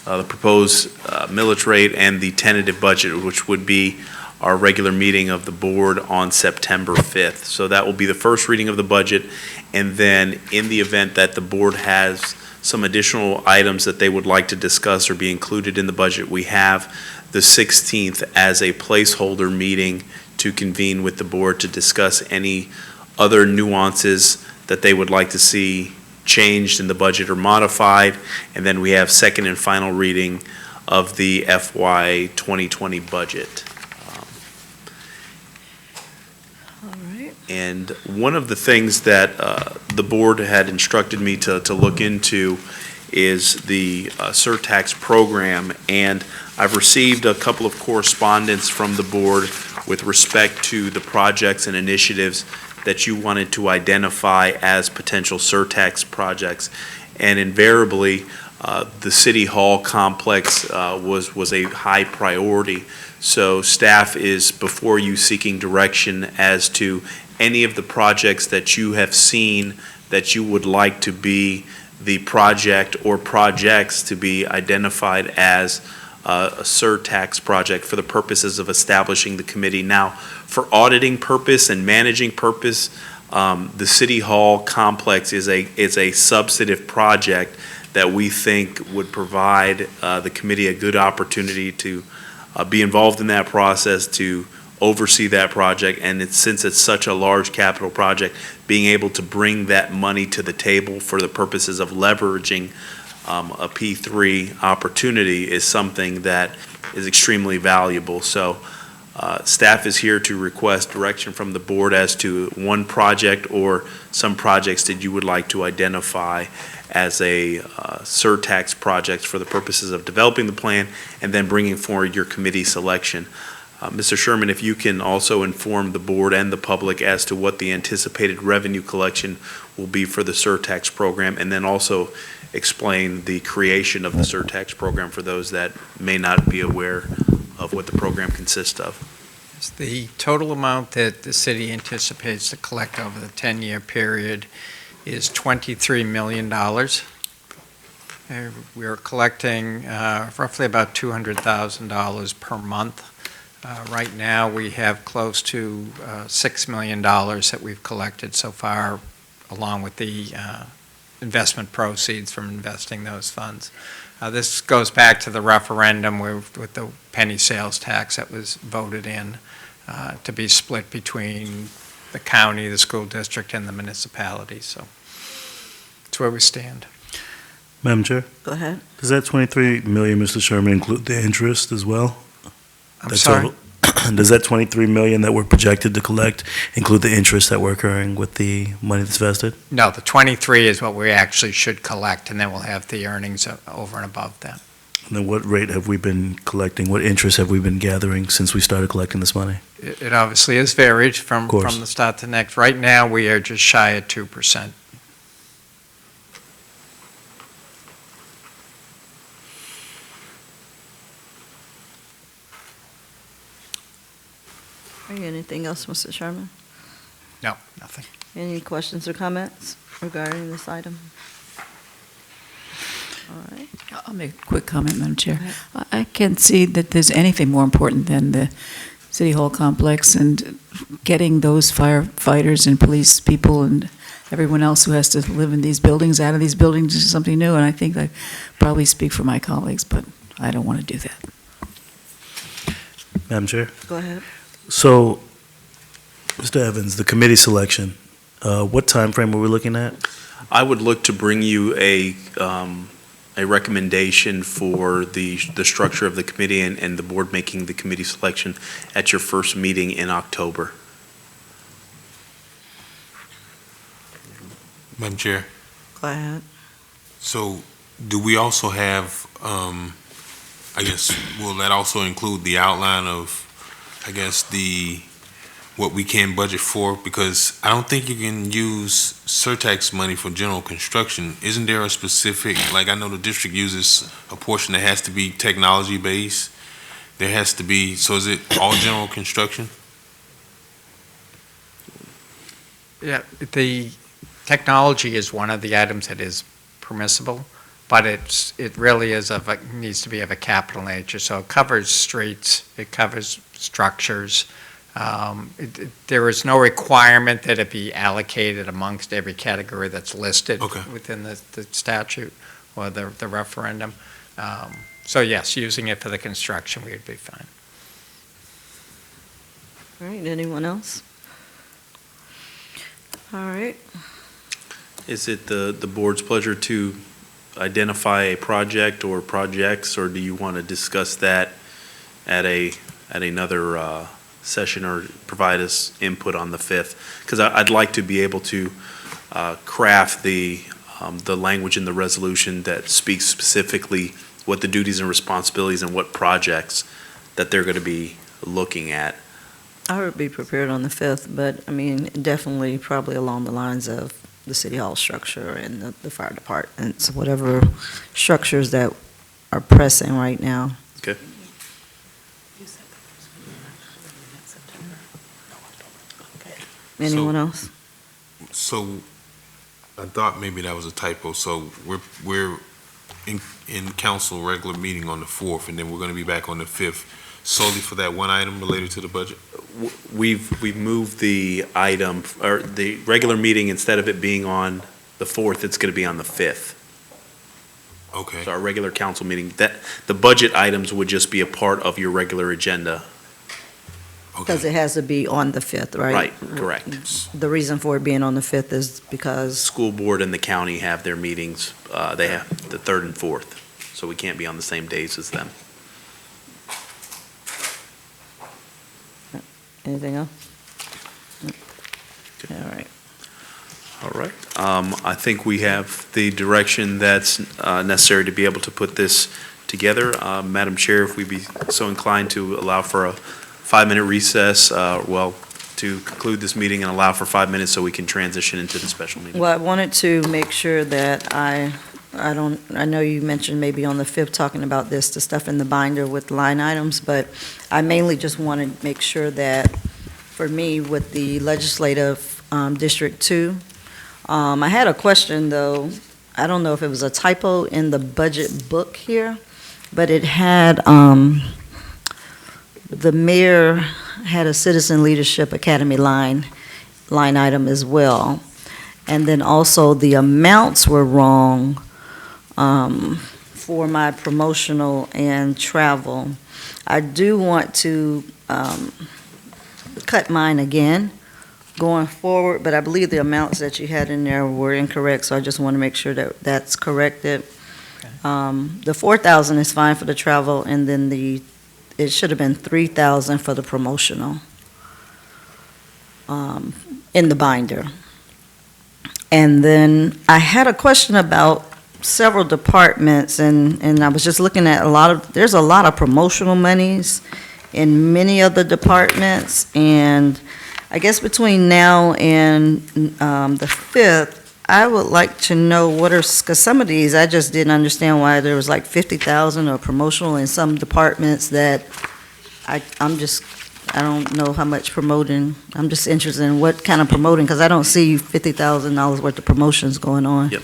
the proposed millage rate and the tentative budget, which would be our regular meeting of the board on September 5th. So that will be the first reading of the budget, and then in the event that the board has some additional items that they would like to discuss or be included in the budget, we have the 16th as a placeholder meeting to convene with the board to discuss any other nuances that they would like to see changed in the budget or modified, and then we have second and final reading of the FY 2020 budget. All right. And one of the things that the board had instructed me to look into is the surtax program, and I've received a couple of correspondence from the board with respect to the projects and initiatives that you wanted to identify as potential surtax projects. And invariably, the City Hall complex was a high priority. So staff is before you seeking direction as to any of the projects that you have seen that you would like to be the project or projects to be identified as a surtax project for the purposes of establishing the committee. Now, for auditing purpose and managing purpose, the City Hall complex is a substantive project that we think would provide the committee a good opportunity to be involved in that process, to oversee that project, and since it's such a large capital project, being able to bring that money to the table for the purposes of leveraging a P3 opportunity is something that is extremely valuable. So staff is here to request direction from the board as to one project or some projects that you would like to identify as a surtax project for the purposes of developing the plan and then bringing forward your committee selection. Mr. Sherman, if you can also inform the board and the public as to what the anticipated revenue collection will be for the surtax program, and then also explain the creation of the surtax program for those that may not be aware of what the program consists of. The total amount that the city anticipates to collect over the 10-year period is $23 million. We are collecting roughly about $200,000 per month. Right now, we have close to $6 million that we've collected so far, along with the investment proceeds from investing those funds. This goes back to the referendum with the penny sales tax that was voted in to be split between the county, the school district, and the municipality. So that's where we stand. Madam Chair, Go ahead. does that 23 million, Mr. Sherman, include the interest as well? I'm That sorry? total- Does that 23 million that we're projected to collect include the interest that we're incurring with the money that's vested? No, the 23 is what we actually should collect, and then we'll have the earnings over and above that. And then what rate have we been collecting? What interest have we been gathering since we started collecting this money? It obviously is varied from course. the start to next. Right now, we are just shy of 2%. Anything else, Mr. Sherman? No, nothing. Any questions or comments regarding this item? All right. I'll make a quick comment, Madam Chair. I can't see that there's anything more important than the City Hall complex and getting those firefighters and police people and everyone else who has to live in these buildings out of these buildings to something new. And I think I probably speak for my colleagues, but I don't want to do that. Madam Chair? Go ahead. So, Mr. Evans, the committee selection, what time frame are we looking at? I would look to bring you a recommendation for the structure of the committee and the board making the committee selection at your first meeting in October. Madam Chair, Go ahead. so do we also have, I guess, will that also include the outline of, I guess, what we can budget for? Because I don't think you can use surtax money for general construction. Isn't there a specific, like I know the district uses a portion that has to be technology-based? There has to be, so is it all general construction? Yeah, the technology is one of the items that is permissible. but it really is needs to be of a capital nature. So it covers streets, it covers structures. There is no requirement that it be allocated amongst every category that's listed within the statute or the referendum. So yes, using it for the construction, we would be fine. All right, anyone else? All right. Is it the board's pleasure to identify a project or projects, or do you want to discuss that at another session, or provide us input on the 5th? Because I'd like to be able to craft the language in the resolution that speaks specifically what the duties and responsibilities and what projects that they're going to be looking at. I would be prepared on the 5th, but, I mean, definitely probably along the lines of the city hall structure and the fire departments, whatever structures that are pressing right now. Okay. Anyone else? So I thought maybe that was a typo. So we're in council regular meeting on the 4th, and then we're going to be back on the 5th solely for that one item related to the budget? We've moved the item, or the regular meeting, instead of it being on the 4th, it's going to be on the 5th. Okay. So our regular council meeting, the budget items would just be a part of your regular agenda. Because it has to be on the 5th, right? Right, correct. The reason for it being on the 5th is because, School board and the county have their meetings, they have the 3rd and 4th, so we can't be on the same days as them. anything else? All right. All right. I think we have the direction that's necessary to be able to put this together. Madam Chair, if we'd be so inclined to allow for a 5-minute recess, to conclude this meeting and allow for 5 minutes so we can transition into the special meeting. Well, I wanted to make sure that I know you mentioned maybe on the 5th talking about this, the stuff in the binder with line items, but I mainly just want to make sure that, for me, with the legislative District 2, I had a question, though. I don't know if it was a typo in the budget book here, but it had, the mayor had a Citizen Leadership Academy line item as well. And then also the amounts were wrong for my promotional and travel. I do want to cut mine again going forward, but I believe the amounts that you had in there were incorrect, so I just want to make sure that that's corrected. The 4,000 is fine for the travel, and then it should have been 3,000 for the promotional in the binder. And then I had a question about several departments, and I was just looking at there's a lot of promotional monies in many of the departments, and I guess between now and the 5th, I would like to know because some of these, I just didn't understand why there was like 50,000 or promotional in some departments that I don't know how much promoting. I'm just interested in what kind of promoting, because I don't see $50,000 worth of promotions going on. Yep.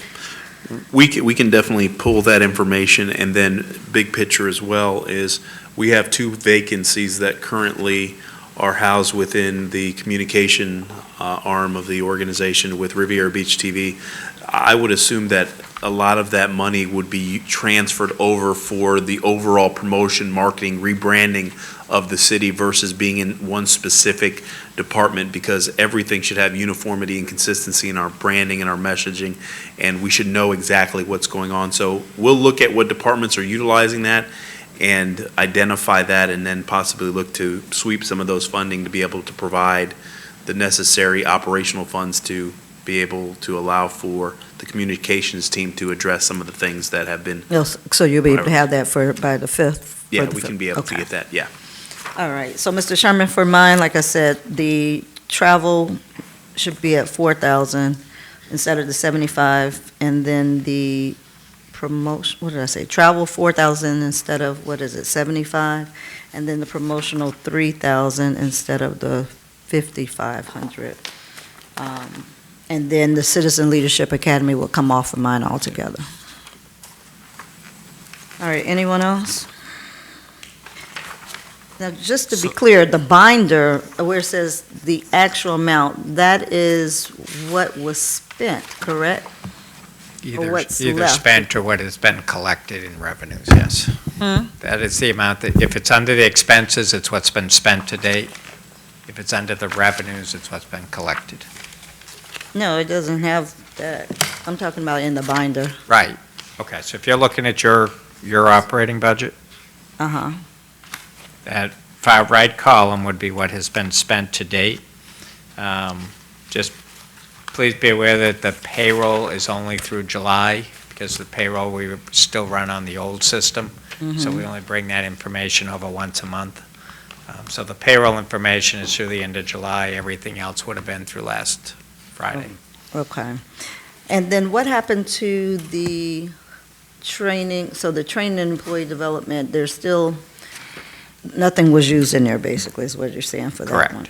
We can definitely pull that information, and then big picture as well is we have 2 vacancies that currently are housed within the communication arm of the organization with Riviera Beach TV. I would assume that a lot of that money would be transferred over for the overall promotion, marketing, rebranding of the city versus being in one specific department, because everything should have uniformity and consistency in our branding and our messaging, and we should know exactly what's going on. So we'll look at what departments are utilizing that and identify that, and then possibly look to sweep some of those funding to be able to provide the necessary operational funds to be able to allow for the communications team to address some of the things that have been. So you'll be able to have that by the 5th? Yeah, we can be able to get that, yeah. All right, so Mr. Sherman, for mine, like I said, the travel should be at 4,000 instead of the 75, and then the promotion, what did I say? Travel 4,000 instead of, 75? And then the promotional 3,000 instead of the 5,500. And then the Citizen Leadership Academy will come off of mine altogether. All right, anyone else? Now, just to be clear, the binder, where it says the actual amount, that is what was spent, correct? Either what's either left. spent or what has been collected in revenues, yes. That is the amount that, if it's under the expenses, it's what's been spent to date. If it's under the revenues, it's what's been collected. No, it doesn't have that. I'm talking about in the binder. Right. Okay, so if you're looking at your operating budget, Uh-huh. that far right column would be what has been spent to date. Just please be aware that the payroll is only through July, because the payroll, we still run on the old system, so we only bring that information over once a month. So the payroll information is through the end of July, everything else would have been through last Friday. Okay. And then what happened to the training, so the training and employee development, there's still, nothing was used in there, basically, is what you're saying for that Correct. one?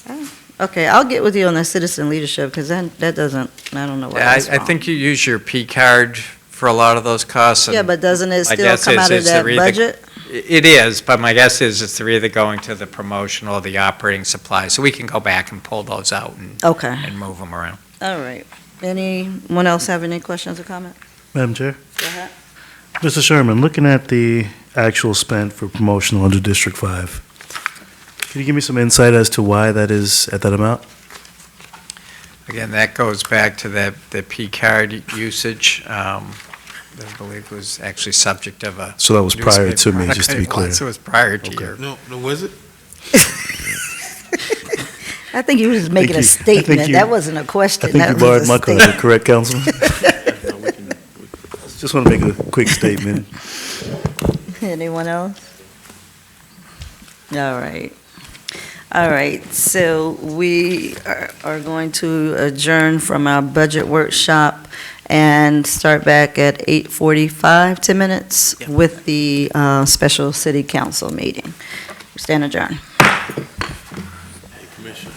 Oh, okay, I'll get with you on the citizen leadership, because that doesn't, I don't know what Yeah, that's I think you use your P card for a lot of those costs. Yeah, and but doesn't it my still guess come is out of it's that either- budget? It is, but my guess is they're either going to the promotional or the operating supplies, so we can go back and pull those out Okay, and move them around. all right. Anyone else have any questions or comments? Madam Chair? Go ahead. Mr. Sherman, looking at the actual spent for promotional under District 5, can you give me some insight as to why that is at that amount? Again, that goes back to the P card usage. I believe was actually subject of a. So that was prior to newspaper me, just to be article. clear. So it was prior to Okay. your. No, was it? I think you were just making a you- I think statement. you- That wasn't a question. I think that you was a borrowed my card, statement. correct, Councilman? Just want to make a quick statement. Anyone else? All right. All right, so we are going to adjourn from our budget workshop and start back at 8:45, 10 minutes, with the special city council meeting. Stand adjourned. Commissioner.